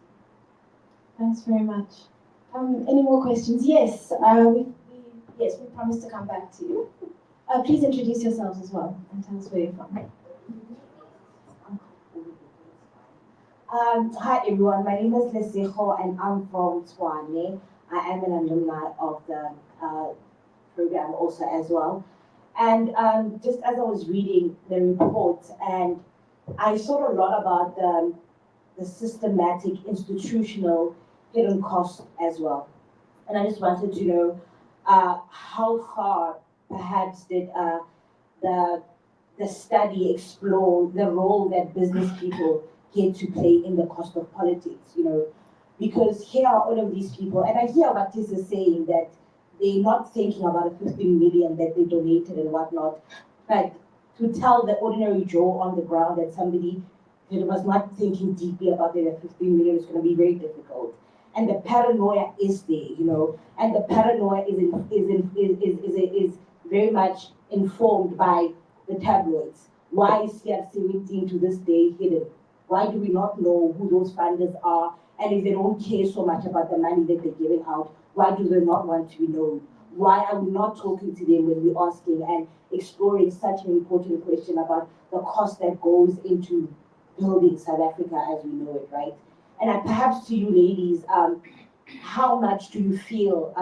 Thanks very much. Any more questions? Yes, we promised to come back to you. Please introduce yourselves as well and tell us where you're from. Hi everyone, my name is Lesejo and I'm from Tshwane. I am an alumni of the program also as well. And just as I was reading the report, and I saw a lot about the systematic institutional hidden costs as well. And I just wanted to know how far perhaps did the study explore the role that business people get to play in the cost of politics, because here are all of these people, and I hear what Tis is saying, that they're not thinking about the 15 million that they donated and whatnot, but to tell the ordinary Joe on the ground that somebody was not thinking deeply about the 15 million is going to be very difficult. And the paranoia is there, and the paranoia is very much informed by the tabloids. Why is CR17 to this day hidden? Why do we not know who those funders are? And if they don't care so much about the money that they're giving out, why do they not want to be known? Why are we not talking to them when we're asking and exploring such an important question about the cost that goes into building South Africa as we know it, right? And perhaps to you ladies, how much do you feel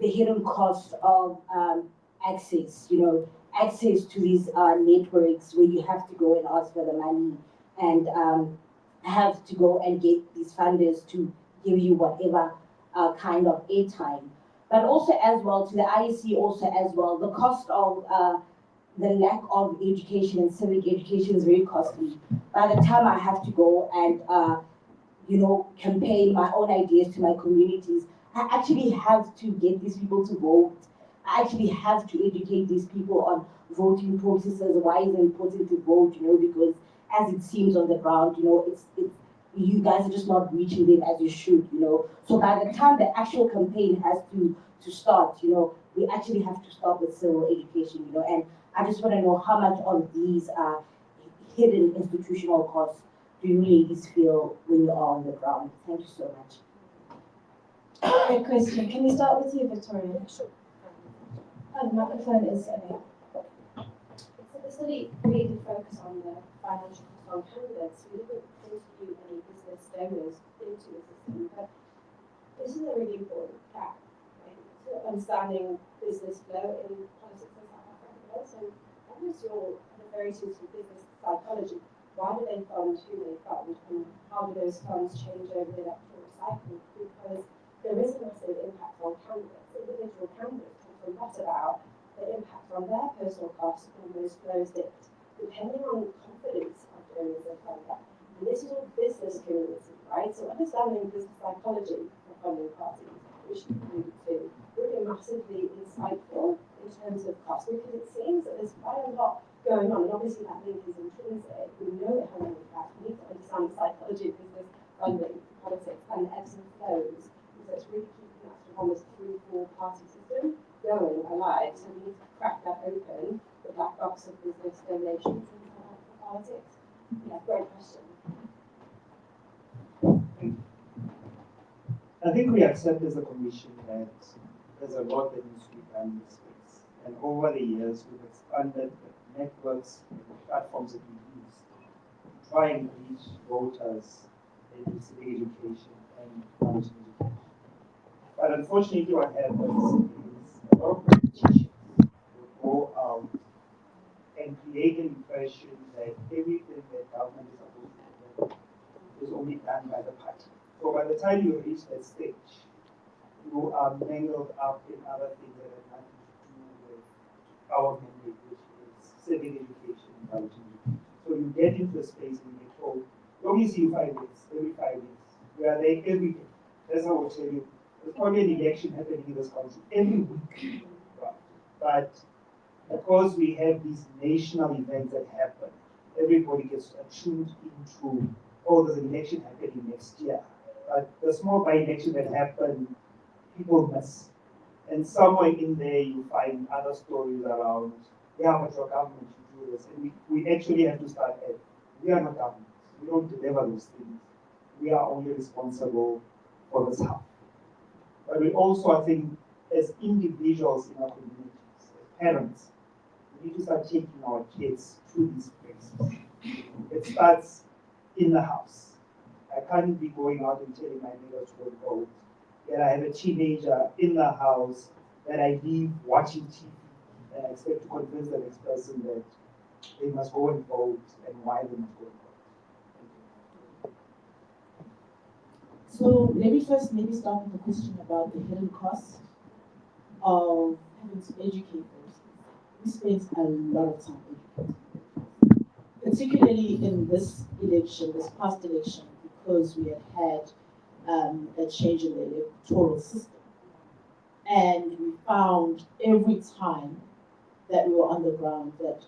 the hidden cost of access, access to these networks where you have to go and ask for the money and have to go and get these funders to give you whatever kind of airtime. But also as well, to the IEC also as well, the cost of the lack of education and civic education is very costly. By the time I have to go and campaign my own ideas to my communities, I actually have to get these people to vote. I actually have to educate these people on voting processes, why it's important to vote, because as it seems on the ground, it's you guys are just not reaching them as you should, So by the time the actual campaign has to start, we actually have to start with civil education, and I just want to know how much of these hidden institutional costs do you ladies feel when you are on the ground? Thank you so much. Great question. Can we start with you, Victoria? Sure. The microphone is The study really did focus on the financial cost on candidates. We didn't interview any business donors into the system, but this is a really important gap, right? To understanding business flow in politics in South Africa. So what is your very to business psychology? Why do they fund who they fund, and how do those funds change over the electoral cycle? Because there is a massive impact on candidates. Individual candidates talk a lot about the impact on their personal costs and those flows that, depending on confidence of donors and funders. And this is all business community, right? So understanding business psychology of funding parties, which you alluded to, would be massively insightful in terms of cost, because it seems that there's quite a lot going on, and obviously that link is intrinsic. We know it has an impact. We need to understand the psychology of business funding, politics, and the ebbs and flows, because it's really keeping that sort of almost 3-4 party system going alive. So we need to crack that open, the black box of business donations and politics. Yeah, great question. I think we accept as a commission that there's a lot that needs to be done in this space. And over the years, we've expanded the networks and the platforms that we use to try and reach voters in civic education and knowledge education. But unfortunately, what happens is a lot of politicians will go out and create an impression that everything that government is supposed to do is only done by the party. So by the time you reach that stage, you are mangled up in other things that have nothing to do with our mandate, which is civic education and knowledge education. So you get into a space and you're told, you only see you 5 years, every 5 years. We are there every day. That's how I will tell you. There's probably an election happening in this country every week. Right. But because we have these national events that happen, everybody gets attuned into, oh, there's an election happening next year. But the small by-election that happened, people miss. And somewhere in there, you find other stories around, yeah, but your government should do this. And we actually have to start at, we are not government. We don't deliver those things. We are only responsible for this half. But we also, I think, as individuals in our communities, as parents, we need to start taking our kids to these places. It starts in the house. I can't be going out and telling my neighbors to vote. Yet I have a teenager in the house that I leave watching TV, and I expect to convince the next person that they must go and vote and why they must go and vote. So let me first maybe start with the question about the hidden cost of having to educate those. We spend a lot of time educating, particularly in this election, this past election, because we had had a change in the electoral system. And we found every time that we were on the ground that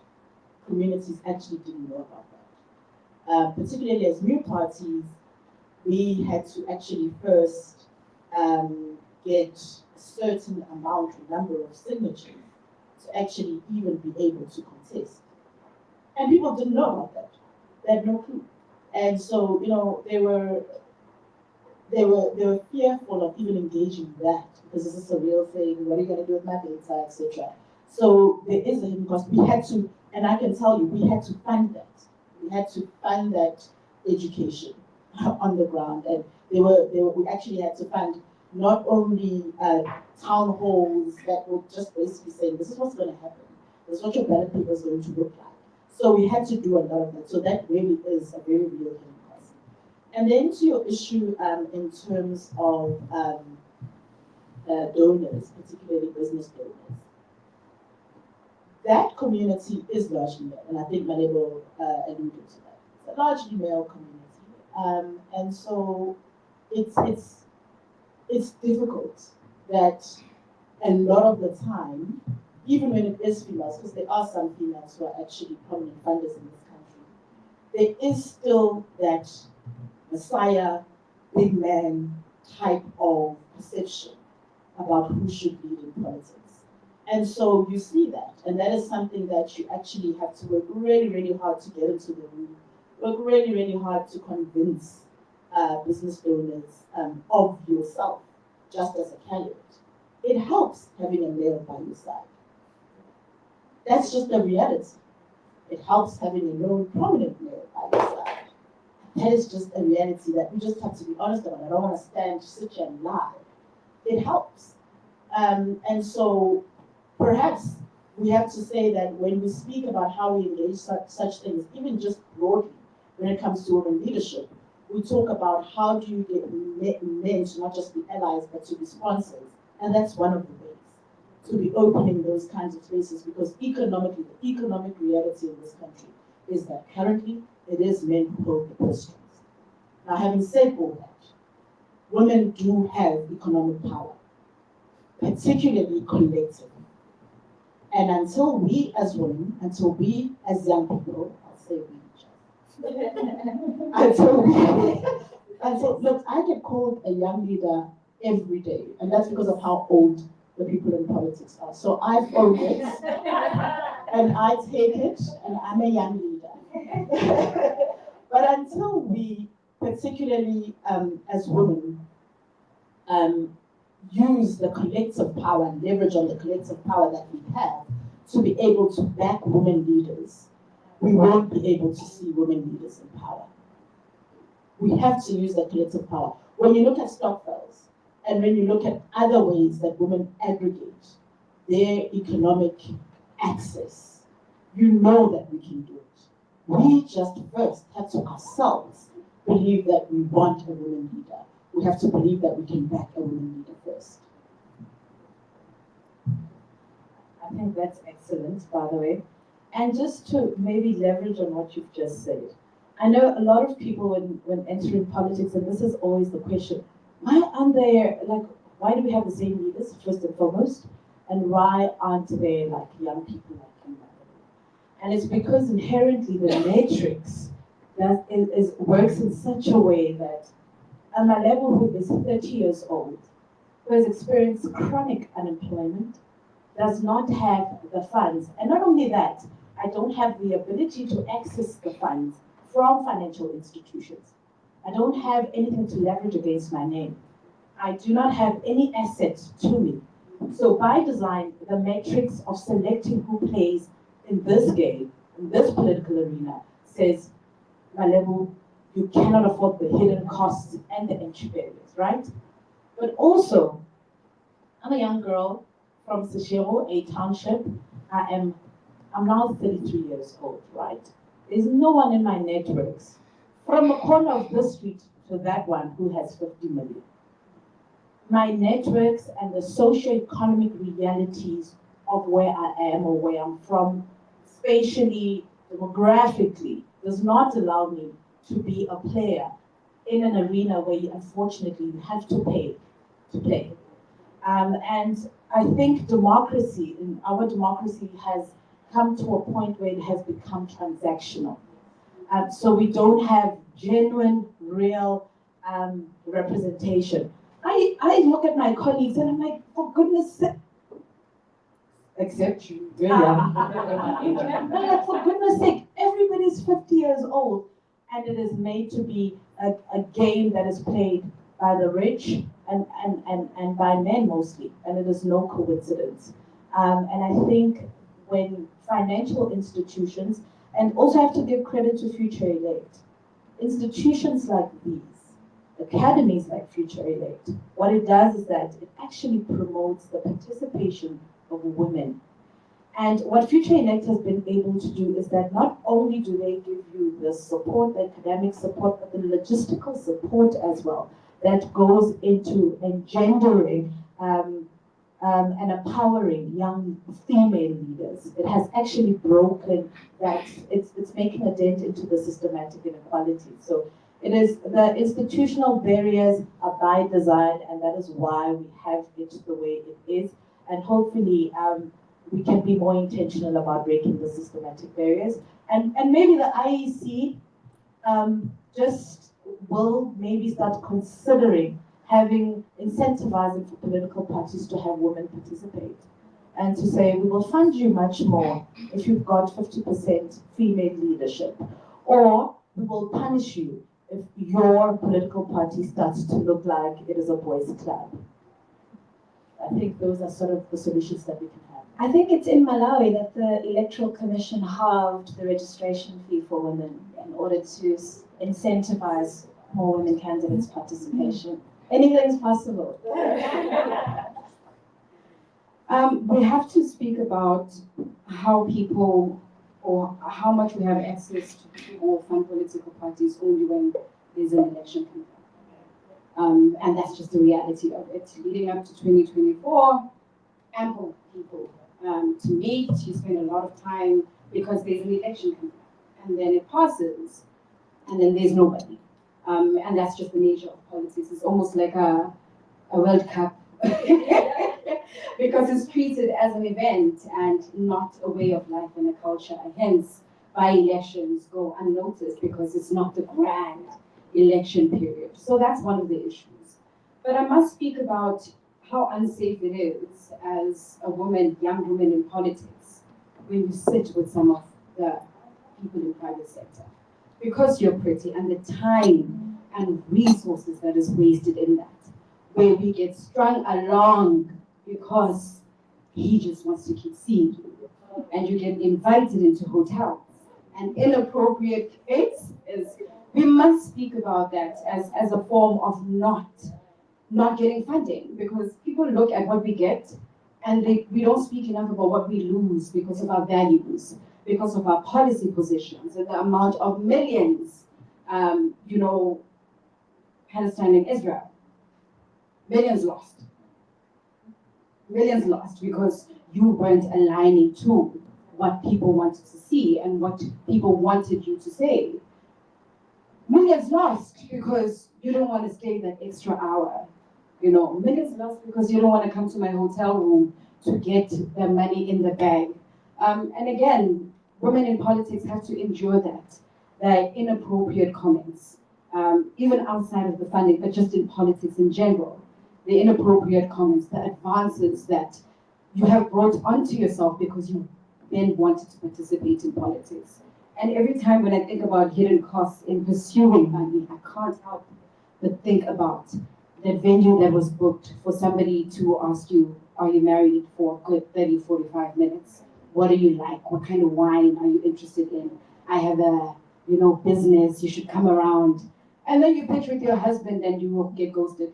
communities actually didn't know about that. Particularly as new parties, we had to actually first get a certain amount or number of signatures to actually even be able to contest. And people didn't know about that. They had no clue. And so, you know, they were fearful of even engaging in that, because this is a real thing, what are you going to do with my data, etc. So there is a hidden cost. We had to, and I can tell you, we had to fund that. We had to fund that education on the ground, and we actually had to fund not only town halls that were just basically saying, this is what's going to happen, this is what your ballot paper is going to look like. So we had to do a lot of that. So that really is a very real hidden cost. And then to your issue in terms of donors, particularly business donors, that community is largely male, and I think Malebo alluded to that. It's a largely male community, and so it's difficult that a lot of the time, even when it is females, because there are some females who are actually prominent funders in this country, there is still that messiah, big man type of perception about who should lead in politics. And so you see that, and that is something that you actually have to work really, really hard to get into the room, work really, really hard to convince business donors of yourself, just as a candidate. It helps having a male by your side. That's just the reality. It helps having a known prominent male by your side. That is just a reality that we just have to be honest about. I don't want to sit here and lie. It helps. And so perhaps we have to say that when we speak about how we engage such things, even just broadly, when it comes to women leadership, we talk about how do you get men to not just be allies, but to be sponsors. And that's one of the ways to be opening those kinds of spaces, because economically, the economic reality in this country is that currently it is men who hold the purse strings. Now, having said all that, women do have economic power, particularly collectively. And until we as women, until we as young people, I'll say we, look, I get called a young leader every day, and that's because of how old the people in politics are. So I've owned it, and I take it, and I'm a young leader. But until we, particularly as women, use the collective power and leverage on the collective power that we have to be able to back women leaders, we won't be able to see women leaders in power. We have to use the collective power. When you look at Stokvels, and when you look at other ways that women aggregate their economic access, you know that we can do it. We just first have to ourselves believe that we want a woman leader. We have to believe that we can back a woman leader first. I think that's excellent, by the way. And just to maybe leverage on what you've just said, I know a lot of people when entering politics, and this is always the question, why aren't there, like, why do we have the same leaders, first and foremost, and why aren't there, like, young people like you? And it's because inherently the matrix that works in such a way that a Malebo who is 30 years old, who has experienced chronic unemployment, does not have the funds. And not only that, I don't have the ability to access the funds from financial institutions. I don't have anything to leverage against my name. I do not have any assets to me. So by design, the matrix of selecting who plays in this game, in this political arena, says, Malebo, you cannot afford the hidden costs and the entry barriers, right? But also, I'm a young girl from Seshego, a township. I'm now 33 years old, right? There's no one in my networks from the corner of this street to that one who has 50 million. My networks and the socio-economic realities of where I am or where I'm from, spatially, demographically, does not allow me to be a player in an arena where unfortunately you have to pay to play. And I think democracy, our democracy has come to a point where it has become transactional. So we don't have genuine, real representation. I look at my colleagues and I'm like, for goodness sake, except you, really. I'm like, for goodness sake, everybody's 50 years old, and it is made to be a game that is played by the rich and by men mostly, and it is no coincidence. And I think when financial institutions, and also have to give credit to Futurelect, institutions like these, academies like Futurelect, what it does is that it actually promotes the participation of women. And what Futurelect has been able to do is that not only do they give you the support, the academic support, but the logistical support as well, that goes into engendering and empowering young female leaders. It has actually broken that, it's making a dent into the systematic inequality. So it is, the institutional barriers are by design, and that is why we have it the way it is. And hopefully we can be more intentional about breaking the systematic barriers. And maybe the IEC just will maybe start considering having incentivizing for political parties to have women participate, and to say, we will fund you much more if you've got 50% female leadership, or we will punish you if your political party starts to look like it is a boys' club. I think those are sort of the solutions that we can have. I think it's in Malawi that the Electoral Commission halved the registration fee for women in order to incentivize more women candidates' participation. Anything's possible. We have to speak about how people or how much we have access to or fund political parties only when there's an election campaign. And that's just the reality of it. Leading up to 2024, ample people to meet, you spend a lot of time because there's an election campaign. And then it passes, and then there's nobody. And that's just the nature of politics. It's almost like a World Cup. Because it's treated as an event and not a way of life and a culture. And hence, by-elections go unnoticed because it's not the grand election period. So that's one of the issues. But I must speak about how unsafe it is as a woman, young woman in politics, when you sit with some of the people in private sector. Because you're pretty and the time and resources that is wasted in that, where we get strung along because he just wants to keep seeing you. And you get invited into hotels. And inappropriate acts is, we must speak about that as a form of not getting funding, because people look at what we get and we don't speak enough about what we lose because of our values, because of our policy positions, and the amount of millions, Palestine and Israel. Millions lost. Millions lost because you weren't aligning to what people wanted to see and what people wanted you to say. Millions lost because you don't want to stay that extra hour. Millions lost because you don't want to come to my hotel room to get the money in the bag. And again, women in politics have to endure that inappropriate comments, even outside of the funding, but just in politics in general. The inappropriate comments, the advances that you have brought onto yourself because you then wanted to participate in politics. And every time when I think about hidden costs in pursuing money, I can't help but think about that venue that was booked for somebody to ask you, are you married, for a good 30, 45 minutes? What do you like? What kind of wine are you interested in? I have a, business, you should come around. And then you pitch with your husband and you will get ghosted.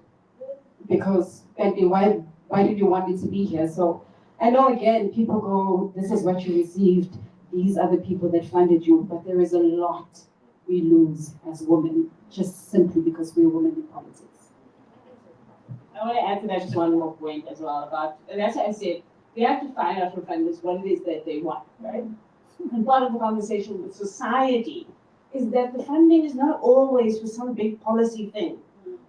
Because, baby, why did you want me to be here? So I know, again, people go, this is what you received. These are the people that funded you. But there is a lot we lose as women, just simply because we're women in politics. I want to add to that just one more point as well about, and that's what I said, they have to find out from funders what it is that they want, right? And part of the conversation with society is that the funding is not always for some big policy thing,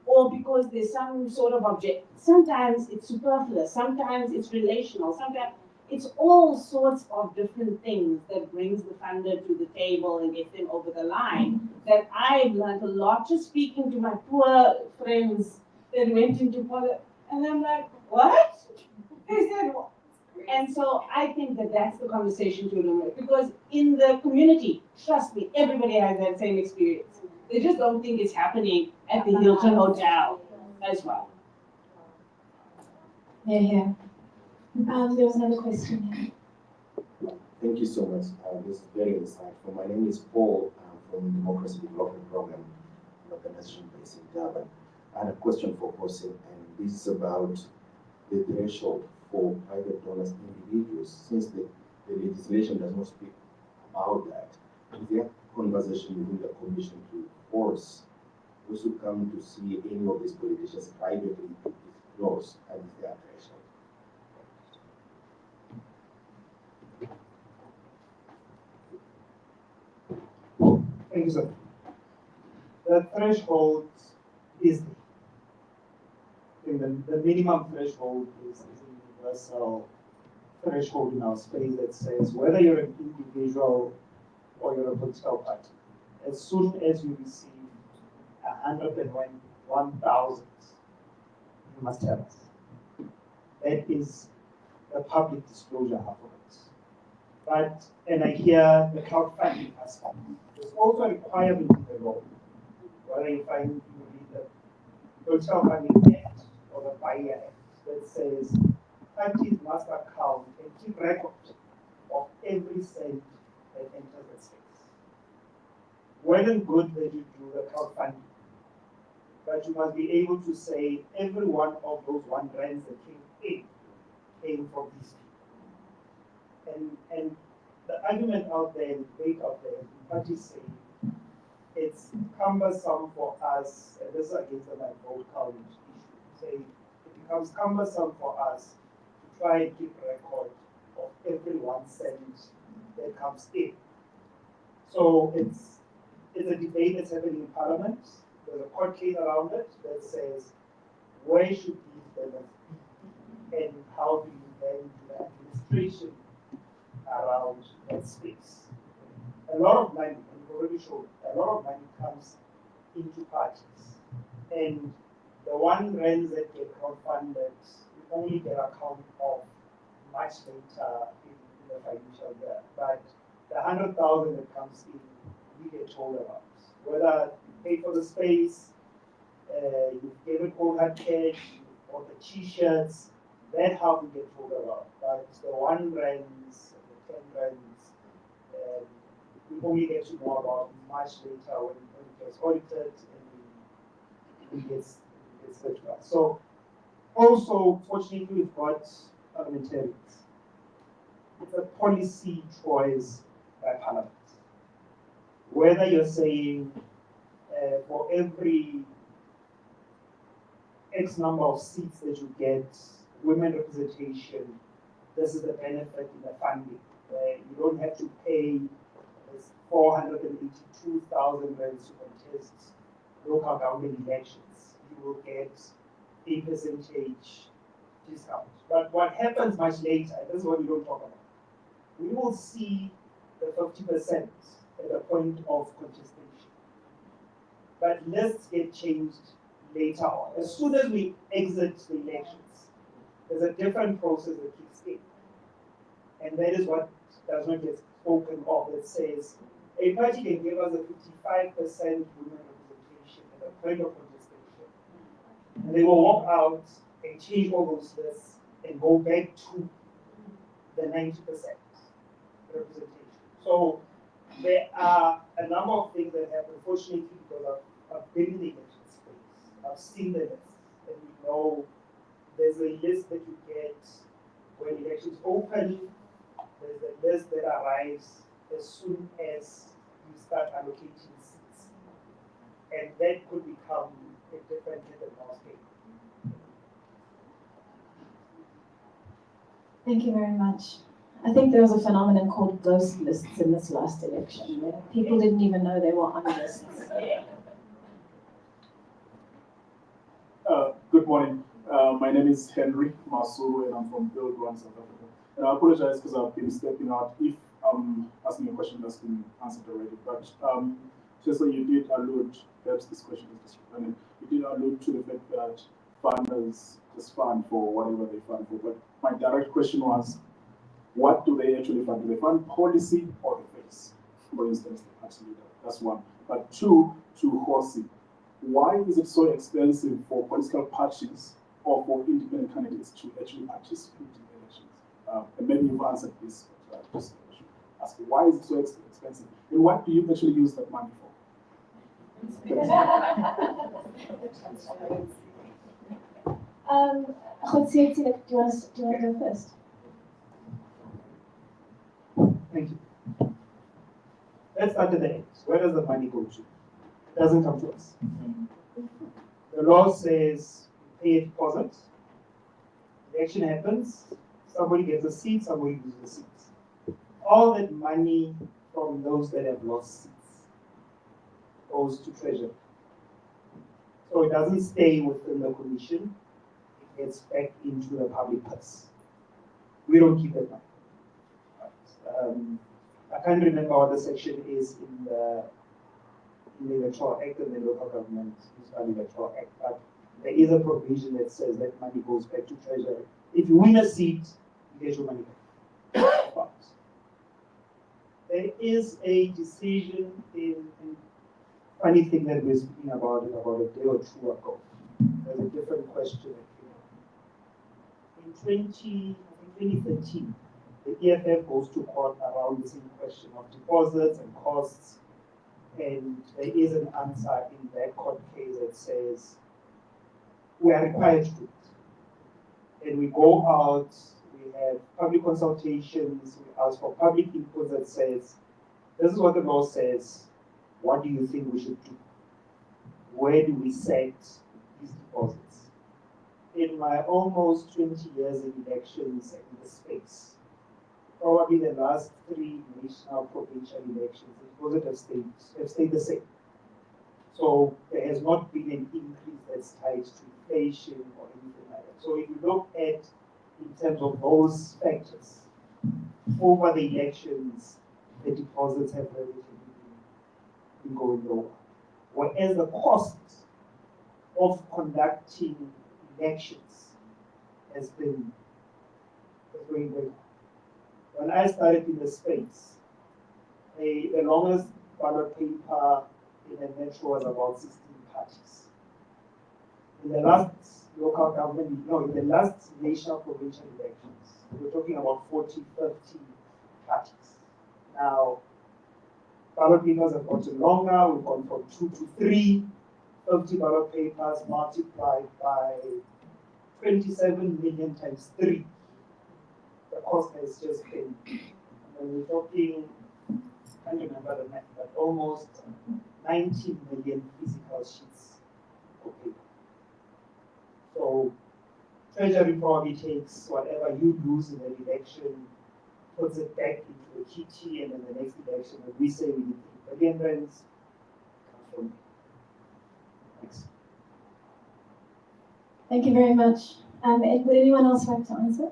or because there's some sort of object. Sometimes it's superfluous, sometimes it's relational, sometimes it's all sorts of different things that brings the funder to the table and gets them over the line. That I've learned a lot just speaking to my poor friends that went into politics, and I'm like, what? They said, what? And so I think that that's the conversation to remember, because in the community, trust me, everybody has that same experience. They just don't think it's happening at the Hilton Hotel as well. Yeah. There was another question here. Thank you so much. This is very insightful. My name is Paul. I'm from Democracy Development Program, an organization based in Durban. I had a question for Jose, and this is about the threshold for private donors individuals. Since the legislation does not speak about that, is there conversation within the commission to force those who come to see any of these politicians privately to disclose and is their threshold? Thank you, sir. The threshold is the minimum threshold is a universal threshold in our space that says whether you're an individual or you're a political party, as soon as you receive 101,000, you must tell us. That is the public disclosure half of it. But, and I hear the crowdfunding aspect. There's also a requirement in the law, whether you find you read the Political Funding Act or the Buyer Act, that says parties must account and keep record of every cent that enters the space. Well and good that you do the crowdfunding, but you must be able to say every one of those R1 that came from these people. And the argument out there, the debate out there, parties say it's cumbersome for us, and this is against the vote count issue, say it becomes cumbersome for us to try and keep record of every 1 cent that comes in. So it's a debate that's happening in Parliament. There's a court case around it that says where should these payments be and how do you then do the administration around that space. A lot of money, and you've already shown, a lot of money comes into parties. And the R1 that get crowdfunded, we only get account of much later in the financial year. But the 100,000 that comes in, we get told about. Whether you pay for the space, you gave it all hard cash, or the t-shirts, that how we get told about. But the R1, the 10 we only get to know about much later when it gets audited and it gets certified. So also, fortunately, we've got parliamentarians. It's a policy choice by Parliament. Whether you're saying for every X number of seats that you get, women representation, this is the benefit in the funding. You don't have to pay 482,000 rand to contest local government elections. You will get a percentage discount. But what happens much later, and this is what we don't talk about, we will see the 50% at the point of contestation. But lists get changed later on. As soon as we exit the elections, there's a different process that kicks in. And that is what does not get spoken of. That says a party can give us a 55% women representation at the point of contestation. And they will walk out and change all those lists and go back to the 90% representation. So there are a number of things that happen, fortunately, because I've been in the election space. I've seen the list, and we know there's a list that you get when elections open. There's a list that arrives as soon as you start allocating seats. And that could become a different mouse game. Thank you very much. I think there was a phenomenon called ghost lists in this last election, where people didn't even know they were on lists. Good morning. My name is Henry Masuru, and I'm from Build One South Africa. And I apologize because I've been stepping out if I'm asking a question that's been answered already. But just so you did allude, perhaps this question is just redundant, you did allude to the fact that funders just fund for whatever they fund for. But my direct question was, what do they actually fund? Do they fund policy or the face? For instance, actually, that's one. But two, to Horsey, why is it so expensive for political parties or for independent candidates to actually participate in elections? And maybe you've answered this, but just ask why is it so expensive? And what do you actually use that money for? Jose, do you want to go first? Thank you. Let's start at the end. Where does the money go to? It doesn't come to us. The law says pay a deposit. Election happens. Somebody gets a seat, somebody loses a seat. All that money from those that have lost seats goes to treasury. So it doesn't stay within the commission. It gets back into the public purse. We don't keep that money. I can't remember what the section is in the Electoral Act and the Local Government Electoral Act, but there is a provision that says that money goes back to treasury. If you win a seat, you get your money back. But there is a decision in funny thing that we're speaking about it about a day or two ago. There's a different question that came up. in 2013, the EFF goes to court around the same question of deposits and costs, and there is an answer in that court case that says we are required to do it. And we go out, we have public consultations, we ask for public input that says, this is what the law says, what do you think we should do? Where do we set these deposits? In my almost 20 years in elections in the space, probably the last 3 national provincial elections, the deposit have stayed the same. So there has not been an increase that's tied to inflation or anything like that. So if you look at, in terms of those factors, over the elections, the deposits have relatively been going lower. Whereas the cost of conducting elections has been going very high. When I started in the space, the longest ballot paper in the metro was about 16 parties. In the last local government, no, in the last national provincial elections, we were talking about 40, 50 parties. Now, ballot papers have gotten longer, we've gone from 2 to 3, 50 ballot papers multiplied by 27 million times 3. The cost has just been, and we're talking, I can't remember the math, but almost 19 million physical sheets of paper. So Treasury probably takes whatever you lose in an election, puts it back into a kitty, and then the next election, when we say we need 3 billion rands, comes from me. Thanks. Thank you very much. Would anyone else like to answer?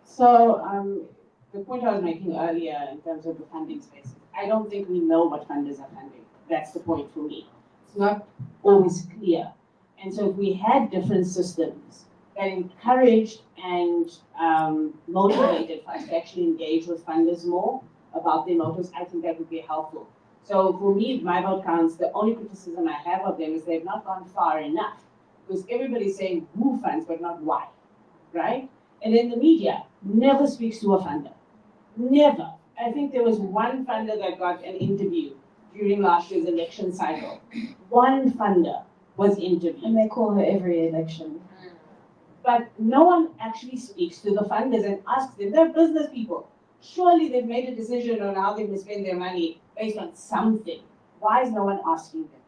So the point I was making earlier in terms of the funding spaces, I don't think we know what funders are funding. That's the point for me. It's not always clear. And so if we had different systems that encouraged and motivated us to actually engage with funders more about their motives, I think that would be helpful. So for me, my vote counts, the only criticism I have of them is they've not gone far enough. Because everybody's saying who funds, but not why, right? And then the media never speaks to a funder. Never. I think there was one funder that got an interview during last year's election cycle. One funder was interviewed. And they call her every election. But no one actually speaks to the funders and asks them. They're business people. Surely they've made a decision on how they're going to spend their money based on something. Why is no one asking them?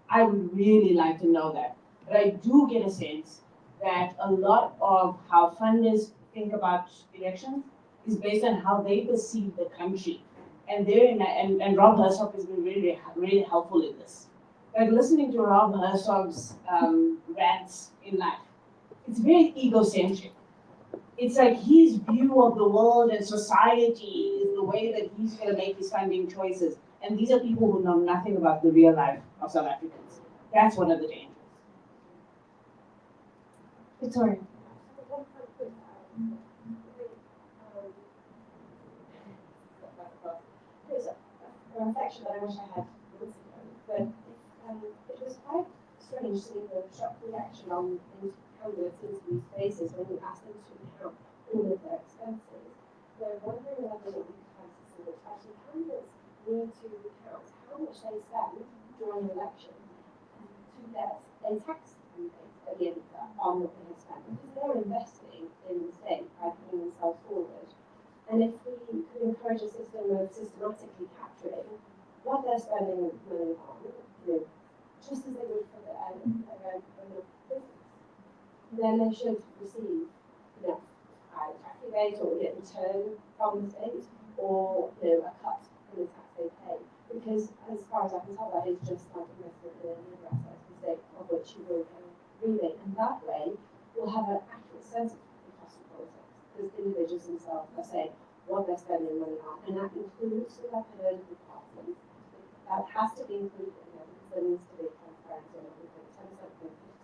I would really like to know that. But I do get a sense that a lot of how funders think about elections is based on how they perceive the country. And and Rob Hersog has been really, really helpful in this. Like listening to Rob Hersog's rants in life, it's very egocentric. It's like his view of the world and society is the way that he's going to make his funding choices. And these are people who know nothing about the real life of South Africans. That's one of the dangers. Victoria. There's a reflection that I wish I had months ago, but it was quite strange seeing the shock reaction on candidates into these spaces when you ask them to account all of their expenses. They're wondering whether we could have a system which actually candidates need to recount how much they spend during an election to get a tax rebate at the end of that on what they have spent, because they're investing in the state by putting themselves forward. And if we could encourage a system of systematically capturing what they're spending money on, just as they would for their own business, then they should receive, a tax rebate or return from the state, or a cut from the tax they pay. Because as far as I can tell, that is just like investment in an asset the state of which you will get a rebate. And that way, you'll have an accurate sense of the cost of politics, because individuals themselves are saying what they're spending money on, and that includes the political parties. That has to be included in there, because there needs to be transparency on everything. 10%,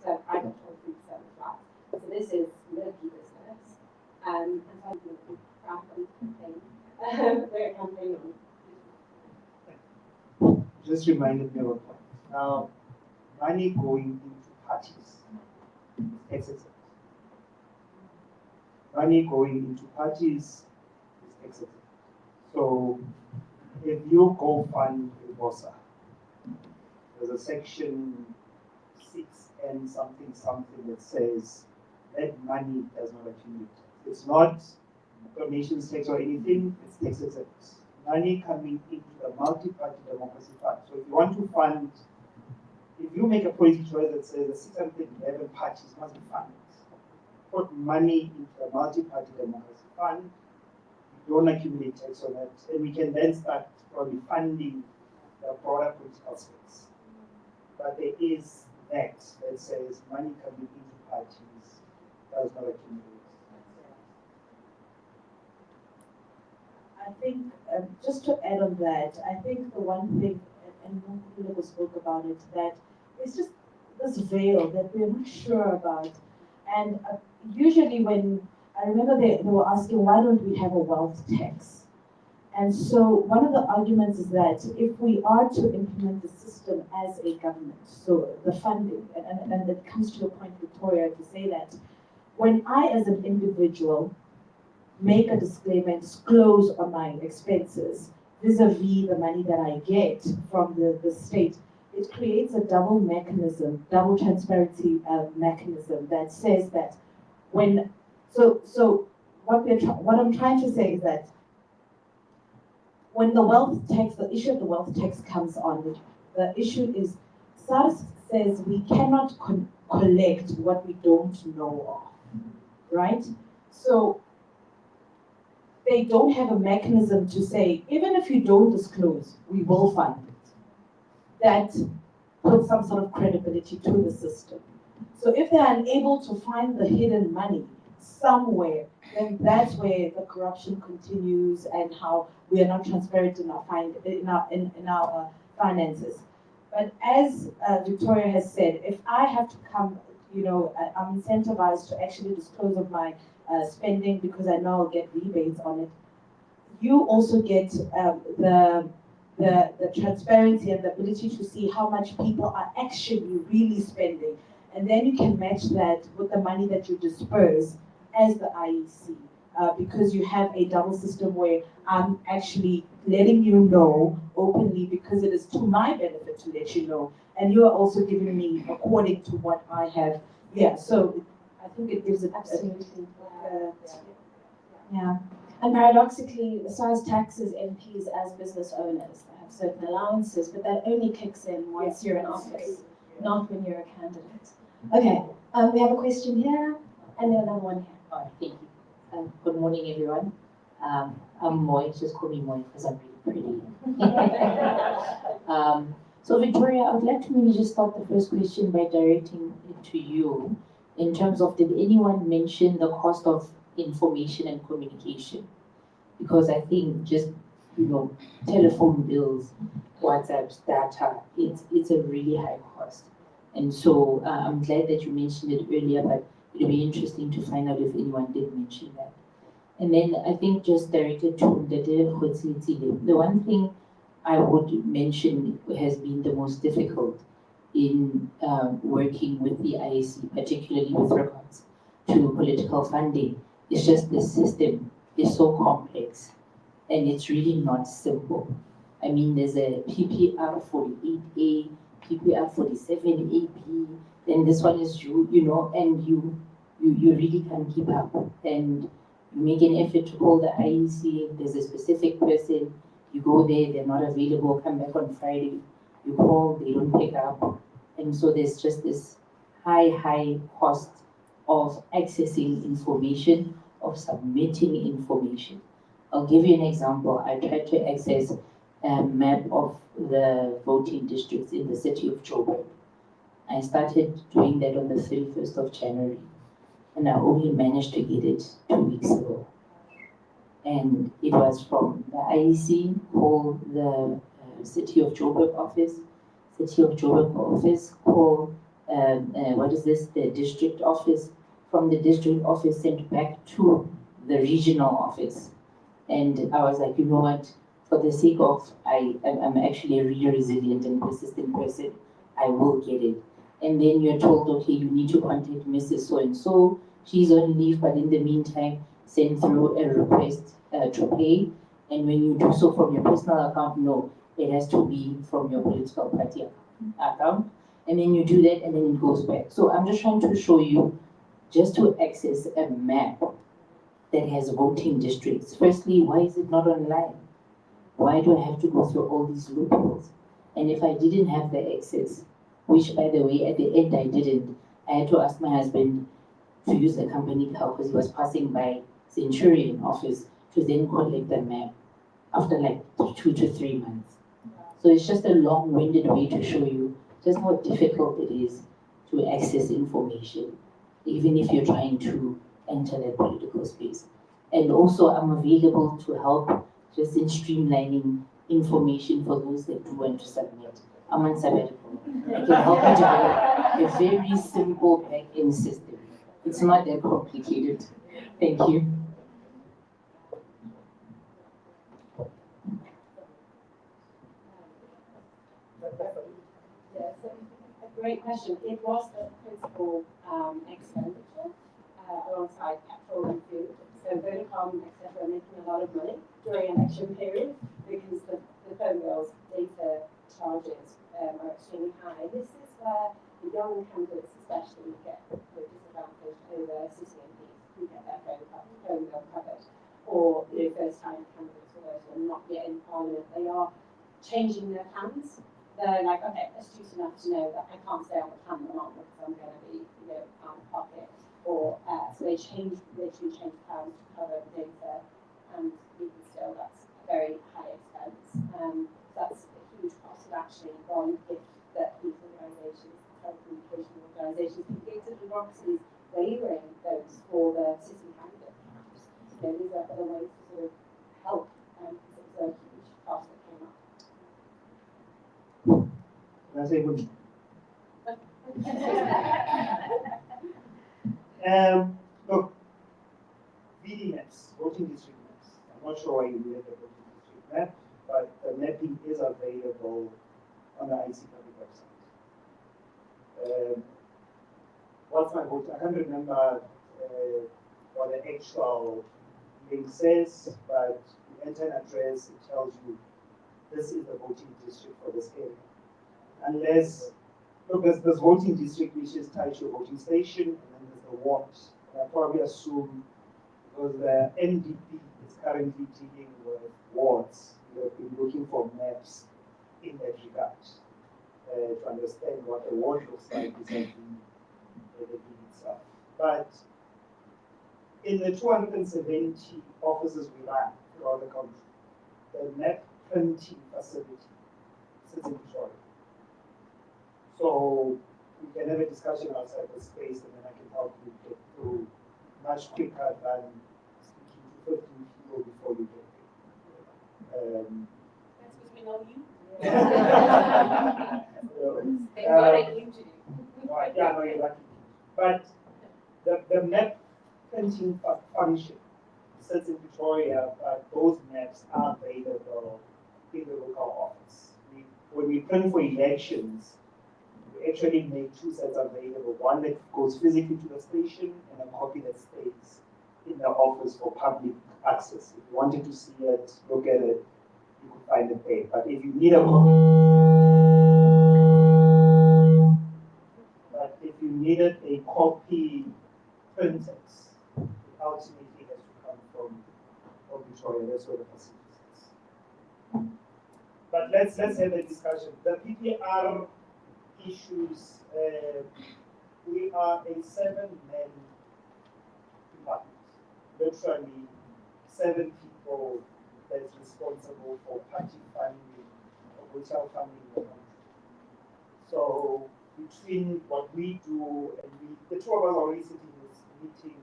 50%, I got told 3% flat. So this is murky business, and so I'm going to be proud of the campaign. We're campaigning on. Just reminded me of a point. Now, money going into parties Tax exempt. Money going into parties is tax exempt. So if you go fund a BOSA, there's a section 6 and something that says that money does not accumulate. It's not donations tax or anything, it's tax exempt. Money coming into the multi-party democracy fund. So if you want to fund, if you make a policy choice that says the 611 parties must be funded, put money into the multi-party democracy fund, you don't accumulate tax on that, and we can then start probably funding the broader political space. But there is that says money coming into parties does not accumulate. I think, just to add on that, I think the one thing, and Nonkululeko spoke about it, that it's just this veil that we're not sure about. And usually when, I remember they were asking, why don't we have a wealth tax? And so one of the arguments is that if we are to implement the system as a government, so the funding, and it comes to a point, Victoria, to say that when I as an individual make a disclaimer and disclose on my expenses vis-a-vis the money that I get from the state, it creates a double mechanism, double transparency mechanism that says that when, so what I'm trying to say is that when the wealth tax, the issue of the wealth tax comes on, the issue is SARS says we cannot collect what we don't know of, right? So they don't have a mechanism to say, even if you don't disclose, we will fund it. That puts some sort of credibility to the system. So if they're unable to find the hidden money somewhere, then that's where the corruption continues and how we are not transparent in our finances. But as Victoria has said, if I have to come, I'm incentivized to actually disclose of my spending because I know I'll get rebates on it. You also get the transparency and the ability to see how much people are actually really spending. And then you can match that with the money that you disperse as the IEC, because you have a double system where I'm actually letting you know openly because it is to my benefit to let you know. And you are also giving me according to what I have. Yeah, so I think it gives it absolutely. Yeah. And paradoxically, SARS taxes MPs as business owners. They have certain allowances, but that only kicks in once you're in office, not when you're a candidate. Okay, we have a question here, and then another one here. Oh, thank you. Good morning, everyone. I'm Moy, just call me Moy because I'm really pretty. So Victoria, I would like to maybe just start the first question by directing it to you in terms of, did anyone mention the cost of information and communication? Because I think just, telephone bills, WhatsApps, data, it's a really high cost. And so I'm glad that you mentioned it earlier, but it'll be interesting to find out if anyone did mention that. And then I think just directed to the one thing I would mention has been the most difficult in working with the IAC, particularly with regards to political funding. It's just the system is so complex and it's really not simple. I mean, there's a PPR 48A, PPR 47AB, then this one is and you really can't keep up. And you make an effort to call the IEC, there's a specific person, you go there, they're not available, come back on Friday, you call, they don't pick up. And so there's just this high cost of accessing information, of submitting information. I'll give you an example. I tried to access a map of the voting districts in the city of Joburg. I started doing that on the 31st of January, and I only managed to get it 2 weeks ago. And it was from the IEC, call the City of Joburg office, call, the district office, from the district office sent back to the regional office. And I was like, you know what, for the sake of, I'm actually a really resilient and persistent person, I will get it. and then you're told, okay, you need to contact Mrs. So-and-so, she's on leave, but in the meantime, send through a request to pay. And when you do so from your personal account, no, it has to be from your political party account. And then you do that, and then it goes back. So I'm just trying to show you, just to access a map that has voting districts. Firstly, why is it not online? Why do I have to go through all these loopholes? And if I didn't have the access, which by the way, at the end I didn't, I had to ask my husband to use the company car because he was passing by Centurion office to then collect the map after like 2 to 3 months. So it's just a long-winded way to show you just how difficult it is to access information, even if you're trying to enter that political space. And also I'm available to help just in streamlining information for those that do want to submit. I'm on sabbatical. I can help you develop a very simple back-end system. It's not that complicated. Thank you. Yeah, so a great question. It was the principal expenditure alongside petrol and food. So Vodacom, etc., are making a lot of money during election period because the phone bills, data charges are extremely high. This is where the young candidates especially get the disadvantage over city MPs who get their phone bill covered, or first-time candidates who are not yet in Parliament. They are changing their plans. They're like, okay, astute enough to know that I can't stay on the plan I'm on because I'm going to be, out of pocket. Or so they literally change plans to cover the data, and even still, that's a very high expense. That's a huge cost of actually one if that these organisations, telecommunication organisations, can get to the bureaucracies waiving those for the city candidate. These are other ways to sort of help, because it's a huge cost that came up. Can I say good? Look, VD maps, voting district maps. I'm not sure why you need the voting district map, but the mapping is available on the IC public website. What's my vote? I can't remember what the actual link says, but you enter an address, it tells you this is the voting district for this area. Unless, look, there's voting district which is tied to a voting station, and then there's the ward. And I probably assume because the NDP is currently dealing with wards, we have been looking for maps in that regard to understand what a ward looks like vis-a-vis the bill itself. But in the 270 offices we run throughout the country, the map printing facility sits in Victoria. So we can have a discussion outside the space, and then I can help you get through much quicker than speaking to 15 people before you get there. That's because we know you. Thank yeah, no, you're lucky. But the map printing function sits in Victoria, but those maps are available in the local office. When we print for elections, we actually make two sets available. One that goes physically to the station and a copy that stays in the office for public access. If you wanted to see it, look at it, you could find it there. But if you need a copy, needed a copy printed, it ultimately has to come from Victoria. That's where the facility is. But let's have a discussion. The PPR issues, we are a 7-man department. Literally 7 people that's responsible for party funding, or hotel funding in the country. So between what we do and the two of us are already sitting in this meeting.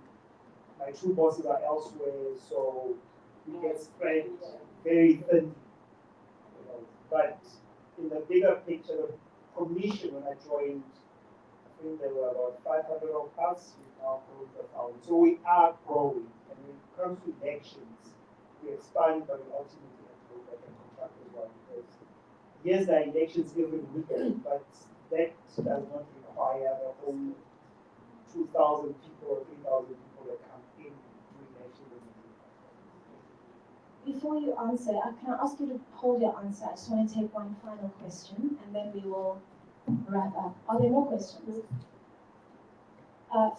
My 2 bosses are elsewhere, so we get spread very thin. But in the bigger picture, the commission, when I joined, I think there were about 500 of us. We've now grown to 1,000. So we are growing. And when it comes to elections, we expand, but we ultimately have to look at the contract as well. Because yes, there are elections every weekend, but that does not require the whole 2,000 people or 3,000 people that come in to election. Before you answer, can I ask you to hold your answer? I just want to take one final question and then we will wrap up. Are there more questions?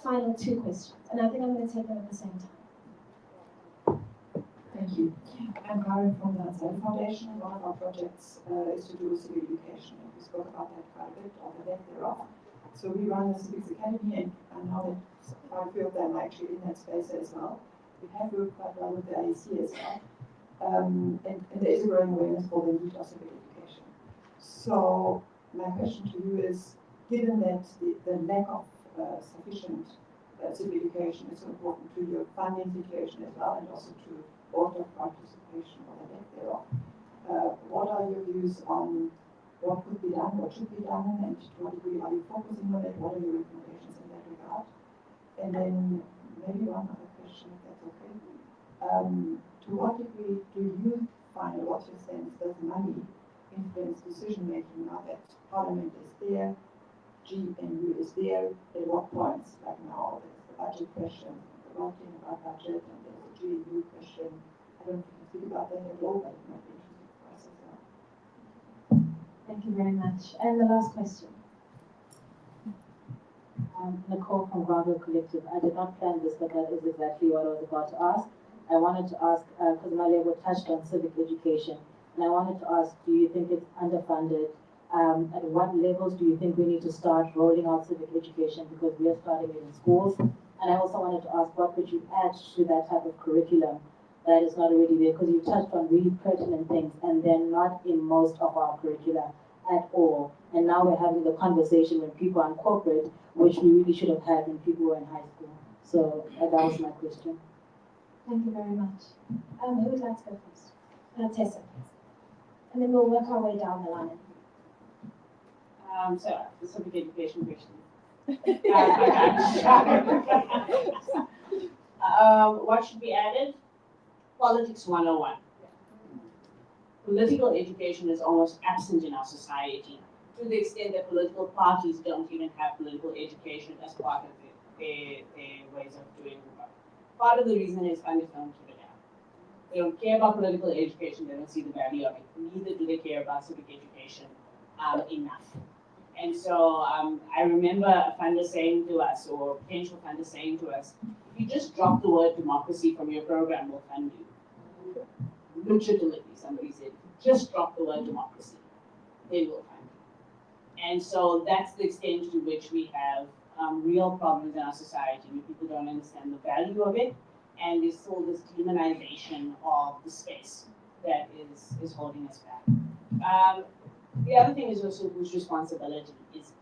Final 2 questions, and I think I'm going to take them at the same time. Thank you. I'm Karen from the Westminster Foundation. One of our projects is to do with civic education, and we spoke about that quite a bit on the left thereof. So we run a civics academy, and now that I feel that I'm actually in that space as well. We have worked quite well with the AEC as well. And there is a growing awareness for the need of civic education. So my question to you is, given that the lack of sufficient civic education is so important to your funding situation as well, and also to voter participation or the lack thereof, what are your views on what could be done, what should be done, and to what degree are you focusing on it? What are your recommendations in that regard? And then maybe one other question, if that's okay. To what degree do you find, or what's your sense, does money influence decision making now that Parliament is there, GNU is there, at what points, like now, there's the budget question, the voting about budget, and there's the GNU question. I don't know if you can speak about that at all, but it might be interesting for us as well. Thank you very much. And the last question. Nicole from Groundwork Collective. I did not plan this, but that is exactly what I was about to ask. I wanted to ask, because my label touched on civic education, and I wanted to ask, do you think it's underfunded? At what levels do you think we need to start rolling out civic education, because we are starting it in schools? And I also wanted to ask, what could you add to that type of curriculum that is not already there? Because you touched on really pertinent things, and they're not in most of our curricula at all. And now we're having the conversation when people are in corporate, which we really should have had when people were in high school. So that was my question. Thank you very much. Who would like to go first? Tessa, please. And then we'll work our way down the line. So the civic education question. What should be added? Politics 101. Political education is almost absent in our society, to the extent that political parties don't even have political education as part of their ways of doing work. Part of the reason is funders don't give it out. They don't care about political education, they don't see the value of it. Neither do they care about civic education enough. And so I remember a funder saying to us, or a potential funder saying to us, if you just drop the word democracy from your program, we'll fund you. Legitimately, somebody said, just drop the word democracy, they will fund you. And so that's the extent to which we have real problems in our society, where people don't understand the value of it, and there's still this demonization of the space that is holding us back. The other thing is also whose responsibility is it.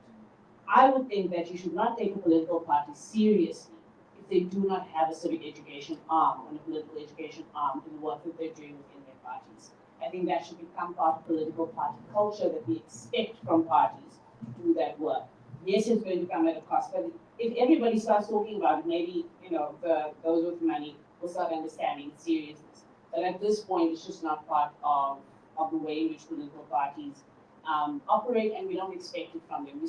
I would think that you should not take a political party seriously if they do not have a civic education arm and a political education arm in the work that they're doing within their parties. I think that should become part of political party culture, that we expect from parties to do that work. Yes, it's going to come at a cost, but if everybody starts talking about it, maybe those with money will start understanding its seriousness. But at this point, it's just not part of the way in which political parties operate, and we don't expect it from them. We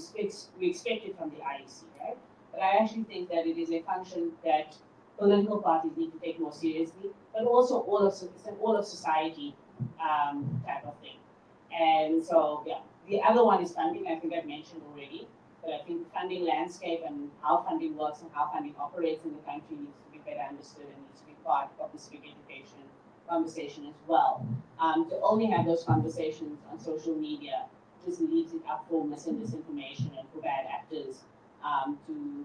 expect it from the IEC, right? But I actually think that it is a function that political parties need to take more seriously, but also all of society type of thing. And so, yeah, the other one is funding. I think I've mentioned already, but I think the funding landscape and how funding works and how funding operates in the country needs to be better understood and needs to be part of the civic education conversation as well. To only have those conversations on social media just leaves it up for mis and disinformation and for bad actors to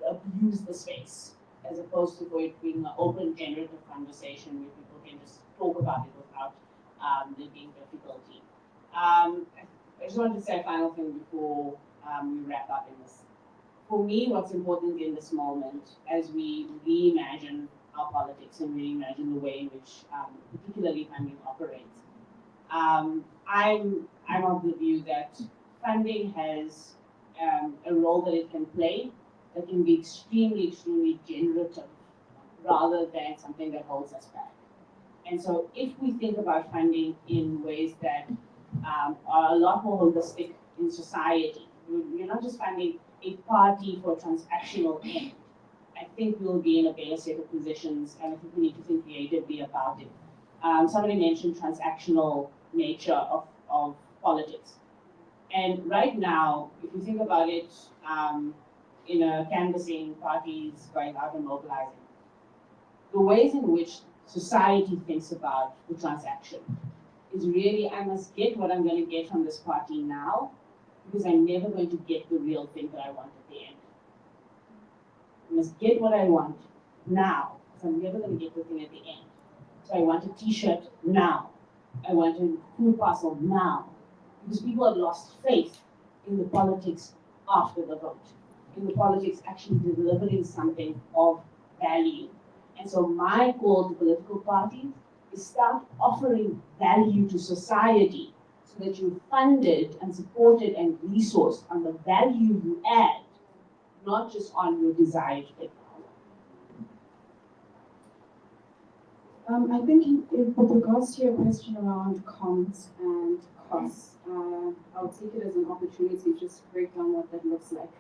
abuse the space, as opposed to for it being an open, generative conversation where people can just talk about it without there being difficulty. I just wanted to say a final thing before we wrap up in this. For me, what's important in this moment, as we reimagine our politics and reimagine the way in which particularly funding operates, I'm of the view that funding has a role that it can play that can be extremely, extremely generative rather than something that holds us back. And so if we think about funding in ways that are a lot more holistic in society, we're not just funding a party for transactional end. I think we'll be in a better set of positions, and I think we need to think creatively about it. Somebody mentioned transactional nature of politics. And right now, if you think about it, in a canvassing, parties going out and mobilizing, the ways in which society thinks about the transaction is really, I must get what I'm going to get from this party now, because I'm never going to get the real thing that I want at the end. I must get what I want now, because I'm never going to get the thing at the end. So I want a t-shirt now. I want a food parcel now. Because people have lost faith in the politics after the vote, in the politics actually delivering something of value. And so my call to political parties is start offering value to society so that you're funded and supported and resourced on the value you add, not just on your desired thing. I think with regards to your question around comms and costs, I'll take it as an opportunity just to break down what that looks like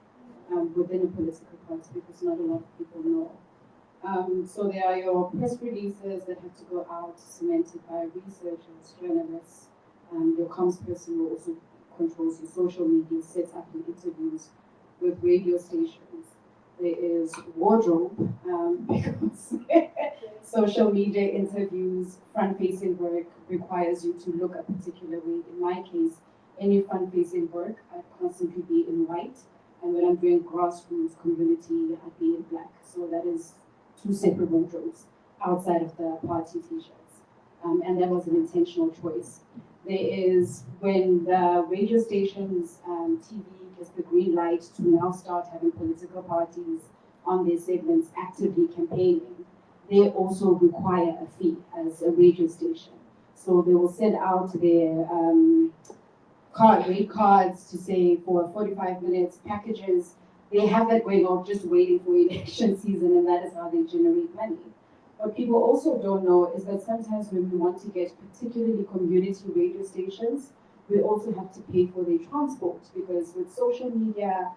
within a political party, because not a lot of people know. So there are your press releases that have to go out, cemented by researchers, journalists. Your comms person will also controls your social media, sets up your interviews with radio stations. There is wardrobe, because social media interviews, front-facing work requires you to look a particular way. In my case, any front-facing work, I'd constantly be in white, and when I'm doing grassroots community, I'd be in black. So that is 2 separate wardrobes outside of the party t-shirts. And that was an intentional choice. There is when the radio stations, TV gets the green light to now start having political parties on their segments actively campaigning, they also require a fee as a radio station. So they will send out their rate cards to say for 45 minutes packages. They have that going on just waiting for election season, and that is how they generate money. What people also don't know is that sometimes when we want to get particularly community radio stations, we also have to pay for their transport, because with social media,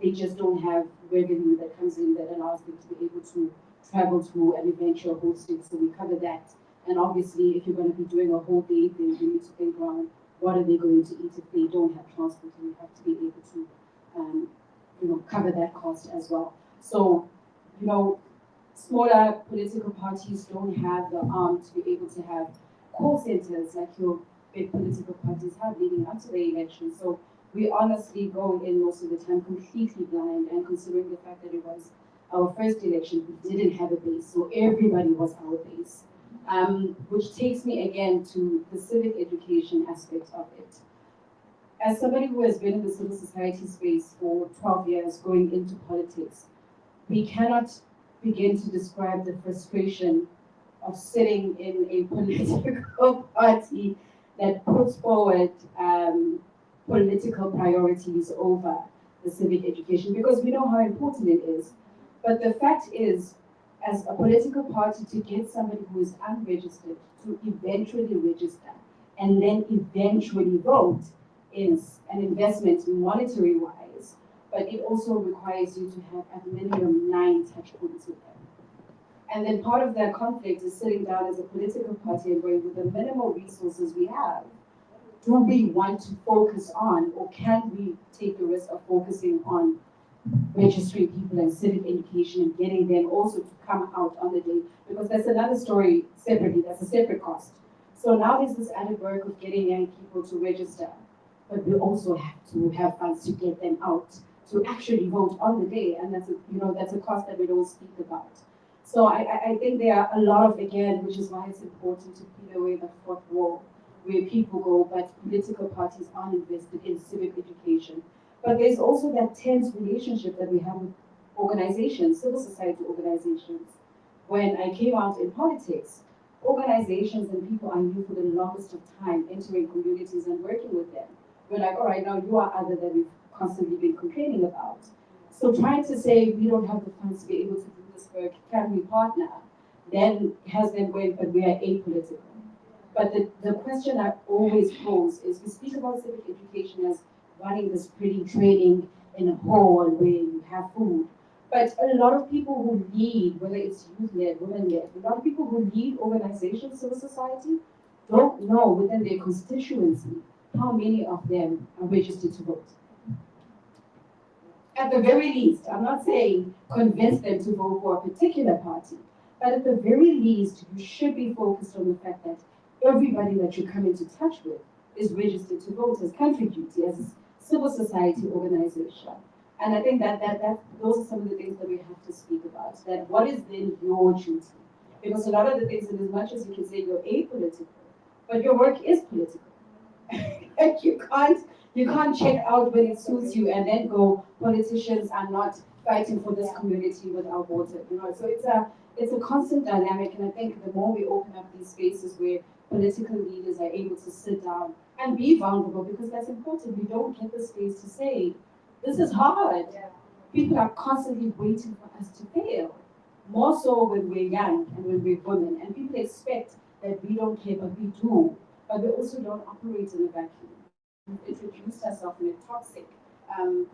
they just don't have revenue that comes in that allows them to be able to travel to an event you're hosting, so we cover that. And obviously, if you're going to be doing a whole day thing, you need to think around what are they going to eat if they don't have transport, and you have to be able to cover that cost as well. So, smaller political parties don't have the arm to be able to have call centers like your big political parties have leading up to the election. So we honestly go in most of the time completely blind, and considering the fact that it was our first election, we didn't have a base, so everybody was our base. Which takes me again to the civic education aspect of it. As somebody who has been in the civil society space for 12 years going into politics, we cannot begin to describe the frustration of sitting in a political party that puts forward political priorities over the civic education, because we know how important it is. But the fact is, as a political party, to get somebody who is unregistered to eventually register and then eventually vote is an investment monetary-wise, but it also requires you to have at minimum 9 touch points with them. And then part of that conflict is sitting down as a political party and going, with the minimal resources we have, do we want to focus on, or can we take the risk of focusing on registering people and civic education and getting them also to come out on the day? Because that's another story separately, that's a separate cost. So now there's this added work of getting young people to register, but we also have to have funds to get them out to actually vote on the day, and that's a cost that we don't speak about. So I think there are a lot of, again, which is why it's important to peel away the fourth wall where people go, but political parties aren't invested in civic education. But there's also that tense relationship that we have with organizations, civil society organizations. When I came out in politics, organizations and people I knew for the longest of time entering communities and working with them were like, all right, now you are other than we've constantly been complaining about. So trying to say we don't have the funds to be able to do this work, can we partner? Then has them going, but we are apolitical. But the question I always pose is, we speak about civic education as running this pretty training in a hall where you have food. But a lot of people who lead, whether it's youth-led, women-led, a lot of people who lead organizations, civil society, don't know within their constituency how many of them are registered to vote. At the very least, I'm not saying convince them to vote for a particular party, but at the very least, you should be focused on the fact that everybody that you come into touch with is registered to vote as country duty, as a civil society organization. And I think that those are some of the things that we have to speak about. That what is then your duty? Because a lot of the things, and as much as you can say you're apolitical, but your work is political. Like you can't check out when it suits you and then go, politicians are not fighting for this community without water. So it's a constant dynamic, and I think the more we open up these spaces where political leaders are able to sit down and be vulnerable, because that's important. We don't get the space to say, this is hard. People are constantly waiting for us to fail. More so when we're young and when we're women. And people expect that we don't care, but we do. But we also don't operate in a vacuum. We've introduced ourselves in a toxic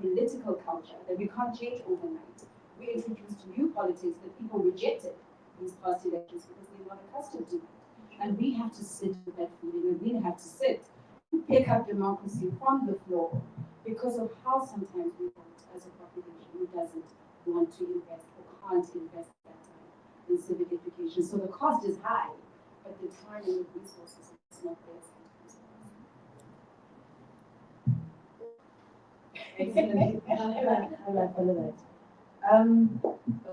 political culture that we can't change overnight. We introduced new politics that people rejected these past elections because they're not accustomed to it. And we have to sit with that feeling, and we have to sit, pick up democracy from the floor because of how sometimes we vote as a population who doesn't want to invest or can't invest that time in civic education. So the cost is high, but the time and the resources is not there sometimes. Excellent. I like all of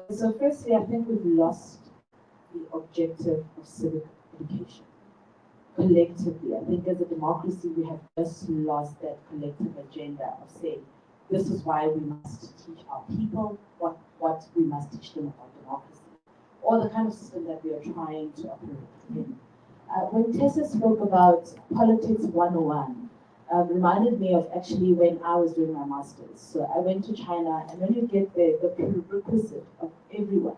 that. So firstly, I think we've lost the objective of civic education. Collectively, I think as a democracy, we have just lost that collective agenda of saying, this is why we must teach our people what we must teach them about democracy, or the kind of system that we are trying to operate in. When Tessa spoke about politics 101, reminded me of actually when I was doing my master's. So I went to China, and when you get there, the prerequisite of everyone,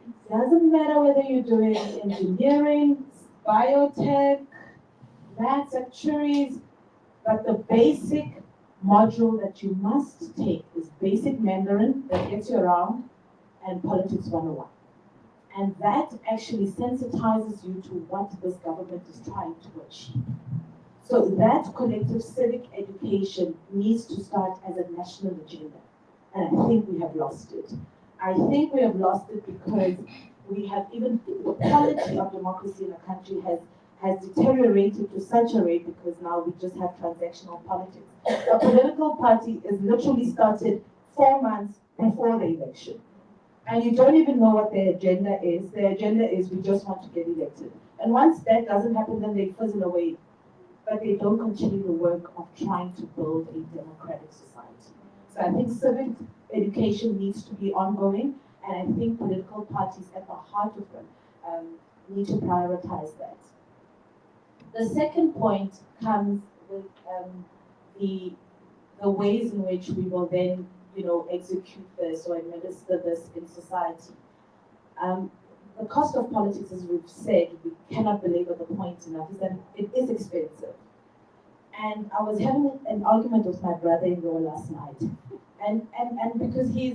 it doesn't matter whether you're doing engineering, biotech, maths, actuaries, but the basic module that you must take is basic Mandarin that gets you around, and politics 101. And that actually sensitizes you to what this government is trying to achieve. So that collective civic education needs to start as a national agenda. And I think we have lost it. I think we have lost it because we have even the quality of democracy in the country has deteriorated to such a rate because now we just have transactional politics. A political party is literally started 4 months before the election. And you don't even know what their agenda is. Their agenda is we just want to get elected. And once that doesn't happen, then they fizzle away. But they don't continue the work of trying to build a democratic society. So I think civic education needs to be ongoing, and I think political parties at the heart of them need to prioritize that. The second point comes with the ways in which we will then, execute this or administer this in society. The cost of politics, as we've said, we cannot belabor the point enough, is that it is expensive. And I was having an argument with my brother-in-law last night. And because he's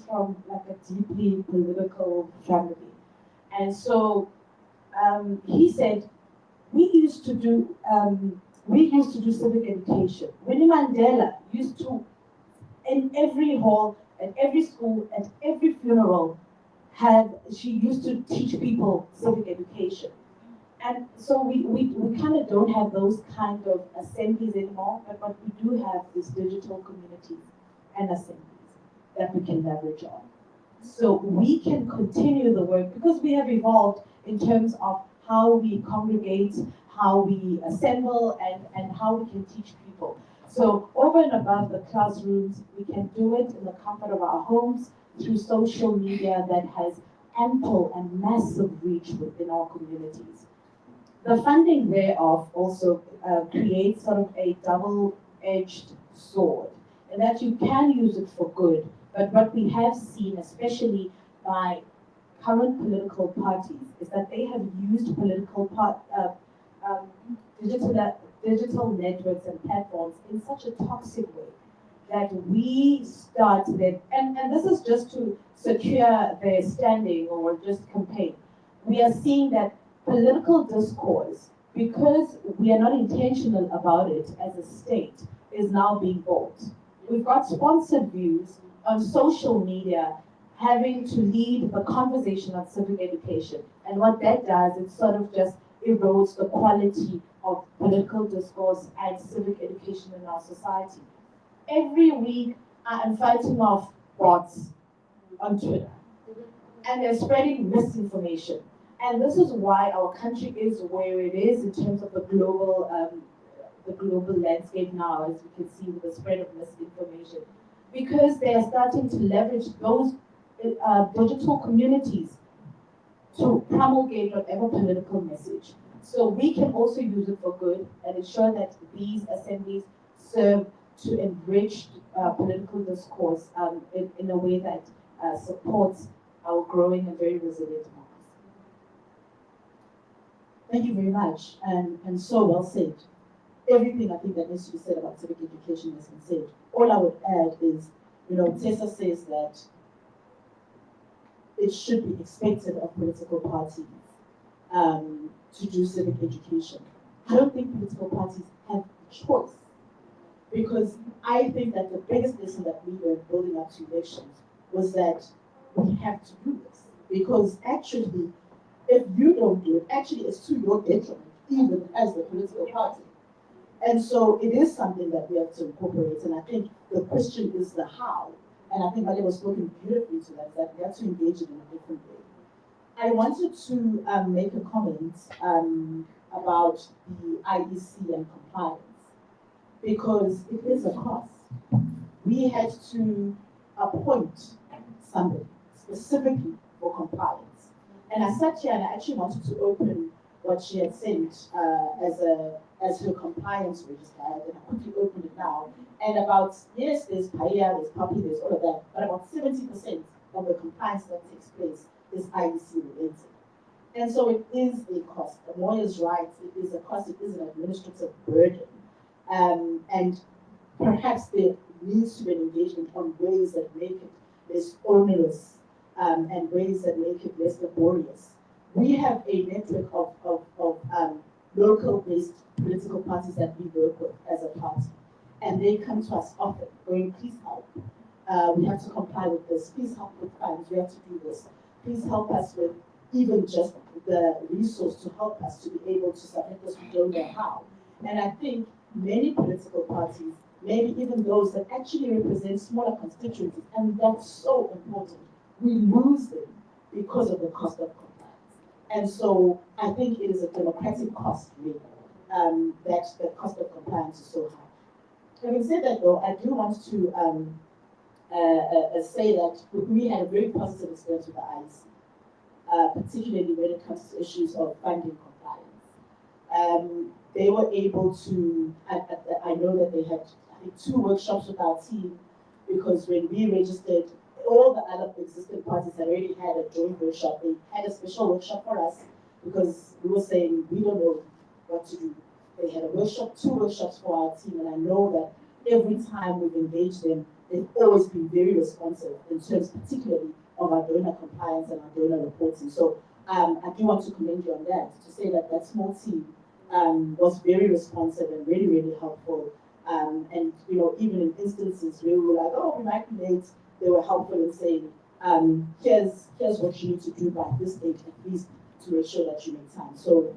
from like a deeply political family. And so he said, we used to do civic education. Winnie Mandela used to, in every hall, at every school, at every funeral, she used to teach people civic education. And so we kind of don't have those kind of assemblies anymore, but what we do have is digital communities and assemblies that we can leverage on. So we can continue the work because we have evolved in terms of how we congregate, how we assemble, and how we can teach people. So over and above the classrooms, we can do it in the comfort of our homes through social media that has ample and massive reach within our communities. The funding thereof also creates sort of a double-edged sword, in that you can use it for good, but what we have seen, especially by current political parties, is that they have used digital digital networks and platforms in such a toxic way that we start then, and this is just to secure their standing or just campaign. We are seeing that political discourse, because we are not intentional about it as a state, is now being bought. We've got sponsored views on social media having to lead the conversation on civic education. And what that does, it sort of just erodes the quality of political discourse and civic education in our society. Every week, I am fighting off bots on Twitter, and they're spreading misinformation. And this is why our country is where it is in terms of the global landscape now, as we can see with the spread of misinformation, because they are starting to leverage those digital communities to promulgate whatever political message. So we can also use it for good and ensure that these assemblies serve to enrich political discourse in a way that supports our growing and very resilient democracy. Thank you very much, and so well said. Everything I think that needs to be said about civic education has been said. All I would add is, Tessa says that it should be expected of political parties to do civic education. I don't think political parties have a choice, because I think that the biggest lesson that we were building up to elections was that we have to do this. Because actually, if you don't do it, actually it's to your detriment, even as the political party. And so it is something that we have to incorporate, and I think the question is the how. And I think Vale was spoken beautifully to that we have to engage it in a different way. I wanted to make a comment about the IEC and compliance, because it is a cost. We had to appoint somebody specifically for compliance. And I sat here and I actually wanted to open what she had sent as her compliance register, and I quickly opened it now. And about, yes, there's PAIA, there's PAPI, there's all of that, but about 70% of the compliance that takes place is IEC related. And so it is a cost. The lawyer is right, it is a cost, it is an administrative burden. And perhaps there needs to be an engagement on ways that make it less onerous and ways that make it less laborious. We have a network of local-based political parties that we work with as a party. And they come to us often, going, please help. We have to comply with this. Please help with funds. We have to do this. Please help us with even just the resource to help us to be able to submit this. We don't know how. And I think many political parties, maybe even those that actually represent smaller constituencies, and that's so important, we lose them because of the cost of compliance. And so I think it is a democratic cost, really, that the cost of compliance is so high. Having said that, though, I do want to say that we had a very positive experience with the IEC, particularly when it comes to issues of funding compliance. They were able to, I know that they had, I think, 2 workshops with our team, because when we registered, all the other existing parties had already had a joint workshop. They had a special workshop for us because we were saying we don't know what to do. They had a workshop, 2 workshops for our team, and I know that every time we've engaged them, they've always been very responsive in terms particularly of our donor compliance and our donor reporting. So I do want to commend you on that, to say that that small team was very responsive and really, really helpful. And even in instances where we were like, oh, we might be late, they were helpful in saying, here's what you need to do by this date, at least to make sure that you make time. So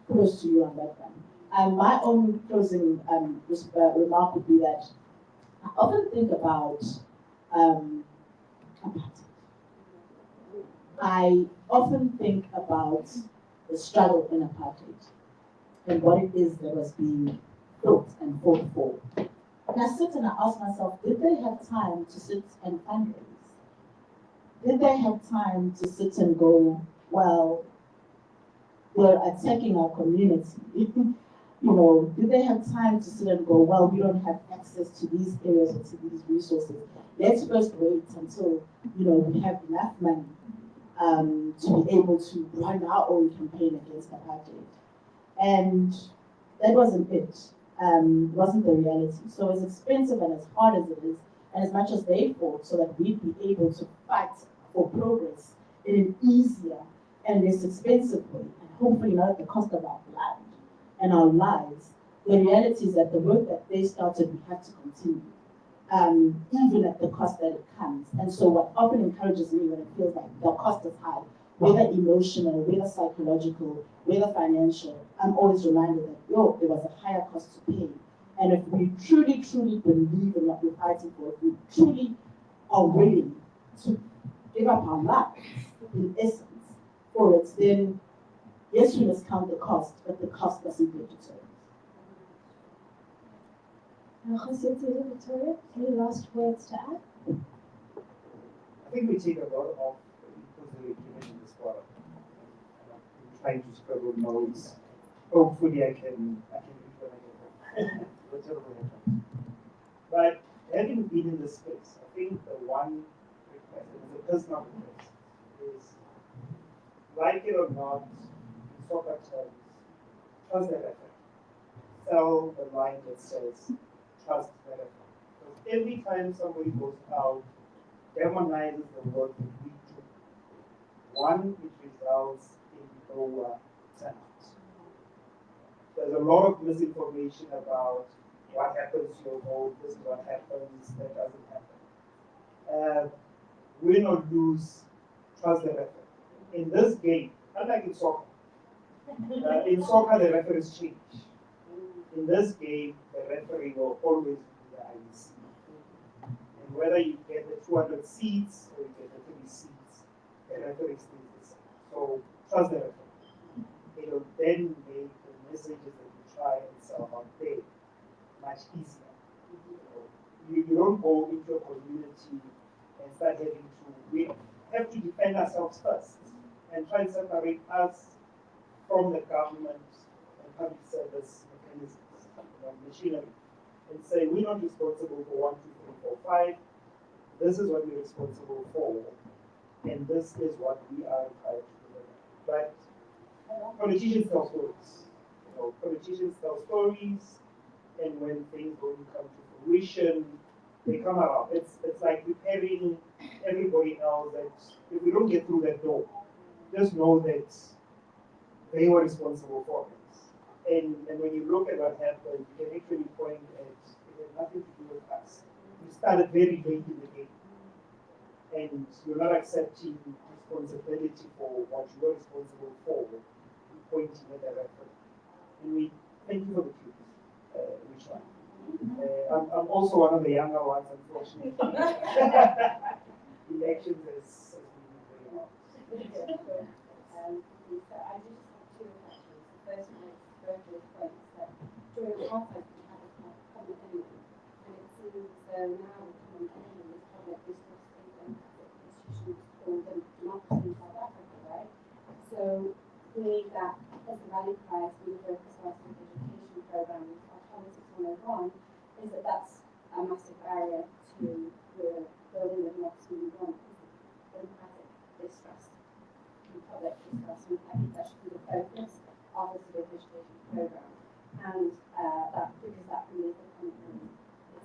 kudos to you on that one. My own closing remark would be that I often think about apartheid. I often think about the struggle in apartheid and what it is that was being fought and fought for. And I sit and I ask myself, did they have time to sit and fundraise? Did they have time to sit and go, well, they're attacking our community? Did they have time to sit and go, well, we don't have access to these areas or to these resources? Let's first wait until, we have enough money to be able to run our own campaign against apartheid. And that wasn't it. Wasn't the reality. So as expensive and as hard as it is, and as much as they fought so that we'd be able to fight for progress in an easier and less expensive way, and hopefully not at the cost of our blood and our lives, the reality is that the work that they started, we have to continue, even at the cost that it comes. And so what often encourages me when it feels like the cost is high, whether emotional, whether psychological, whether financial, I'm always reminded that, there was a higher cost to pay. And if we truly, truly believe in what we're fighting for, if we truly are willing to give up our lives, in essence, for it, then yes, we must count the cost, but the cost doesn't go to terms. Victoria, any last words to add? I think we take a lot of inputs that we're given in this forum. I'm trying to scribble notes. Hopefully I can read them again. But having been in this space, I think the one request, and it's a personal request, is like it or not, in soccer terms, trust the referee. Sell the line that says trust the referee. Because every time somebody goes out, demonizes the work that we do, one, it results in lower turnout. There's a lot of misinformation about what happens to your vote, this is what happens, that doesn't happen. Win or lose, trust the referee. In this game, unlike in soccer, the referees change. In this game, the referee will always be the IEC. And whether you get the 200 seats or you get the 3 seats, the referee stays the same. So trust the referee. It will then make the messages that you try and sell out there much easier. You don't go into a community and start having to, we have to defend ourselves first and try and separate us from the government and public service mechanisms, machinery, and say we're not responsible for 1, 2, 3, 4, 5. This is what we're responsible for, and this is what we are required to do. But politicians tell stories. Politicians tell stories, and when things don't come to fruition, they come around. It's like preparing everybody else that if we don't get through that door, just know that they were responsible for it. And when you look at what happened, you can actually point at it had nothing to do with us. We started very late in the game. And you're not accepting responsibility for what you were responsible for, pointing at the referee. And we thank you for the truth, which one? I'm also one of the younger ones, unfortunately. Elections has been very hard. So I just have 2 reflections. The first one is Virgil's point that during the conference we had a common enemy, and it seems now the common enemy is public discourse in democratic institutions called democracy in South Africa, right? So we need that as a value prize in the focus education program of Politics 101 is that that's a massive barrier to the building the democracy we want, democratic distrust and public distrust, and I think that should be the focus of the civic education program. And that because that can lead the company,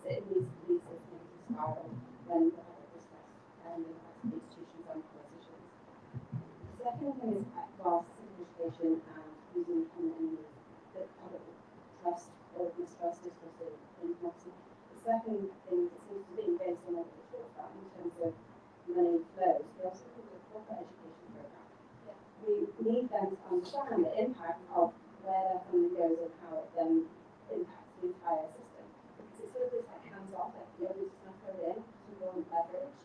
it needs to lead this negative spiral when the public distrust and democratic institutions and politicians. The second thing is whilst civic education and using common enemy, the public trust or mistrust discourse in democracy. The second thing that seems to be based on what we talked about in terms of money flows, we also think of the corporate education program. We need them to understand the impact of where their funding goes and how it then impacts the entire system. Because it's sort of this like hands-off, like nobody's just going to throw it in to go and leverage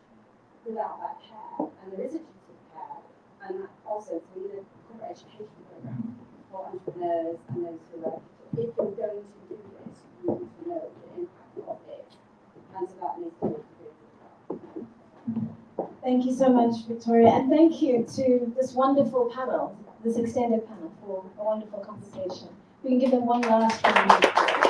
without that care. And there is a duty of care, and that also we need a corporate education program for entrepreneurs and those who are, if you're going to do this, you need to know the impact of it. And so that needs to be included as well. Thank you so much, Victoria, and thank you to this wonderful panel, this extended panel, for a wonderful conversation. We can give them one last round of applause.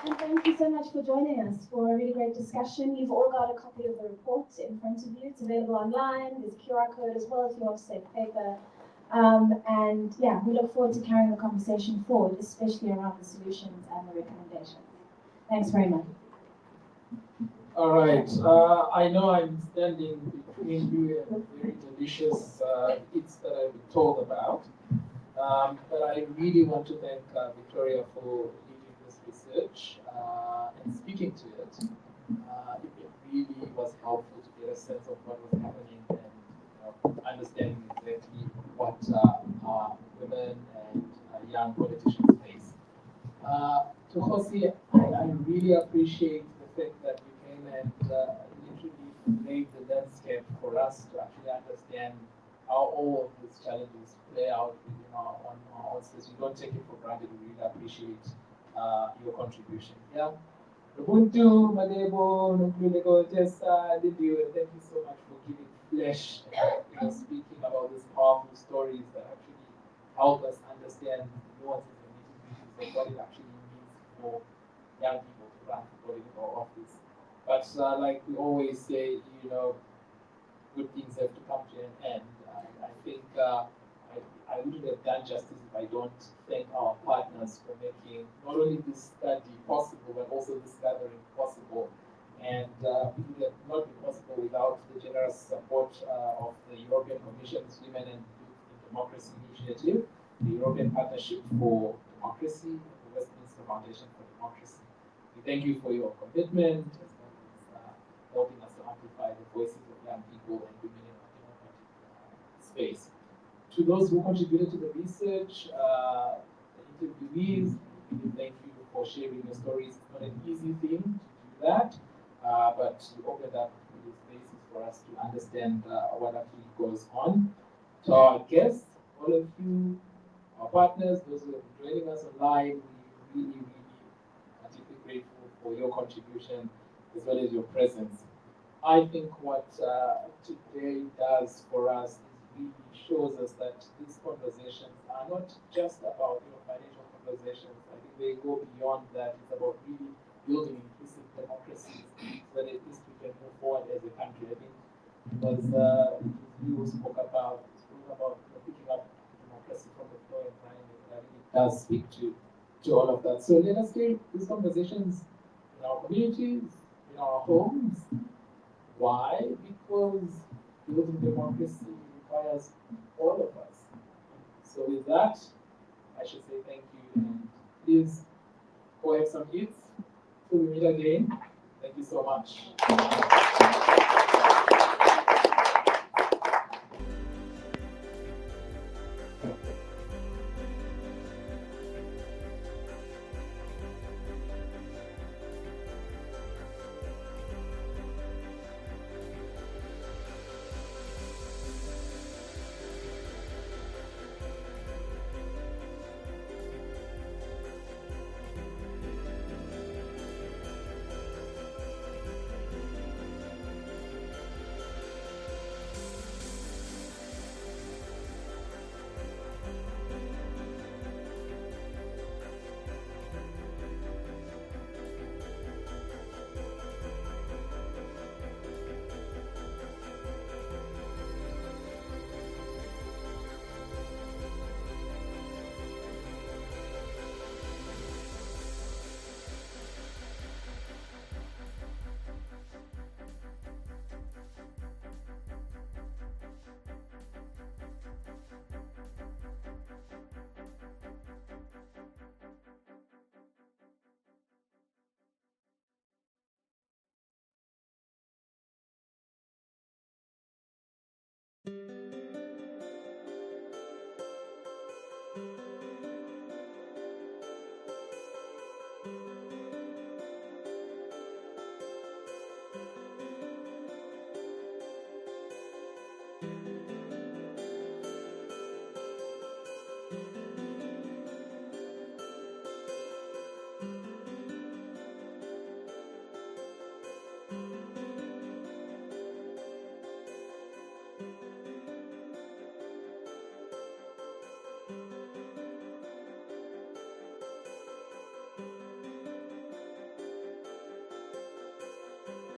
And thank you so much for joining us for a really great discussion. You've all got a copy of the report in front of you. It's available online. There's a QR code as well if you want to save paper. And yeah, we look forward to carrying the conversation forward, especially around the solutions and the recommendations. Thanks very much. All right. I know I'm standing between you and very delicious eats that I've been told about. But I really want to thank Victoria for leading this research and speaking to it. It really was helpful to get a sense of what was happening and understanding exactly what our women and young politicians face. To Jose, I really appreciate the fact that you came and literally laid the landscape for us to actually understand how all of these challenges play out on our own space. We don't take it for granted. We really appreciate your contribution. Yeah. Ubuntu, Madebo, Nukulego, Tessa, Lidio, thank you so much for giving flesh, speaking about these powerful stories that actually help us understand the nuances and nitty-gritties of what it actually means for young people to run for political office. But like we always say, good things have to come to an end. I think I wouldn't have done justice if I don't thank our partners for making not only this study possible, but also this gathering possible. And it would have not been possible without the generous support of the European Commission's Women and Youth in Democracy Initiative, the European Partnership for Democracy, and the Westminster Foundation for Democracy. We thank you for your commitment as well as helping us to amplify the voices of young people and women in our democratic space. To those who contributed to the research, the interviewees, we thank you for sharing your stories. It's not an easy thing to do that, but you opened up the spaces for us to understand what actually goes on. To our guests, all of you, our partners, those who have been joining us online, we really are deeply grateful for your contribution as well as your presence. I think what today does for us really shows us that these conversations are not just about financial conversations. I think they go beyond that. It's about really building inclusive democracies so that at least we can move forward as a country. I think it was you spoke about picking up democracy from the floor and trying it. I think it does speak to all of that. So let us take these conversations in our communities, in our homes. Why? Because building democracy requires all of us. So with that, I should say thank you and please go have some eats till we meet again. Thank you so much.